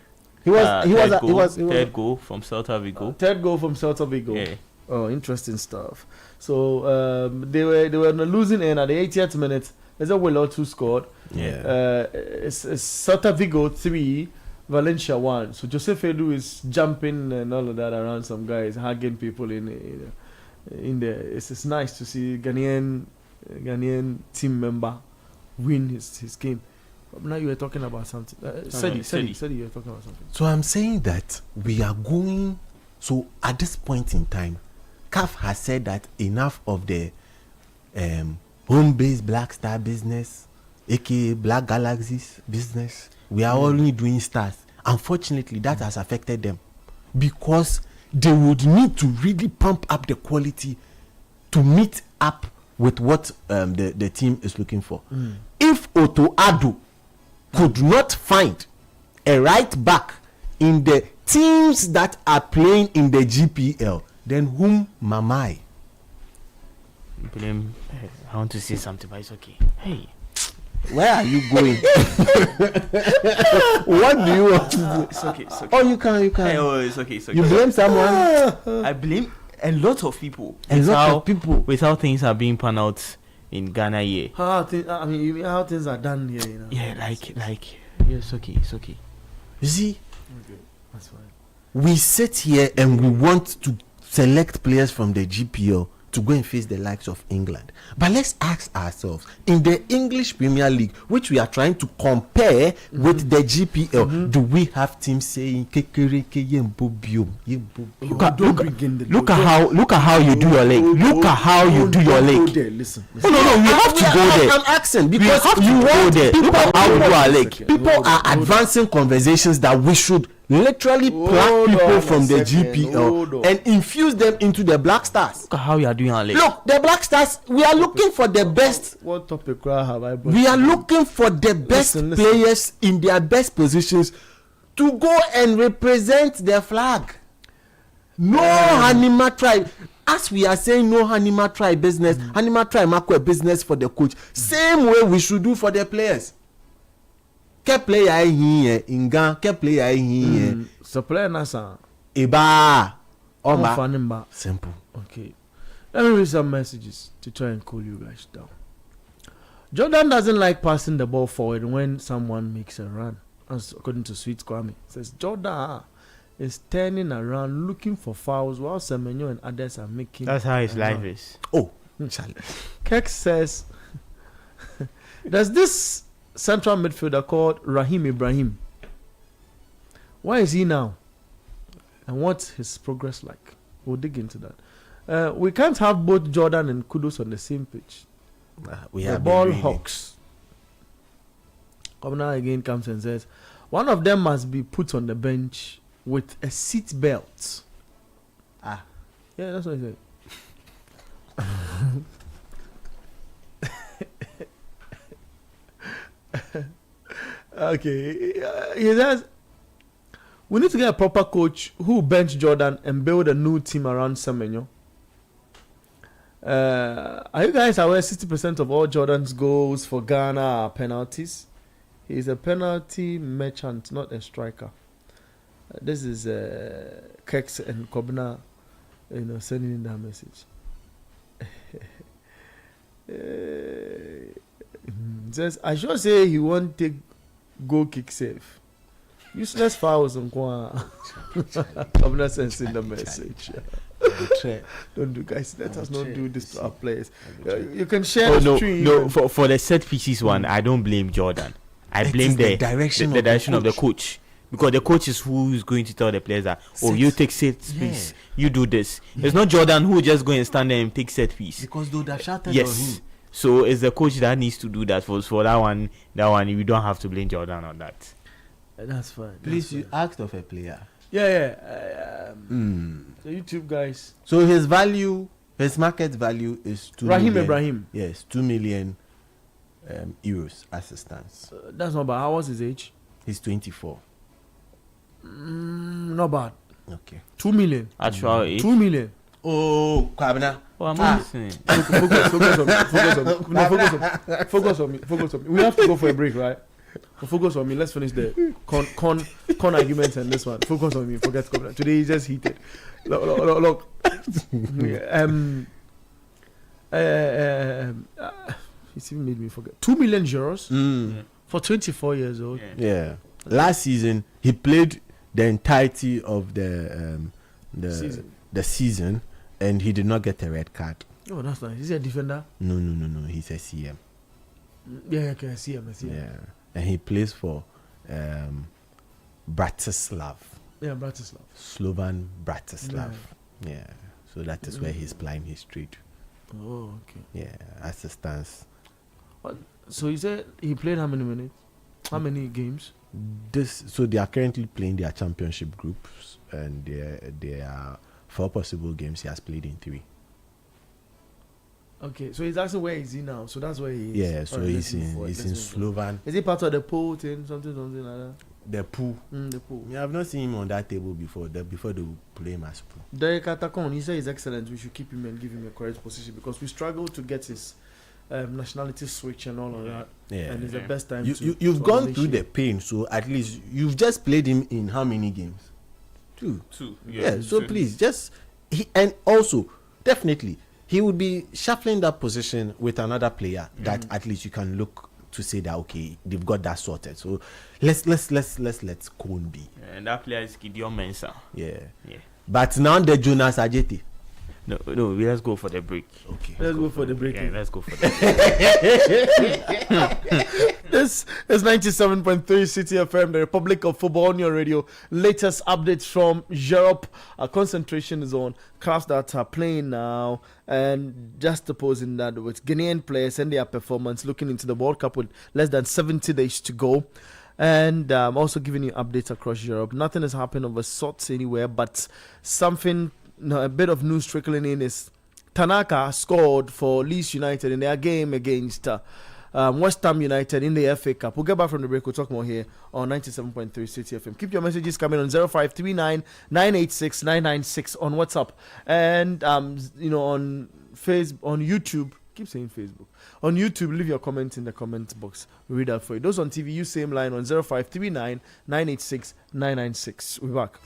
He was third goal from Celta Vigo. Third goal from Celta Vigo. Yeah. Oh, interesting stuff. So they were on the losing end at the 80th minute. There's a Willow 2 scored. Yeah. It's Celta Vigo 3, Valencia 1. So Joseph Edu is jumping and all of that around some guys, hugging people in there. It's nice to see Ghanaian team member win his game. But now you were talking about something. Sedi, you were talking about something. So I'm saying that we are going. So at this point in time, CAF has said that enough of the home-based Black Star business, aka Black Galaxies business. We are only doing stars. Unfortunately, that has affected them because they would need to really pump up the quality to meet up with what the team is looking for. If Otto Addo could not find a right back in the teams that are playing in the GPL, then whom mamai? I want to say something, but it's okay. Hey, Where are you going? What do you want to do? It's okay. It's okay. Oh, you can. Oh, it's okay. It's okay. You blame someone? I blame a lot of people. A lot of people. With how things are being panned out in Ghana here. How things are done here, you know. Yeah, like. Yeah, it's okay. It's okay. You see, Okay, that's fine. we sit here and we want to select players from the GPL to go and face the likes of England. But let's ask ourselves, in the English Premier League, which we are trying to compare with the GPL, do we have teams saying kekereke yembobio? Look at how you do your leg. Look at how you do your leg. Listen. No, you have to go there. I'm asking because you want there. Look at how we do our leg. People are advancing conversations that we should literally pluck people from the GPL and infuse them into the Black Stars. Look at how you are doing our leg. Look, the Black Stars, we are looking for the best. What topic have I brought? We are looking for the best players in their best positions to go and represent their flag. No Hanima tribe. As we are saying, no Hanima tribe business, Hanima tribe Makwe business for the coach. Same way we should do for the players. Ke player here in Ghana, ke player here. So player nasa. Eba. Oma. Fanimba. Simple. Okay. Let me read some messages to try and cool you guys down. Jordan doesn't like passing the ball forward when someone makes a run. As according to Sweet Kwame, it says Jordan is turning around looking for fouls while Semenyo and others are making. That's how his life is. Oh, Charlie. Keck says, there's this central midfielder called Raheem Ibrahim. Where is he now? And what's his progress like? We'll dig into that. We can't have both Jordan and Kudus on the same pitch. We The have ball hawks. Governor again comes and says, one of them must be put on the bench with a seat belt. Ah. Yeah, that's what he said. Okay. He says, we need to get a proper coach who bench Jordan and build a new team around Semenyo. Are you guys aware 60% of all Jordan's goals for Ghana are penalties? He's a penalty merchant, not a striker. This is Kex and Kobna, sending in that message. Says, I sure say he won't take goal kick save. Useless fouls on Kobna sends in the message. Don't do, guys. Let us not do this to our players. You can share the stream. No, for the set pieces one, I don't blame Jordan. I blame the direction of the coach. Because the coach is who is going to tell the players that, you take set piece, you do this. It's not Jordan who just go and stand there and take set piece. Because they would have shouted yes. on him. So it's the coach that needs to do that. For that one, we don't have to blame Jordan on that. That's fine. Please, you asked of a player. Yeah. The YouTube guys. So his market value is 2 Raheem million. Ibrahim. Yes, 2 million euros assistance. That's not bad. How was his age? He's 24. Not bad. Okay. 2 million. Actual age. 2 million. Oh, Kwabena. I'm listening. Focus on me. We have to go for a break, right? Focus on me. Let's finish the con arguments and this one. Focus on me. Forget Kobna. Today is just heated. Look. It's even made me forget. 2 million euros for 24 years old. Yeah. Last season he played the entirety of the season, and he did not get a red card. Oh, that's nice. Is he a defender? No. He's a CM. Yeah, okay, I see him. Yeah, and he plays for Bratislav. Yeah, Bratislav. Slovan Bratislav. Yeah. So that is where he's playing his trade. Oh, okay. Yeah, assistance. So you said he played how many minutes? How many games? So they are currently playing their championship groups, and there are 4 possible games. He has played in 3. Okay, so he's asking where is he now? So that's where he is. Yeah, so he's in Slovan. Is he part of the pool thing? Something like that? The pool. The pool. Yeah, I've not seen him on that table before. Before they play him as pool. Derek Atakon, he said he's excellent. We should keep him and give him a correct position because we struggle to get his nationality switch and all of that. Yeah. And it's the best time you've gone unleash through him. the pain, so at least you've just played him in how many games? Two. Yeah, so please just and also definitely he would be shuffling that position with another player that at least you can look to say that okay, they've got that sorted. So let's let Cone be. And that player is Gideon Mensah. Yeah. Yeah. But now the Jonas Ajeti. No, let's go for the break. Okay. Let's go for the break. Yeah, let's go for the This is 97.3 City FM, the Republic of Football on your radio. Latest updates from Europe. Our concentration is on clubs that are playing now, and just opposing that with Ghanaian players and their performance, looking into the World Cup with less than 70 days to go. And also giving you updates across Europe. Nothing has happened of a sort anywhere, but something, a bit of news trickling in is Tanaka scored for Leeds United in their game against West Ham United in the FA Cup. We'll get back from the break. We'll talk more here on 97.3 City FM. Keep your messages coming on 0539 986 996 on WhatsApp and on Facebook, on YouTube. Keep saying Facebook. On YouTube, leave your comments in the comment box. We'll read that for you. Those on TV, use same line on 0539 986 996. We're back.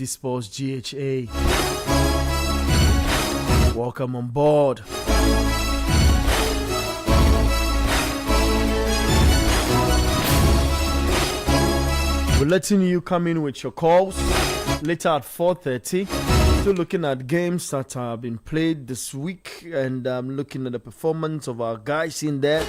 BT Sports GHA. Welcome on board. We're letting you come in with your calls later at 4:30. Still looking at games that have been played this week, and looking at the performance of our guys in there.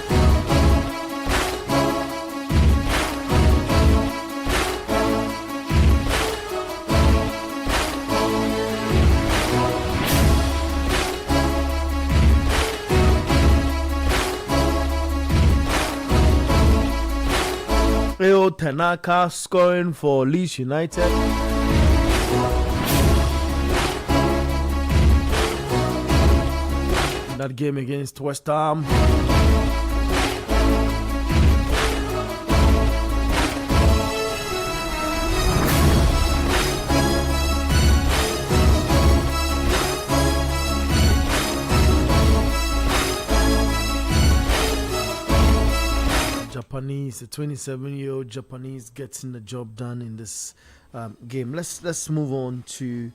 Eo Tanaka scoring for Leeds United. That game against West Ham. Japanese, a 27-year-old Japanese getting the job done in this game. Let's move on to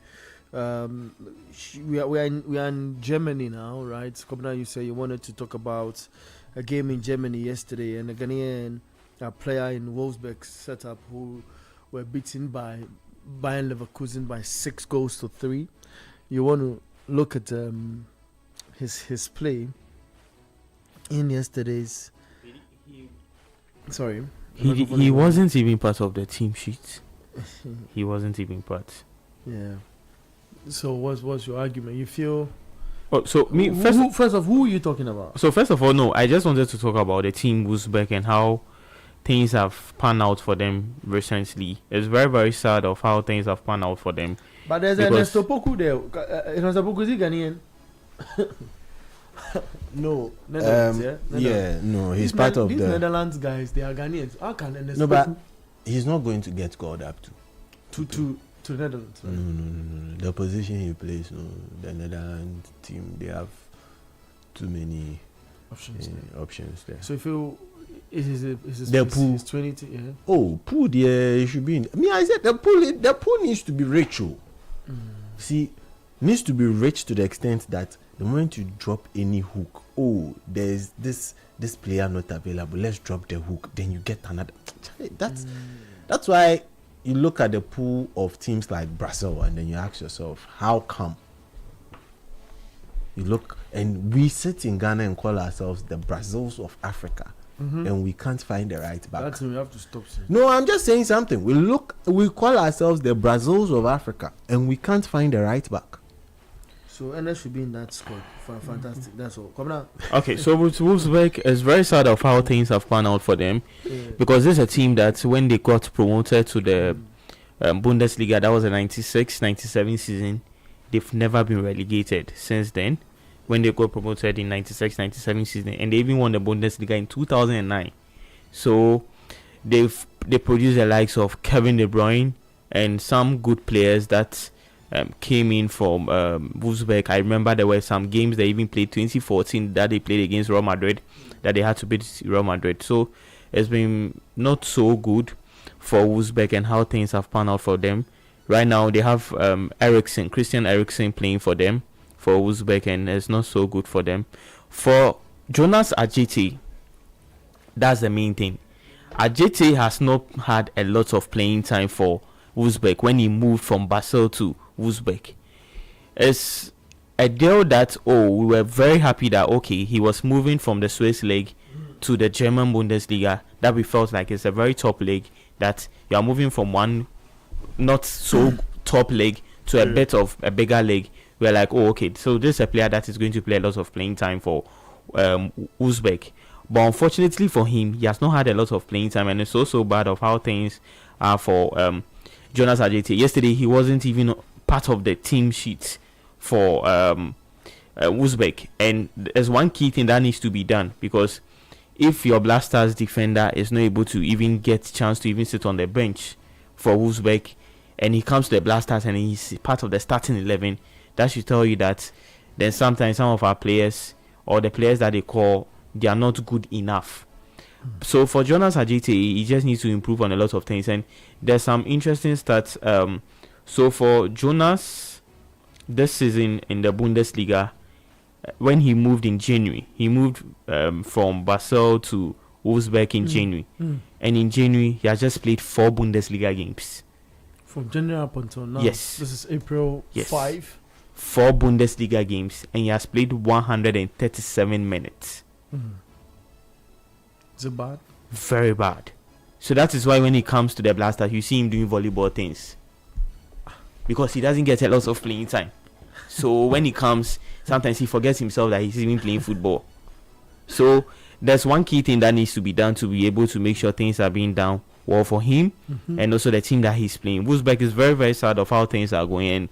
we are in Germany now, right? Kobna, you say you wanted to talk about a game in Germany yesterday, and a Ghanaian player in Wolfsburg setup who were beaten by Bayern Leverkusen by 6-3. You want to look at his play in yesterday's. Sorry. He wasn't even part of the team sheet. He wasn't even part. Yeah. So what's your argument? You feel? Oh, so me first of who are you talking about? So first of all, no, I just wanted to talk about the team Wolfsburg and how things have panned out for them recently. It's very, very sad of how things have panned out for them. But there's Ernesto Poku there. Ernesto Poku, is he Ghanaian? No. Netherlands, no, he's part of these the Netherlands guys. They are Ghanaians. How can Ernesto No, but Poku he's not going to get called up to the Netherlands? Right? No. The position he plays, the Netherlands team, they have too many options there. So if you is the pool 20, yeah. Oh, pool there, he should be in. I said the pool needs to be rich. See, needs to be rich to the extent that the moment you drop any hook, there's this player not available, let's drop the hook, then you get another. That's why you look at the pool of teams like Brazil and then you ask yourself, how come? You look, and we sit in Ghana and call ourselves the Brazils of Africa, and we can't find the right back. That's we have to stop saying. No, I'm just saying something. We call ourselves the Brazils of Africa, and we can't find the right back. So Ernest should be in that squad. Fantastic. That's all. Come now. Okay, so with Wolfsburg, it's very sad of how things have panned out for them, because this is a team that when they got promoted to the Bundesliga, that was the 96-97 season, they've never been relegated since then. When they got promoted in 96-97 season, and they even won the Bundesliga in 2009. So they produced the likes of Kevin De Bruyne and some good players that came in from Wolfsburg. I remember there were some games they even played 2014 that they played against Real Madrid, that they had to beat Real Madrid. So it's been not so good for Wolfsburg and how things have panned out for them. Right now they have Christian Eriksen playing for them, for Wolfsburg, and it's not so good for them. For Jonas Ajeti, that's the main thing. Ajeti has not had a lot of playing time for Wolfsburg when he moved from Basel to Wolfsburg. It's a deal that we were very happy that he was moving from the Swiss league to the German Bundesliga, that we felt like it's a very top league, that you are moving from one not so top league to a bit of a bigger league. We're like, so this is a player that is going to play a lot of playing time for Wolfsburg. But unfortunately for him, he has not had a lot of playing time, and it's so bad of how things are for Jonas Ajeti. Yesterday, he wasn't even part of the team sheet for Wolfsburg, and there's one key thing that needs to be done, because if your Blasters defender is not able to even get a chance to even sit on the bench for Wolfsburg, and he comes to the Blasters and he's part of the starting 11, that should tell you that then sometimes some of our players, or the players that they call, they are not good enough. So for Jonas Ajeti, he just needs to improve on a lot of things, and there's some interesting stats So for Jonas, this season in the Bundesliga, when he moved in January, he moved from Basel to Wolfsburg in January. And in January, he has just played 4 Bundesliga games. From January up until now? Yes. This is April 5? 4 Bundesliga games, and he has played 137 minutes. Is it bad? Very bad. So that is why when he comes to the Blasters, you see him doing volleyball things. Because he doesn't get a lot of playing time. So when he comes, sometimes he forgets himself that he's even playing football. So there's one key thing that needs to be done to be able to make sure things are being done well for him and also the team that he's playing. Wolfsburg is very, very sad of how things are going. And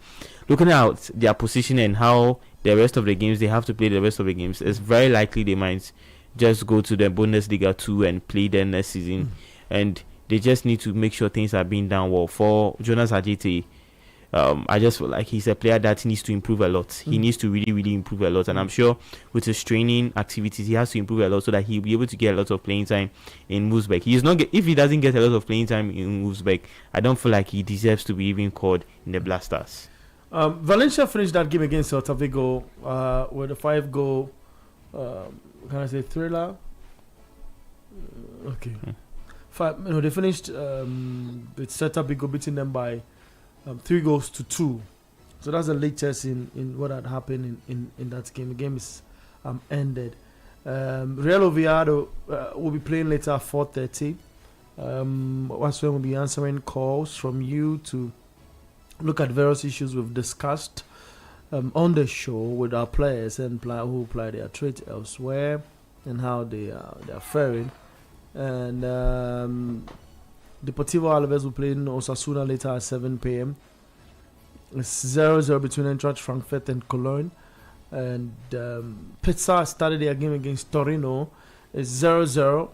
looking at their position and how the rest of the games, they have to play the rest of the games, it's very likely they might just go to the Bundesliga 2 and play there next season. And they just need to make sure things are being done well. For Jonas Ajite, I just feel like he's a player that needs to improve a lot. He needs to really, really improve a lot. And I'm sure with his training activities, he has to improve a lot so that he'll be able to get a lot of playing time in Wolfsburg. If he doesn't get a lot of playing time in Wolfsburg, I don't feel like he deserves to be even called in the Blasters. Valencia finished that game against Celta Vigo with a 5-goal, can I say thriller? Okay. They finished with Celta Vigo beating them by 3-2. So that's the latest in what had happened in that game. The game is ended. Real Oviedo will be playing later at 4:30. That's when we'll be answering calls from you to look at various issues we've discussed on the show with our players and who apply their trade elsewhere and how they are faring. And Deportivo Alaves will play in Osasuna later at 7 p.m. It's 0-0 between Eintracht Frankfurt and Cologne. And Pizza started their game against Torino. It's 0-0.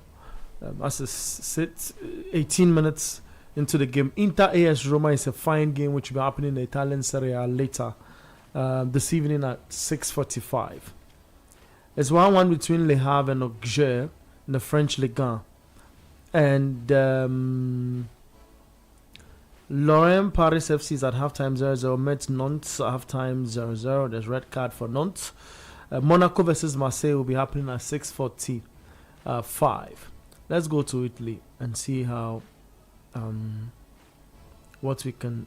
As it sits, 18 minutes into the game. Inter AS Roma is a fine game which will be happening in the Italian Serie A later this evening at 6:45. It's 1-1 between Le Havre and Auxerre in the French Ligue 1. And Lorient Paris FC is at halftime 0-0. Metz Nantes at halftime 0-0. There's red card for Nantes. Monaco versus Marseille will be happening at 6:45. Let's go to Italy and see how what we can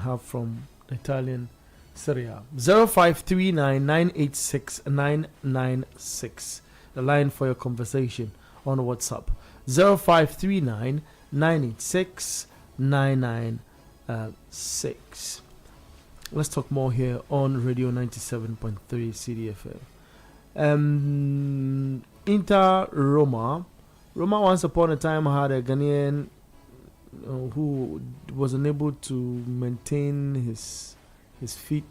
have from the Italian Serie A. 0539986996. The line for your conversation on WhatsApp. 0539969996. Let's talk more here on Radio 97.3 CDFM. Inter Roma. Roma once upon a time had a Ghanaian who was unable to maintain his feet,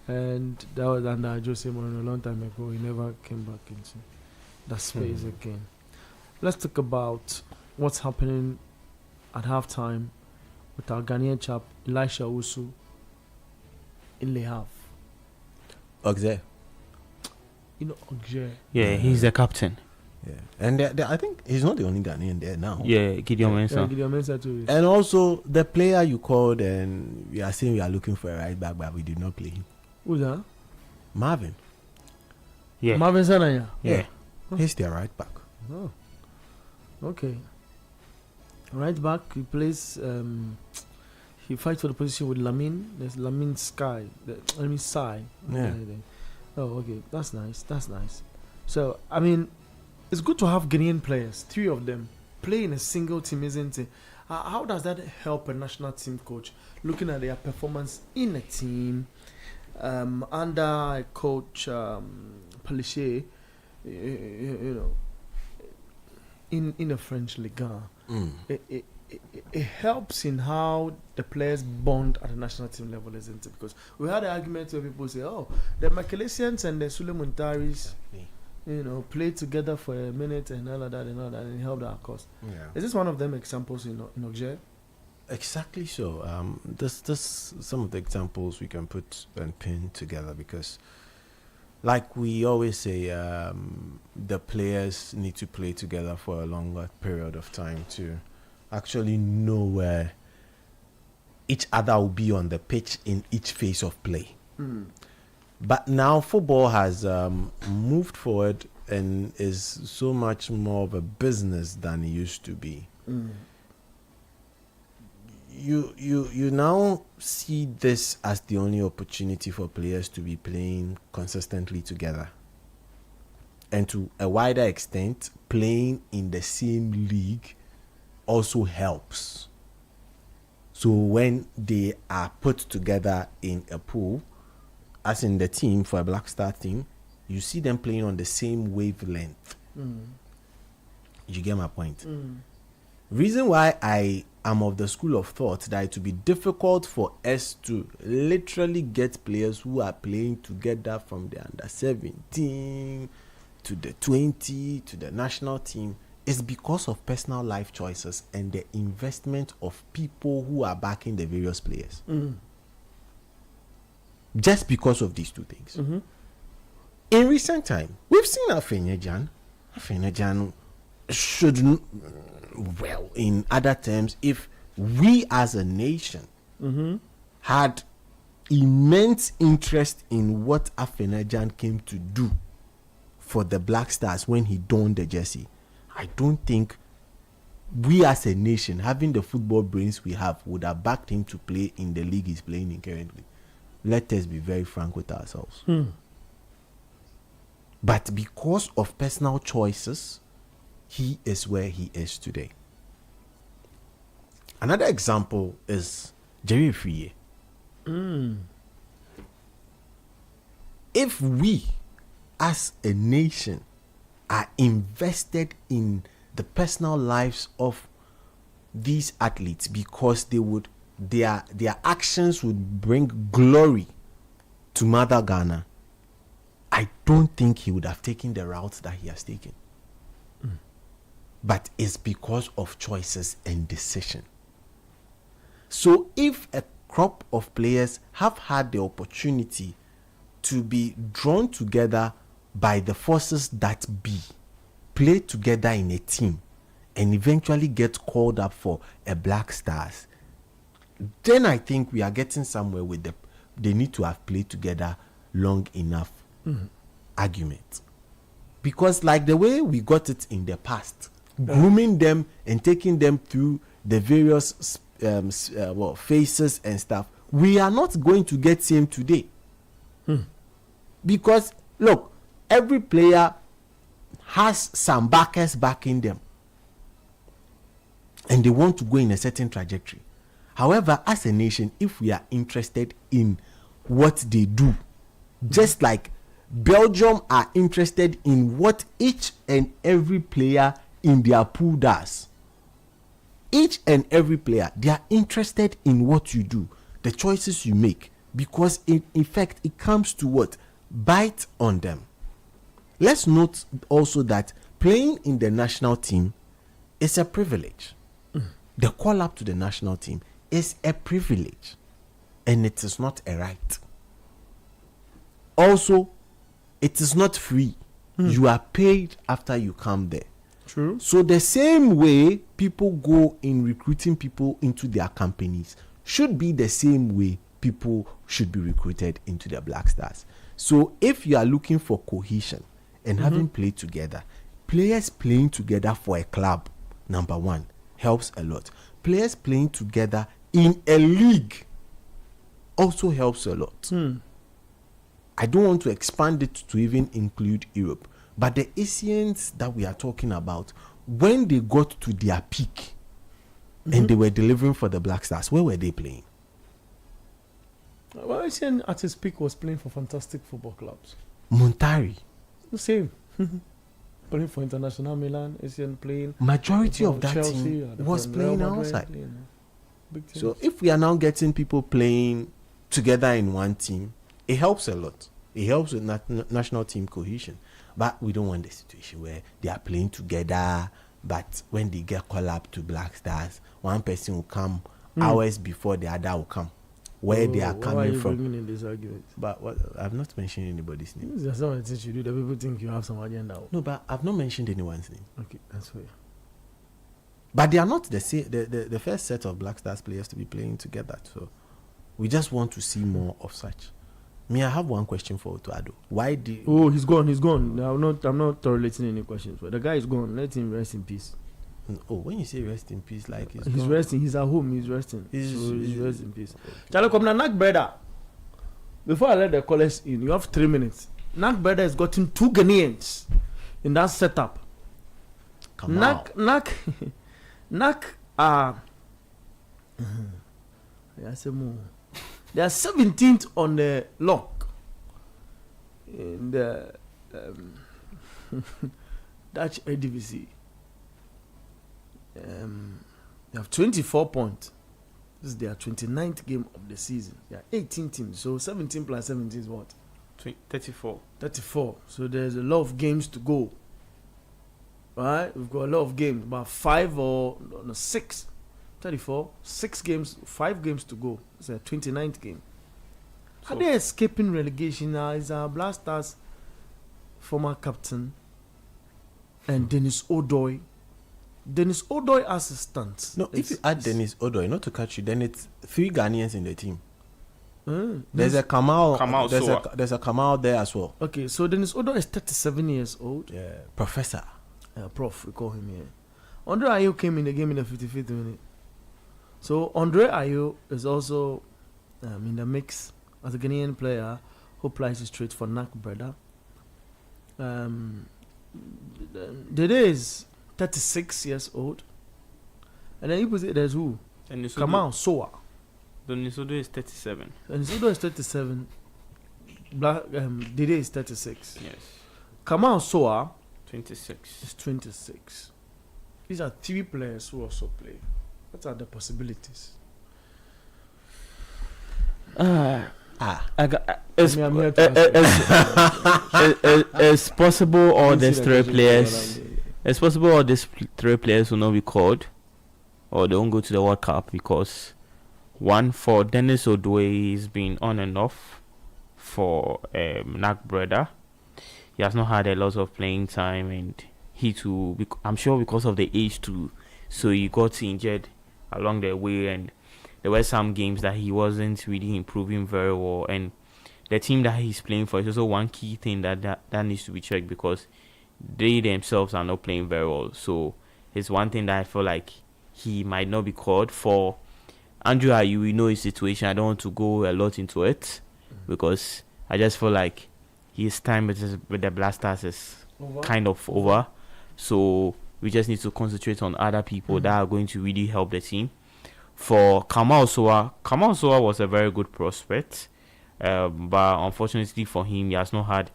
and that was under Jose Mourinho a long time ago. He never came back into that space again. Let's talk about what's happening at halftime with our Ghanaian chap Elisha Usu in Le Havre. Auxerre. Auxerre. Yeah, he's the captain. Yeah, and I think he's not the only Ghanaian there now. Yeah, Gideon Mensah. Yeah, Gideon Mensah too. And also the player you called, and we are saying we are looking for a right back, but we did not play him. Who's that? Marvin. Yeah. Marvin Sanaya. Yeah. He's their right back. Oh. Okay. Right back, he plays. He fights for the position with Lamine. There's Lamine Sky. Lamine Sai. Yeah. Oh, okay. That's nice. So, I mean, it's good to have Ghanaian players, 3 of them, play in a single team, isn't it? How does that help a national team coach looking at their performance in a team under a coach Palissier, in a French Ligue 1? It helps in how the players bond at the national team level, isn't it? Because we had an argument where people say, "Oh, the Makelesians and the Sulemuntaris, played together for a minute and all of that and it helped our cause." Yeah. Is this one of them examples in Auxerre? Exactly so. This some of the examples we can put and pin together, because, like we always say, the players need to play together for a longer period of time to actually know where each other will be on the pitch in each phase of play. But now football has moved forward and is so much more of a business than it used to be. You now see this as the only opportunity for players to be playing consistently together, and to a wider extent, playing in the same league also helps. So when they are put together in a pool, as in the team for a Black Star team, you see them playing on the same wavelength. You get my point? Reason why I am of the school of thought that it would be difficult for us to literally get players who are playing together from the under 17 to the 20 to the national team is because of personal life choices and the investment of people who are backing the various players. Just because of these two things. In recent time, we've seen Afenejan. Afenejan should, well, in other terms, if we as a nation had immense interest in what Afenejan came to do for the Black Stars when he donned the jersey, I don't think we as a nation, having the football brains we have, would have backed him to play in the league he's playing in currently. Let us be very frank with ourselves. But because of personal choices, he is where he is today. Another example is Jerry Friye. If we as a nation are invested in the personal lives of these athletes because their actions would bring glory to Mother Ghana, I don't think he would have taken the route that he has taken. But it's because of choices and decision. So if a crop of players have had the opportunity to be drawn together by the forces that be, play together in a team, and eventually get called up for a Black Stars, then I think we are getting somewhere with they need to have played together long enough argument. Because like the way we got it in the past, grooming them and taking them through the various phases and stuff, we are not going to get same today. Because look, every player has some backers backing them and they want to go in a certain trajectory. However, as a nation, if we are interested in what they do, just like Belgium are interested in what each and every player in their pool does, each and every player, they are interested in what you do, the choices you make, because in effect it comes to what? Bite on them. Let's note also that playing in the national team is a privilege. The call up to the national team is a privilege and it is not a right. Also, it is not free. You are paid after you come there. True. So the same way people go in recruiting people into their companies should be the same way people should be recruited into the Black Stars. So if you are looking for cohesion and having played together, players playing together for a club, number one, helps a lot. Players playing together in a league also helps a lot. I don't want to expand it to even include Europe, but the Asians that we are talking about, when they got to their peak and they were delivering for the Black Stars, where were they playing? Well, Asian at his peak was playing for fantastic football clubs. Montari. The same. Playing for International Milan, Asian playing. Majority of that Chelsea, team was playing Real Madrid, outside. Big teams. So if we are now getting people playing together in one team, it helps a lot. It helps with national team cohesion. But we don't want the situation where they are playing together, but when they get called up to Black Stars, one person will come hours before the other will come. Where they are coming why are you from. bringing in this argument? But I've not mentioned anybody's name. That's some of the things you do that people think you have some agenda. No, but I've not mentioned anyone's name. Okay, that's fair. But they are not the same. The first set of Black Stars players to be playing together. So we just want to see more of such. Me, I have one question for Otuado. Why did? Oh, he's gone. He's gone. I'm not tolerating any questions. But the guy is gone. Let him rest in peace. Oh, when you say rest in peace, like he's gone. resting. He's at home. He's resting. He's rest in peace. Charlie, come now, Nak brother. Before I let the callers in, you have 3 minutes. Nak brother has gotten 2 Ghanaians in that setup. Nak. They are 17th on the lock in the Dutch Eredivisie. They have 24 points. This is their 29th game of the season. They are 18 teams, so 17 plus 17 is what? 34. 34. So there's a lot of games to go. Right? We've got a lot of games, about 5 or 6. 34, 6 games, 5 games to go. It's a 29th game. So, are they escaping relegation now? Is our Blasters former captain and Dennis Odoi? Dennis Odoi assistant. No, if you add Dennis Odoi, not to catch you, then it's 3 Ghanaians in the team. There's a Kamal. There's a Kamal there as well. Okay, so Dennis Odoi is 37 years old. Yeah, professor. Prof, we call him here. Andre Ayew came in the game in the 55th minute. So Andre Ayew is also in the mix as a Ghanaian player who plays straight for Nak brother. Dede is 36 years old. And then you put it, there's who? Kamal Soa. Donisodo is 37. Donisodo is 37. Dede is 36. Yes. Kamal Soa 26. is 26. These are 3 players who also play. What are the possibilities? It's possible all these 3 players. It's possible all these 3 players will not be called, or they won't go to the World Cup because one for Dennis Odoi has been on and off for Nak brother. He has not had a lot of playing time, and he too, I'm sure because of the age too, so he got injured along the way, and there were some games that he wasn't really improving very well, and the team that he's playing for is also one key thing that needs to be checked because they themselves are not playing very well. So it's one thing that I feel like he might not be called for. Andrew Ayew, we know his situation. I don't want to go a lot into it because I just feel like his time with the Blasters is kind of over. So we just need to concentrate on other people that are going to really help the team. For Kamal Soa was a very good prospect, but unfortunately for him, he has not had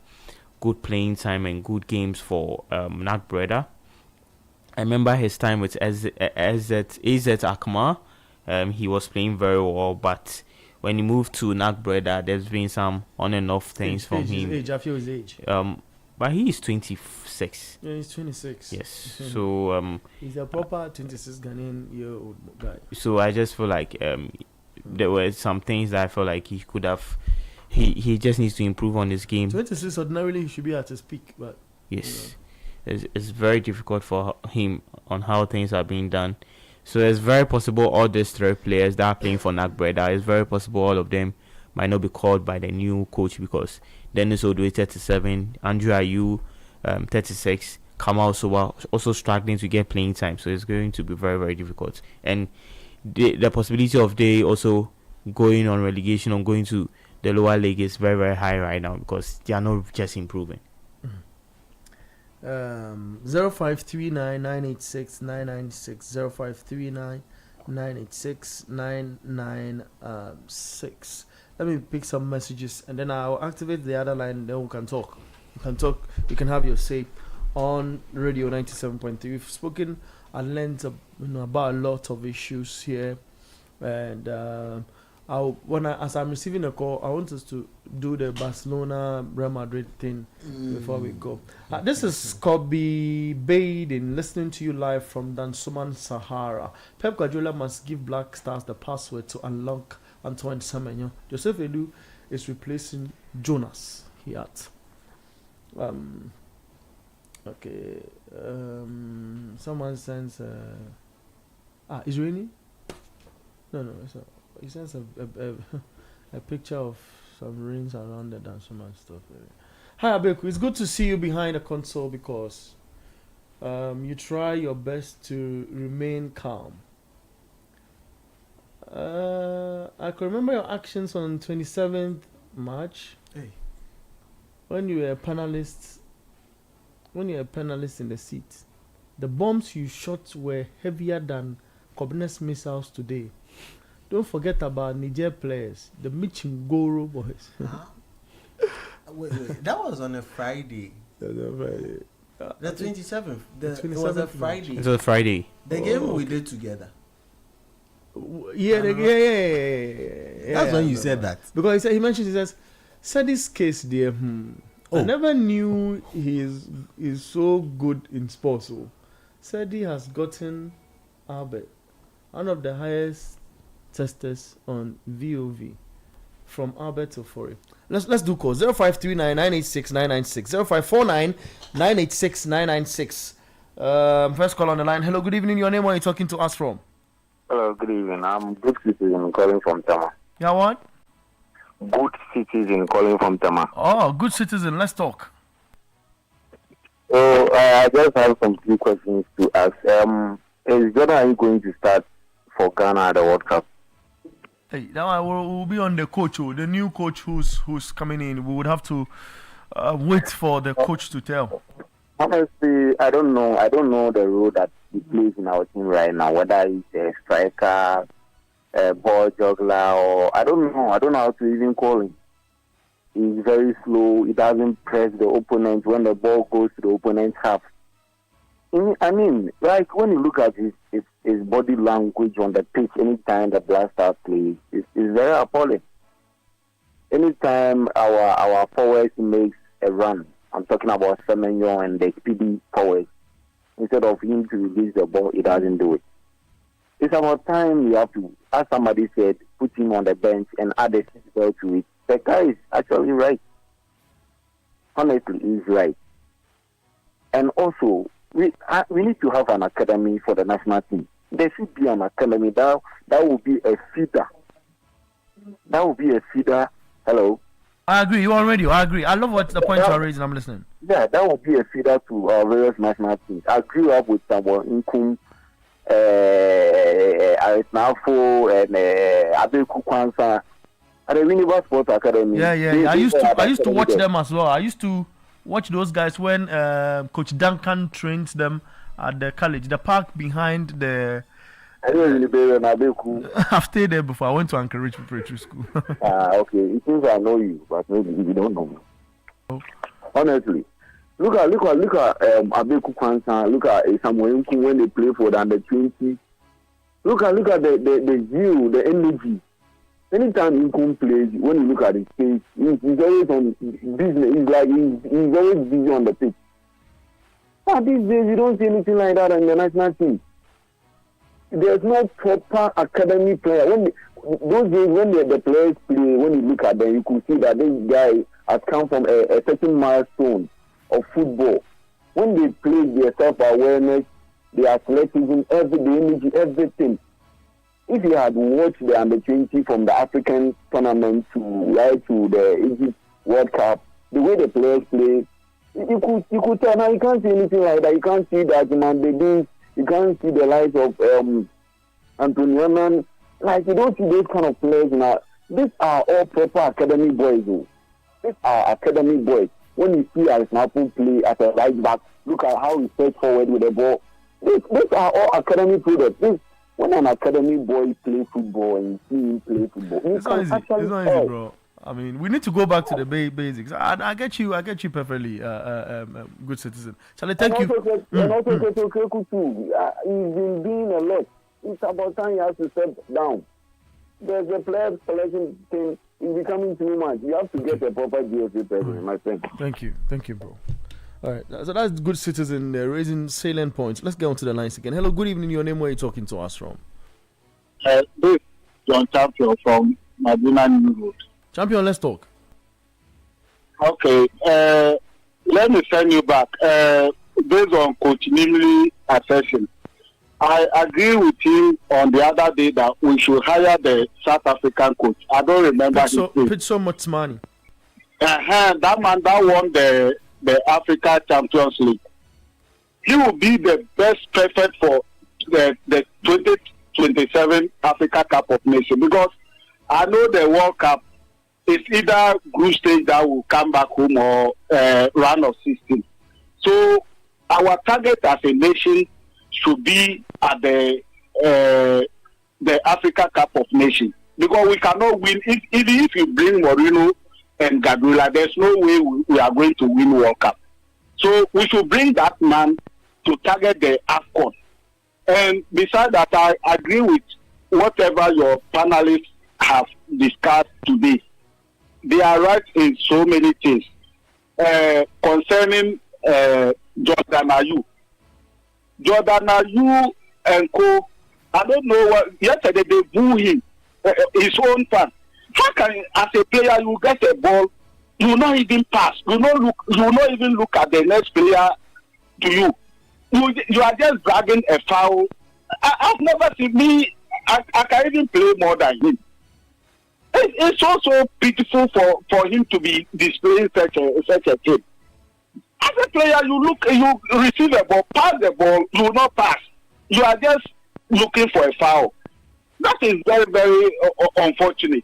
good playing time and good games for Nak brother. I remember his time with AZ Akma. He was playing very well, but when he moved to Nak brother, there's been some on and off things from him. I feel his age. But he is 26. Yeah, he's 26. Yes. So he's a proper 26 Ghanaian year old guy. So I just feel like there were some things that I felt like he could have. He just needs to improve on his game. 26 ordinarily he should be at his peak, but yes, it's very difficult for him on how things are being done. So it's very possible all these 3 players that are playing for Nak brother, it's very possible all of them might not be called by the new coach because Dennis Odoi 37, Andrew Ayew 36, Kamal Soa also struggling to get playing time. So it's going to be very, very difficult. And the possibility of they also going on relegation or going to the lower league is very, very high right now because they are not just improving. 0539 986 996 0539 986 996. Let me pick some messages and then I'll activate the other line. Then we can talk. You can have your say on Radio 97.3. We've spoken at length about a lot of issues here, and as I'm receiving a call, I want us to do the Barcelona Real Madrid thing before we go. This is Kobe Baden listening to you live from Dansuman, Sahara. Pep Guardiola must give Black Stars the password to unlock Antoine Semenyo. Joseph Edu is replacing Jonas. He adds. Okay. Someone sends It's raining? No, it's not. It says a picture of some rains around the dance and stuff. Hi Abeku, it's good to see you behind the console because you try your best to remain calm. I can remember your actions on 27th March. Hey. When you were a panelist. When you're a panelist in the seat, the bombs you shot were heavier than Kobnes missiles today. Don't forget about Niger players, the Michingoro boys. Wait, that was on a Friday. That was on Friday. The 27th. It 27th was a March. Friday. It was a Friday. The game we did together. Yeah. That's when you said that. Because he says, Sadi's case there. I never knew he is so good in sports. So Sadi has gotten Albert, one of the highest testers on VOV, from Albert to Fori. Let's do calls 0539 986 996 0549 986 996. First call on the line. Hello, good evening. Your name? Where are you talking to us from? Hello, good evening. I'm Good Citizen calling from Tama. Yeah, what? Good Citizen calling from Tama. Oh, Good Citizen. Let's talk. So I just have some few questions to ask. Is Jordan going to start for Ghana at the World Cup? Hey, now we'll be on the coach, the new coach who's coming in. We would have to wait for the coach to tell. Honestly, I don't know. I don't know the role that he plays in our team right now. Whether he's a striker, a ball juggler, or I don't know. I don't know how to even call him. He's very slow. He doesn't press the opponent when the ball goes to the opponent's half. I mean, like when you look at his body language on the pitch, anytime the Blaster plays, it's very appalling. Anytime our forwards makes a run, I'm talking about Semenyo and the speedy forwards, instead of him to release the ball, he doesn't do it. It's about time you have to, as somebody said, put him on the bench and add a seatbelt to it. The guy is actually right. Honestly, he's right. And also, we need to have an academy for the national team. There should be an academy that will be a feeder. That will be a feeder. Hello? I agree. You are on radio. I agree. I love what the point you are raising. I'm listening. Yeah, that will be a feeder to our various national teams. I grew up with Samuel Nkum, Arisnafo, and Abeku Kwanza at the Universe Sports Academy. Yeah. I used to watch them as well. I used to watch those guys when Coach Duncan trains them at the college, the park behind the. I've stayed there before. I went to Anchorage Preparatory School. Okay. It seems I know you, but maybe you don't know me. Oh. Honestly, look at Abeku Kwanza. Look at Samuel Nkum when they play for the under-20. Look at the zeal, the energy. Anytime Nkum plays, when you look at his face, he's always on business. He's always busy on the pitch. But these days, you don't see anything like that in the national team. There's no proper academy player. Those days when the players play, when you look at them, you can see that this guy has come from a certain milestone of football. When they play, their self-awareness, their athleticism, the energy, everything. If you had watched the under-20 from the African tournament to the Egypt World Cup, the way the players play, you could tell. Now you can't see anything like that. You can't see that Mandedin. You can't see the likes of Anthony Herman. Like, you don't see those kind of players now. These are all proper academy boys. These are academy boys. When you see Arisnafo play as a right back, look at how he steps forward with the ball. These are all academy products. When an academy boy plays football and you see him play football, it's not easy. It's not easy, bro. I mean, we need to go back to the basics. I get you perfectly, Good Citizen. Shall I thank you? And also, Keku too. He's been doing a lot. It's about time he has to step down. There's a player selection thing. It's becoming too much. You have to get a proper GFA president, my friend. Thank you, bro. All right, so that's Good Citizen raising salient points. Let's get on to the lines again. Hello, good evening. Your name? Where are you talking to us from? This is John Champion from Madina New Road. Champion, let's talk. Okay, let me send you back. Based on Coach Nimley assessment, I agree with him on the other day that we should hire the South African coach. I don't remember his name. Pitso Motsmani. That man that won the Africa Champions League. He will be the best perfect for the 2027 Africa Cup of Nations, because I know the World Cup is either group stage that will come back home or round of 16. So our target as a nation should be at the Africa Cup of Nations, because we cannot win even if you bring Mourinho and Gabriela. There's no way we are going to win World Cup. So we should bring that man to target the AFCON. And besides that, I agree with whatever your panelists have discussed today. They are right in so many things concerning Jordan Ayew. Jordan Ayew and co. I don't know what. Yesterday they boo him, his own fan. How can, as a player, you get a ball, you will not even pass, you will not even look at the next player to you. You are just dragging a foul. I've never seen me. I can even play more than him. It's also pitiful for him to be displaying such a thing. As a player, you receive a ball, pass the ball, you will not pass. You are just looking for a foul. That is very, very unfortunate.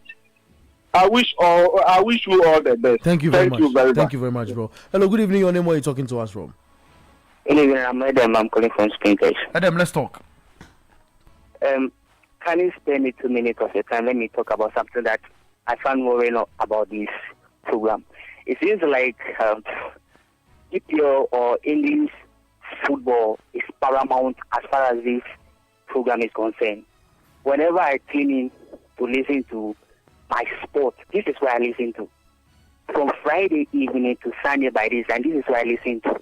I wish you all the best. Thank you very much. Thank you very much, bro. Hello, good evening. Your name? Where are you talking to us from? Good evening. I'm Adam. I'm calling from Springfield. Adam, let's talk. Can you spare me 2 minutes of your time? Let me talk about something that I found worrying about this program. It seems like EPL or English football is paramount as far as this program is concerned. Whenever I tune in to listen to my sport, this is where I listen to. From Friday evening to Sunday by this, and this is where I listen to.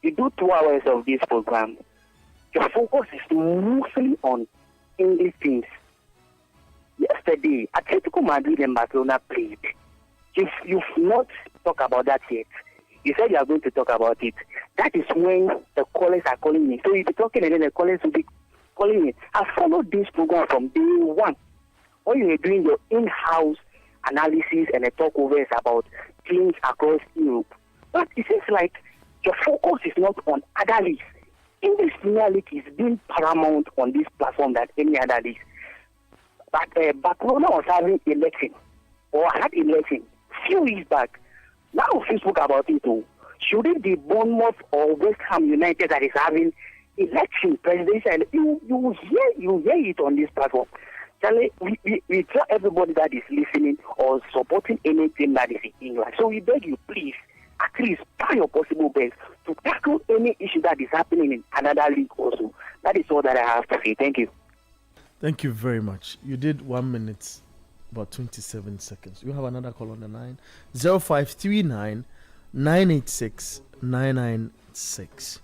You do 2 hours of this program, your focus is mostly on English teams. Yesterday, Atletico Madrid and Barcelona played. You've not talked about that yet. You said you are going to talk about it. That is when the callers are calling me. So you'll be talking and then the callers will be calling me. I followed this program from day one. When you were doing your in-house analysis and the talkovers about teams across Europe. But it seems like your focus is not on other leagues. English Premier League is being paramount on this platform than any other league. But Barcelona was having election, or had election, few weeks back. Now Facebook about it too. Should it be Bournemouth or West Ham United that is having election, presidential? You hear it on this platform. Charlie, we tell everybody that is listening or supporting anything that is in England. So we beg you, please, at least try your possible best to tackle any issue that is happening in another league also. That is all that I have to say. Thank you. Thank you very much. You did 1 minute, about 27 seconds. You have another call on the line. 0539 986 996.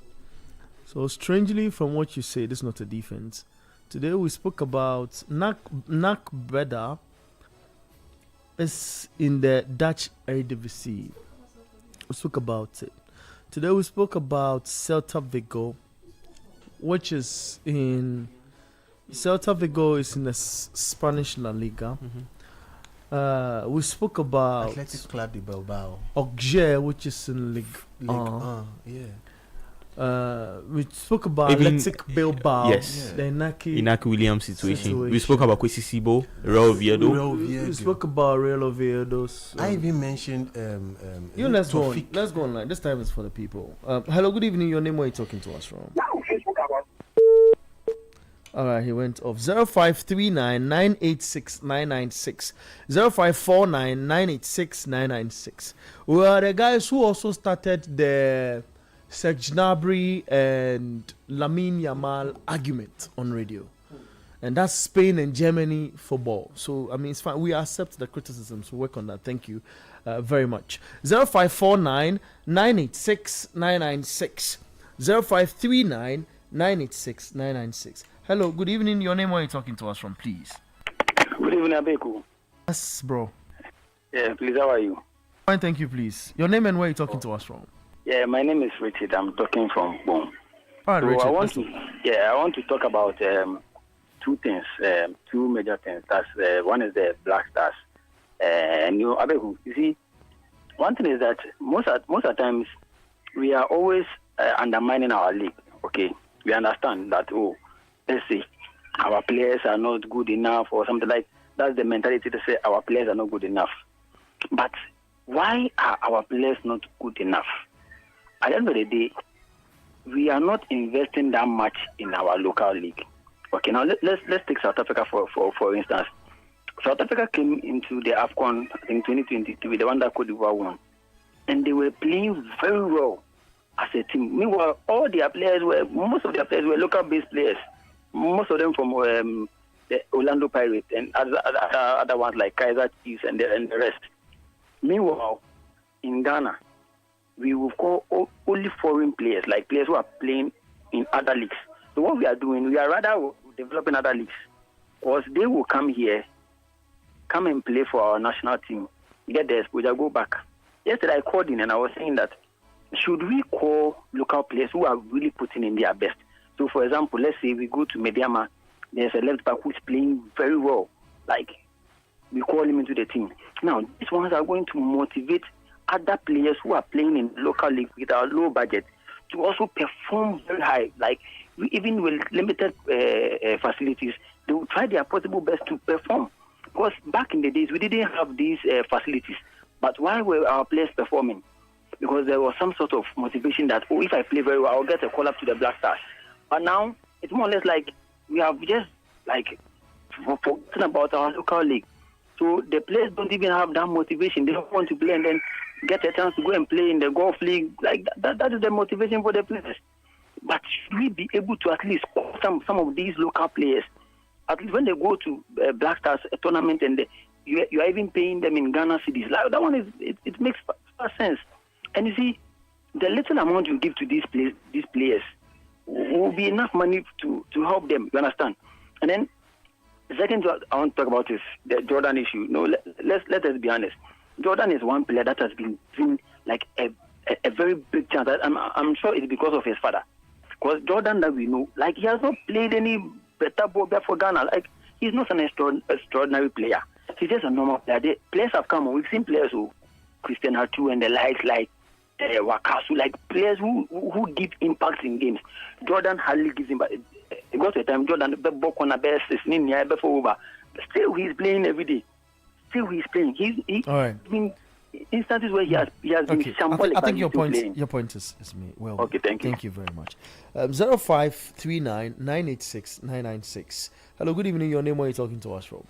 So strangely, from what you say, this is not a defense. Today we spoke about NAC Breda is in the Dutch Eredivisie. We spoke about it. Today we spoke about Celta Vigo, which is in Celta Vigo is in the Spanish La Liga. Mm-hmm. We spoke about Athletic Club de Bilbao, Auxerre, which is in Ligue 1. We spoke about Athletic Bilbao. Yes. The Inaki Williams situation. We spoke about Kwesi Sibo, Real Oviedo. We spoke about Real Oviedo. So. I even mentioned let's go on. Let's go on. This time is for the people. Hello, good evening. Your name, where are you talking to us from? Alright, he went off. 0539 986 996. 0549 986 996. We are the guys who also started the Serge Gnabry and Lamine Yamal argument on radio. And that's Spain and Germany football. So, I mean, it's fine. We accept the criticism, so work on that. Thank you very much. 0549 986 996. 0539 986 996. Hello, good evening. Your name, where are you talking to us from, please? Good evening, Abeku. Yes, bro. Yeah, please, how are you? Fine, thank you, please. Your name and where are you talking to us from? Yeah, my name is Richard. I'm talking from Boom. All right, So Richard. I want to talk about two things, two major things. That's one is the Black Stars, and Abehu. You see, one thing is that most of the times we are always undermining our league. Okay, we understand that. Oh, let's say our players are not good enough, or something like that's the mentality to say our players are not good enough. But why are our players not good enough? At the end of the day, we are not investing that much in our local league. Okay, now let's take South Africa for instance. South Africa came into the AFCON in 2023, the one that Cote d'Ivoire won, and they were playing very well as a team. Meanwhile, most of their players were local-based players. Most of them from the Orlando Pirates and other ones like Kaiser Chiefs and the rest. Meanwhile, in Ghana, we will call only foreign players, like players who are playing in other leagues. So what we are doing, we are rather developing other leagues, because they will come here, come and play for our national team, get the exposure, go back. Yesterday I called in and I was saying that should we call local players who are really putting in their best? So for example, let's say we go to Mediama, there's a left back who's playing very well, like we call him into the team. Now these ones are going to motivate other players who are playing in local league with our low budget to also perform very high. Like even with limited facilities, they will try their possible best to perform. Because back in the days, we didn't have these facilities. But why were our players performing? Because there was some sort of motivation that, if I play very well, I'll get a call up to the Black Stars. But now, it's more or less like we have just forgotten about our local league. So the players don't even have that motivation. They don't want to play and then get a chance to go and play in the golf league. Like that is the motivation for the players. But should we be able to at least call some of these local players, at least when they go to Black Stars tournament and you are even paying them in Ghana cedis? Like that one it makes sense. And you see, the little amount you give to these players will be enough money to help them. You understand? And then the second thing I want to talk about is the Jordan issue. No, let us be honest. Jordan is one player that has been given like a very big chance. I'm sure it's because of his father. Because Jordan that we know, like he has not played any better ball for Ghana. Like he's not an extraordinary player. He's just a normal player. The players have come on. We've seen players who Christian Artu and the likes, like Wakasu, like players who give impact in games. Jordan hardly gives impact. It got to a time Jordan still he's playing every day. Still he's playing. All right. Been instances where he has been shambolic. I think your point is me. Well, okay, thank you. Thank you very much. 0539 986 996. Hello, good evening. Your name, where are you talking to us from?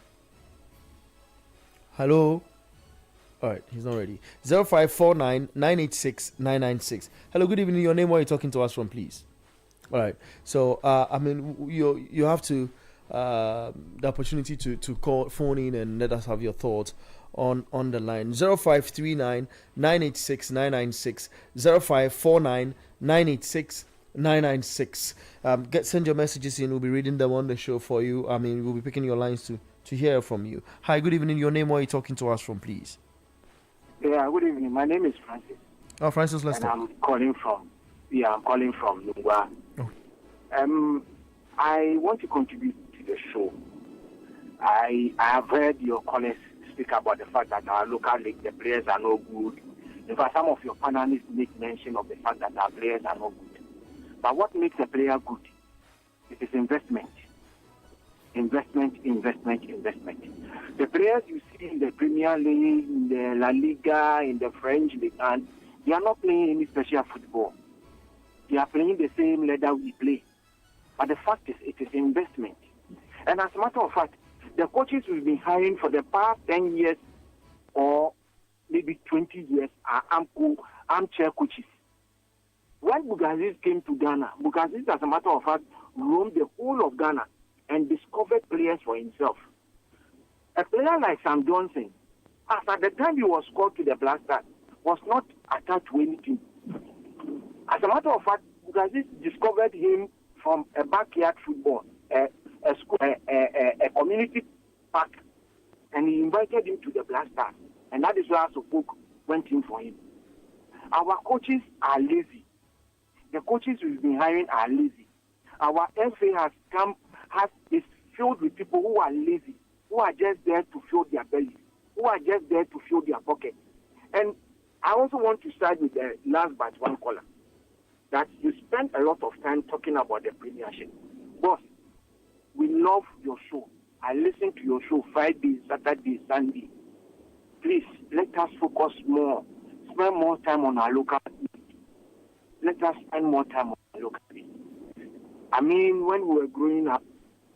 Hello. All right, he's not ready. 0549 986 996. Hello, good evening. Your name, where are you talking to us from, please? All right. So, you have to the opportunity to call, phone in, and let us have your thoughts on the line. 0539 986 996. 0549 986 996. Send your messages in. We'll be reading them on the show for you. We'll be picking your lines to hear from you. Hi, good evening. Your name, where are you talking to us from, please? Yeah, good evening. My name is Francis. Oh, Francis, let's talk. I'm calling from Lungwa. Oh. I want to contribute to the show. I have heard your callers speak about the fact that our local league, the players are no good. In fact, some of your panelists make mention of the fact that our players are no good. But what makes a player good? It is investment. Investment. The players you see in the Premier League, in the La Liga, in the French League, and they are not playing any special football. They are playing the same level we play. But the fact is, it is investment. And as a matter of fact, the coaches we've been hiring for the past 10 years or maybe 20 years are armchair coaches. When Bugazis came to Ghana, Bugazis, as a matter of fact, roamed the whole of Ghana and discovered players for himself. A player like Sam Johnson, as at the time he was called to the Black Stars, was not attached to anything. As a matter of fact, Bugazis discovered him from a backyard football, a community park, and he invited him to the Black Stars. And that is where Asopok went in for him. Our coaches are lazy. the coaches we've been hiring are lazy. Our FA is filled with people who are lazy, who are just there to fill their bellies, who are just there to fill their pockets. And I also want to start with the last but one caller, that you spend a lot of time talking about the Premiership. Boss, we love your show. I listen to your show Friday, Saturday, Sunday. Please, let us focus more. Spend more time on our local league. Let us spend more time on our local league. I mean, when we were growing up,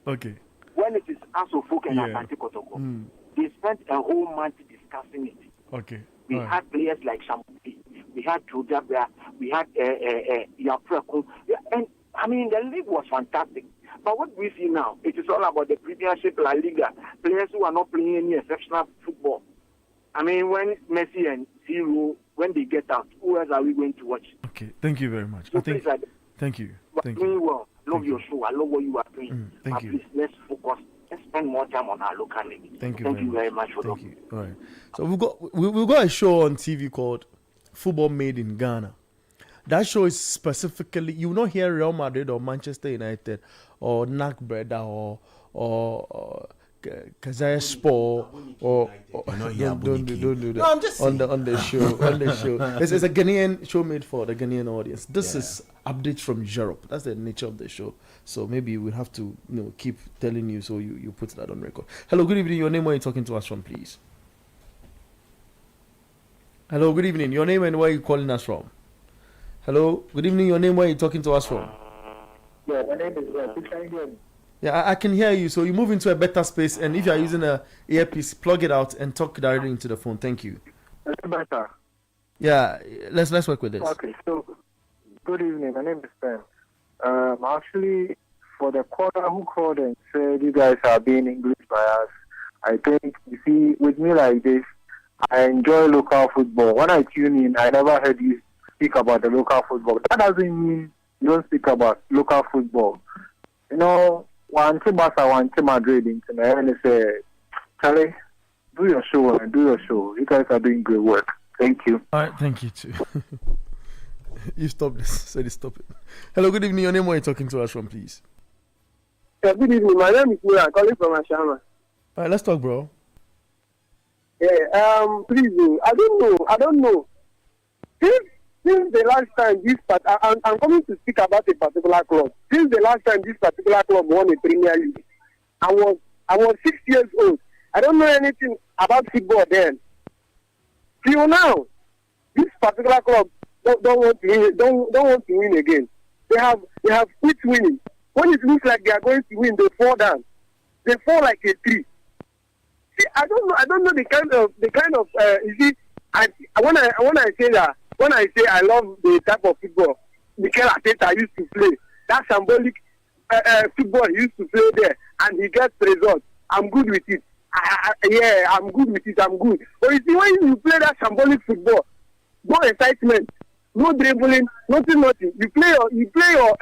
okay, when it is Asofok and Asante Kotoko, they spent a whole month discussing it. Okay. We had players like Shampi, we had Jodabia, we had Yapreku, and I mean, the league was fantastic. But what we see now, it is all about the Premiership, La Liga, players who are not playing any exceptional football. I mean, when Messi and Zero, when they get out, who else are we going to watch? Okay, thank you very much. So thank you. Thank you. Doing well. Love your show. I love what you are doing. Thank you. Please, let's focus. Let's spend more time on our local league. Thank you very much for Thank you. All right. So we've got a show on TV called Football Made in Ghana. That show is specifically, you will not hear Real Madrid or Manchester United or NAC Breda or Kazaya Sport or don't do that. No, I'm just on the show. It's a Ghanaian show made for the Ghanaian audience. This is updates from Europe. That's the nature of the show. So maybe we'll have to keep telling you so you put that on record. Hello, good evening. Your name, where are you talking to us from, please? Hello, good evening. Your name and where are you calling us from? Hello, good evening. Your name, where are you talking to us from? Yeah, my name is Yeah, I can hear you. So you move into a better space, and if you are using a earpiece, plug it out and talk directly into the phone. Thank you. Is it better? Yeah, let's work with this. Okay, so good evening. My name is Ben. Actually, for the caller who called and said you guys are being English biased, I think, you see, with me like this, I enjoy local football. When I tune in, I never heard you speak about the local football. That doesn't mean you don't speak about local football. You know, one team Barca, one team Madrid, and they say, Charlie, do your show and do your show. You guys are doing great work. Thank you. All right, thank you too. You stop this. Say stop it. Hello, good evening. Your name, where are you talking to us from, please? Yeah, good evening. My name is Mura. I'm calling from Ashama. All right, let's talk, bro. Yeah, please, I don't know. Since the last time I'm coming to speak about a particular club. Since the last time this particular club won a Premier League, I was 6 years old. I don't know anything about football then. Till now, this particular club don't want to win again. They have quit winning. When it looks like they are going to win, they fall down. They fall like a tree. See, I don't know the kind of you see, when I say that. When I say I love the type of football Mikel Arteta used to play, that symbolic football he used to play there, and he gets results, I'm good with it. I'm good with it. I'm good. But you see, when you play that symbolic football, no excitement, no dribbling, nothing. You play your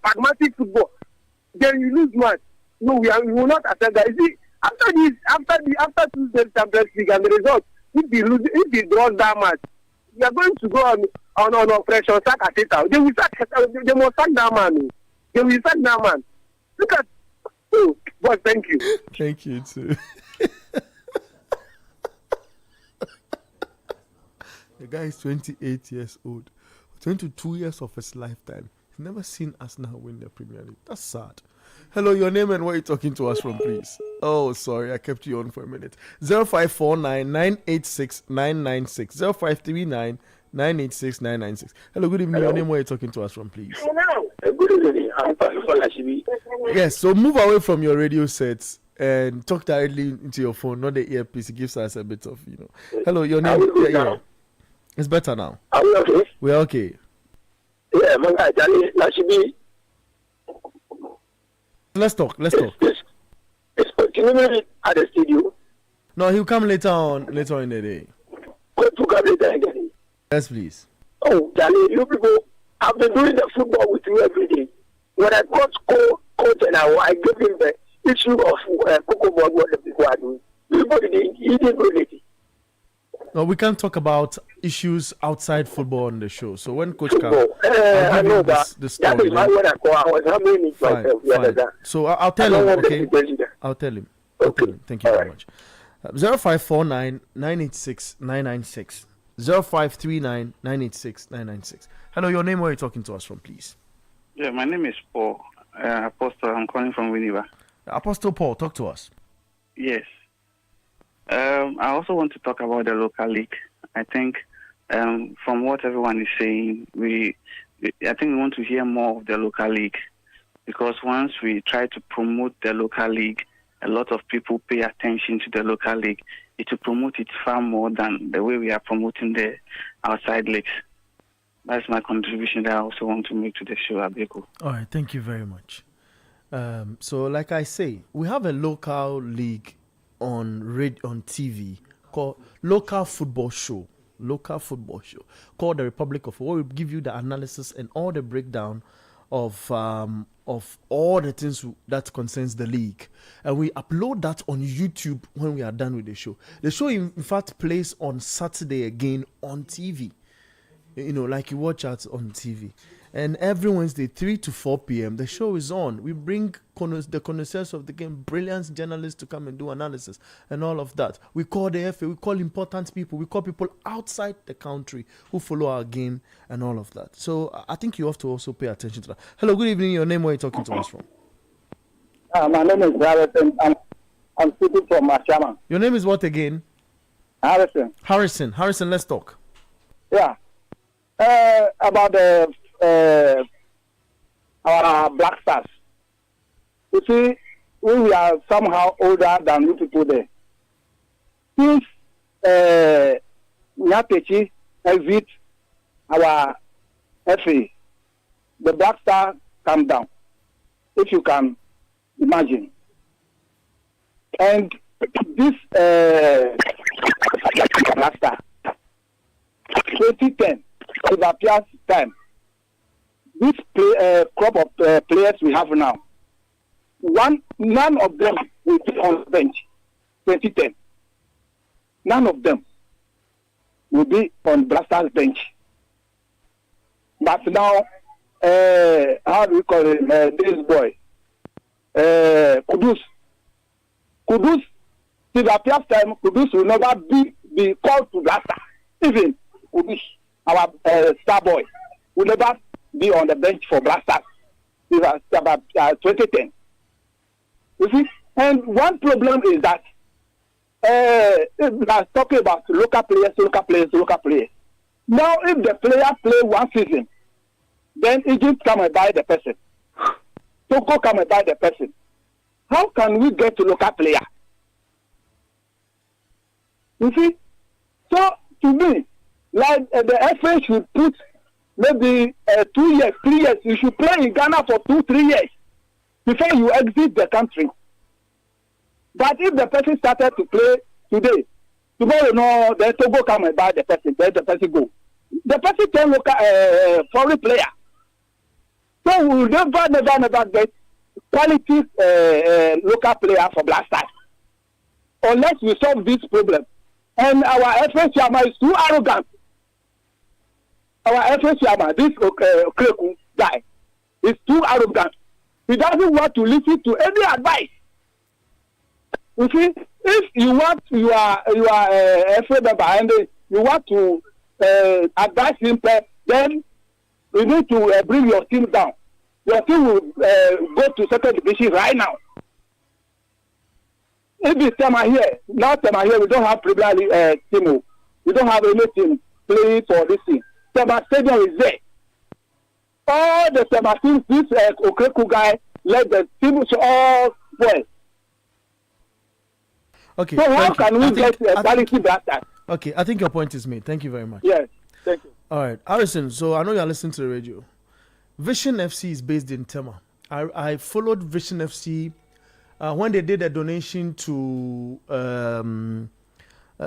pragmatic football, then you lose match. No, we will not accept that. You see, after Tuesday's Champions League and the result, if he draws that match, we are going to go on operation sack Arteta. They must sack that man. They will sack that man. Look at but thank you. Thank you too. The guy is 28 years old. 22 years of his lifetime. He's never seen Arsenal win the Premier League. That's sad. Hello, your name and where are you talking to us from, please? Oh, sorry, I kept you on for a minute. 0549 986 996 0539 986 996. Hello, good evening. Your name, where are you talking to us from, please? Good evening. I'm calling for Lashibi. Yes, so move away from your radio sets and talk directly into your phone, not the earpiece. It gives us a bit of, Hello, your name. Yeah. It's better now. Are we okay? We're okay. Yeah, my guy, Lashibi. Let's talk. Can you meet at the studio? No, he'll come later in the day. Go to come later again. Yes, please. Oh, Charlie, you people have been doing the football with you every day. When I coach and I gave him the issue of Coco Board, what the people are doing. Everybody, he didn't do anything. No, we can't talk about issues outside football on the show. So when Coach Carl, I know that. the story. That is my word. I was having it myself. Fine. So I'll tell him. Okay. I'll tell him. Okay. Thank you very much. 0549 986 996. 0539 986 996. Hello, your name, where are you talking to us from, please? Yeah, my name is Paul Apostle. I'm calling from Winneba. Apostle Paul, talk to us. Yes. I also want to talk about the local league. I think from what everyone is saying, I think we want to hear more of the local league, because once we try to promote the local league, a lot of people pay attention to the local league. It will promote it far more than the way we are promoting the outside leagues. That's my contribution that I also want to make to the show, Abeko. All right, thank you very much. So, like I say, we have a local league on TV called Local Football Show called the Republic of, where we give you the analysis and all the breakdown of all the things that concerns the league, and we upload that on YouTube when we are done with the show. The show in fact plays on Saturday again on TV, like you watch it on TV. And every Wednesday, 3 to 4 p.m., the show is on. We bring the connoisseurs of the game, brilliant journalists to come and do analysis and all of that. We call the FA, we call important people, we call people outside the country who follow our game and all of that. So I think you have to also pay attention to that. Hello, good evening. Your name, where are you talking to us from? My name is Harrison. I'm speaking from Mashama. Your name is what again? Harrison. Harrison, let's talk. Yeah. About our Black Stars. You see, we are somehow older than you people there. Since Nyapechi exit our FA, the Black Star come down, if you can imagine. And this Black Star, 2010, it appears time. This crop of players we have now, none of them will be on the bench. 2010, none of them will be on Blaster's bench. But now, how do we call it? This boy, Kudus, till the appears time, Kudus will never be called to Blaster. Even Kudus, our star boy, will never be on the bench for Blasters. This is about 2010. You see, and one problem is that we are talking about local players. Now, if the player play one season, then Egypt come and buy the person. Togo come and buy the person. How can we get to local player? You see, so to me, like the FA should put maybe 2 years, 3 years. You should play in Ghana for 2-3 years before you exit the country. But if the person started to play today, tomorrow, no, then Togo come and buy the person, then the person go. The person can look at foreign player. So we will never get quality local player for Blasters unless we solve this problem. And our FA chairman is too arrogant. Our FA chairman, this Okreku guy, is too arrogant. He doesn't want to listen to any advice. You see, if you are FA member and you want to advise him, then you need to bring your team down. Your team will go to second division right now. If it's Tema here, now Tema here, we don't have Premier League team. We don't have any team playing for this team. Tema Stadium is there. All the Tema teams, this Okreku guy, let the team all spoil. Okay. So how can we get quality Blasters? Okay, I think your point is made. Thank you very much. Yes, thank you. All right, Harrison, so I know you're listening to the radio. Vision FC is based in Tema. I followed Vision FC when they did a donation to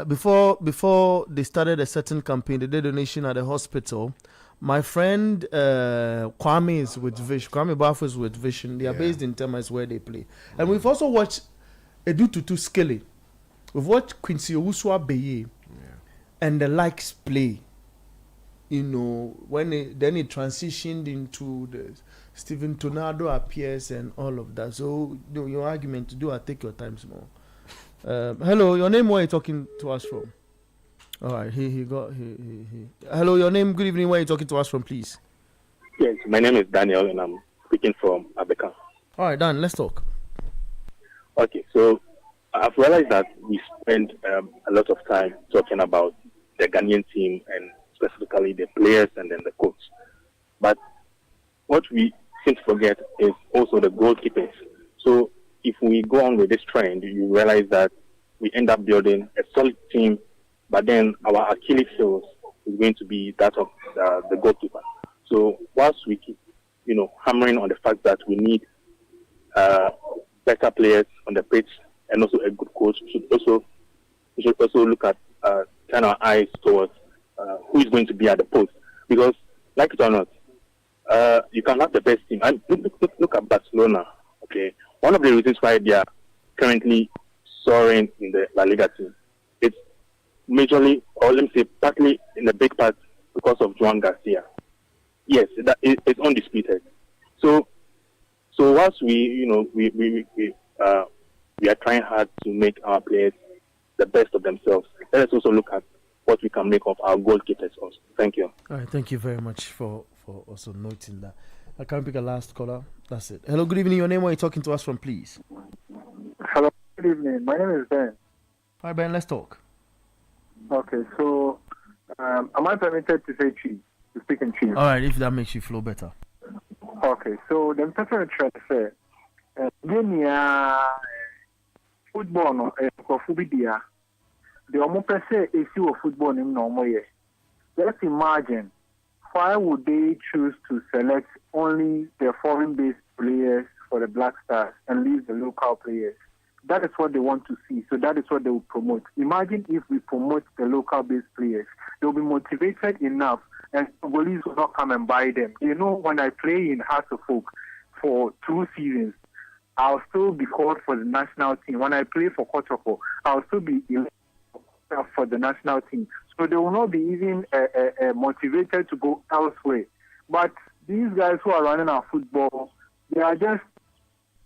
before they started a certain campaign. They did a donation at the hospital. My friend Kwame is with Vision. Kwame Bafo is with Vision. They are based in Tema, is where they play. And we've also watched Edu Tutu Skele. We've watched Quincy Owusu Beye. and the likes play. When then it transitioned into the Steven Tornado appears and all of that. So your argument, take your time small. Hello, your name, where are you talking to us from? All right, he. Hello, your name, good evening, where are you talking to us from, please? Yes, my name is Daniel and I'm speaking from Abeka. All right, Dan, let's talk. Okay, so I've realized that we spend a lot of time talking about the Ghanaian team and specifically the players and then the coach. But what we seem to forget is also the goalkeepers. So if we go on with this trend, you realize that we end up building a solid team, but then our Achilles heel is going to be that of the goalkeeper. So whilst we keep, hammering on the fact that we need better players on the pitch and also a good coach, we should also look at turn our eyes towards who is going to be at the post. Because, like it or not, you can have the best team. And look at Barcelona. Okay, one of the reasons why they are currently soaring in the La Liga team, it's majorly, or let me say, partly in a big part because of Joan Garcia. Yes, it's undisputed. So whilst we are trying hard to make our players the best of themselves, let us also look at what we can make of our goalkeepers also. Thank you. All right, thank you very much for also noting that. I can't pick a last caller. That's it. Hello, good evening. Your name, where are you talking to us from, please? Hello, good evening. My name is Ben. Hi, Ben, let's talk. Okay, so am I permitted to say chief, to speak in chief? All right, if that makes you flow better. Okay, so the person is trying to say, football, no, the omo say is you football in normal year. Let's imagine, why would they choose to select only the foreign-based players for the Black Stars and leave the local players? That is what they want to see. So that is what they will promote. Imagine if we promote the local-based players. They will be motivated enough and police will not come and buy them. When I play in Hearts of Oak for 2 seasons, I'll still be called for the national team. When I play for Kotoko, I'll still be for the national team. So they will not be even motivated to go elsewhere. But these guys who are running our football, they are just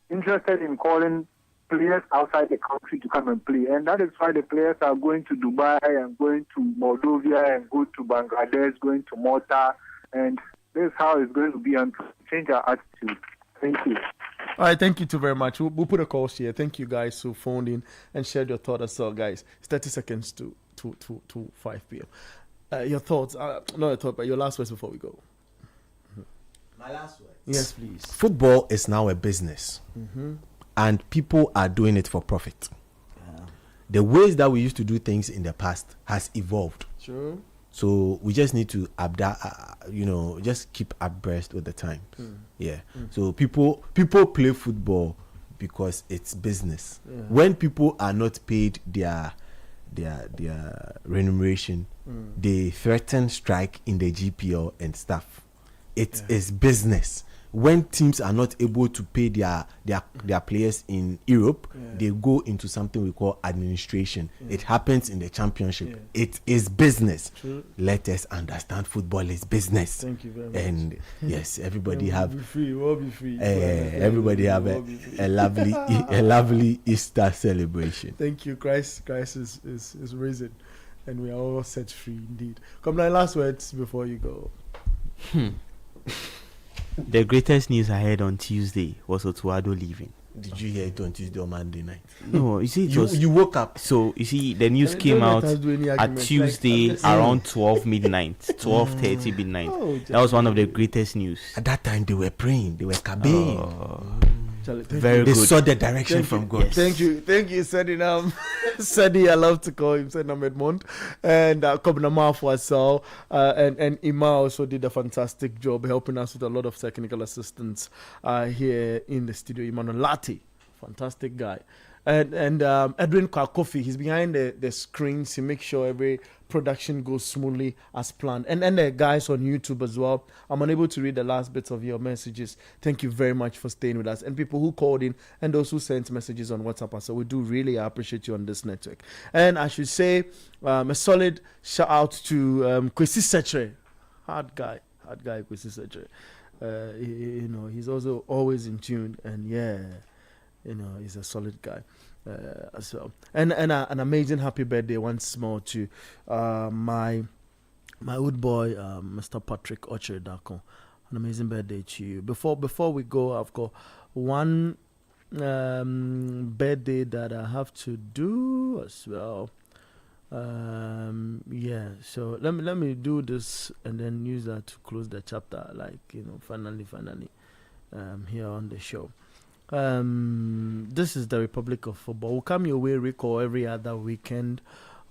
interested in calling players outside the country to come and play. And that is why the players are going to Dubai and going to Moldova and go to Bangladesh, going to Malta. And this is how it's going to be and change our attitude. Thank you. All right, thank you too very much. We'll put a call here. Thank you guys who phoned in and shared your thoughts as well, guys. It's 30 seconds to 5 p.m. Your thoughts, not your thought, but your last words before we go. My last words? Yes, please. Football is now a business. Mm-hmm. And people are doing it for profit. Yeah. The ways that we used to do things in the past has evolved. Sure. So we just need to just keep abreast with the times. Yeah. So people play football because it's business. Yeah. When people are not paid their remuneration, they threaten strike in the GPL and stuff. It is business. When teams are not able to pay their players in Europe, they go into something we call administration. It happens in the championship. It is business. True. Let us understand football is business. Thank you very much. And yes, everybody have we'll be free. Everybody have a lovely Easter celebration. Thank you. Christ is risen, and we are all set free indeed. Come now, last words before you go. The greatest news I heard on Tuesday was Otuado leaving. Did you hear it on Tuesday or Monday night? No, you see, you woke up. So you see, the news came out at Tuesday around 12 midnight, 12:30 midnight. That was one of the greatest news. At that time, they were praying, they were kabing. Very they good. saw the direction from God. Yes. Thank you, Sadi. Sadi, I love to call him Sadi Edmond, and Kobnama for us all, and Ima also did a fantastic job helping us with a lot of technical assistance here in the studio. Emmanuel Lati, fantastic guy. And Edwin Kwakofi, he's behind the screens. He makes sure every production goes smoothly as planned. And the guys on YouTube as well. I'm unable to read the last bits of your messages. Thank you very much for staying with us. And people who called in and those who sent messages on WhatsApp. So we do really appreciate you on this network. And I should say a solid shout out to Kwesi Setre. Hard guy, Kwesi Setre. He's also always in tune. And he's a solid guy as well. And an amazing happy birthday once more to my old boy, Mr. Patrick Ocheredako. An amazing birthday to you. Before we go, I've got one birthday that I have to do as well. So let me do this and then use that to close the chapter. Finally, here on the show. This is the Republic of Football. We'll come your way, Rico, every other weekend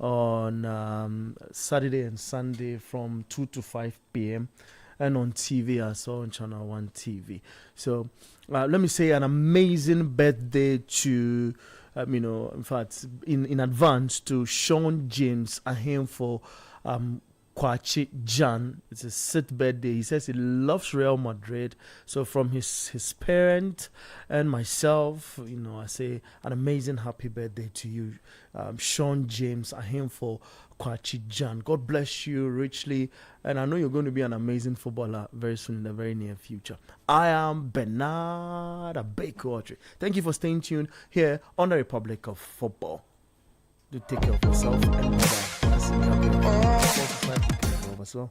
on Saturday and Sunday from 2 to 5 p.m. and on TV as well on Channel 1 TV. So let me say an amazing birthday to, in fact, in advance to Sean James Ahemfo Kwachi Jan. It's his 6th birthday. He says he loves Real Madrid. So from his parent and myself, I say an amazing happy birthday to you, Sean James Ahemfo Kwachi Jan. God bless you richly. And I know you're going to be an amazing footballer very soon in the very near future. I am Bernard Abeku. Thank you for staying tuned here on the Republic of Football. Do take care of yourself and bye-bye. As well.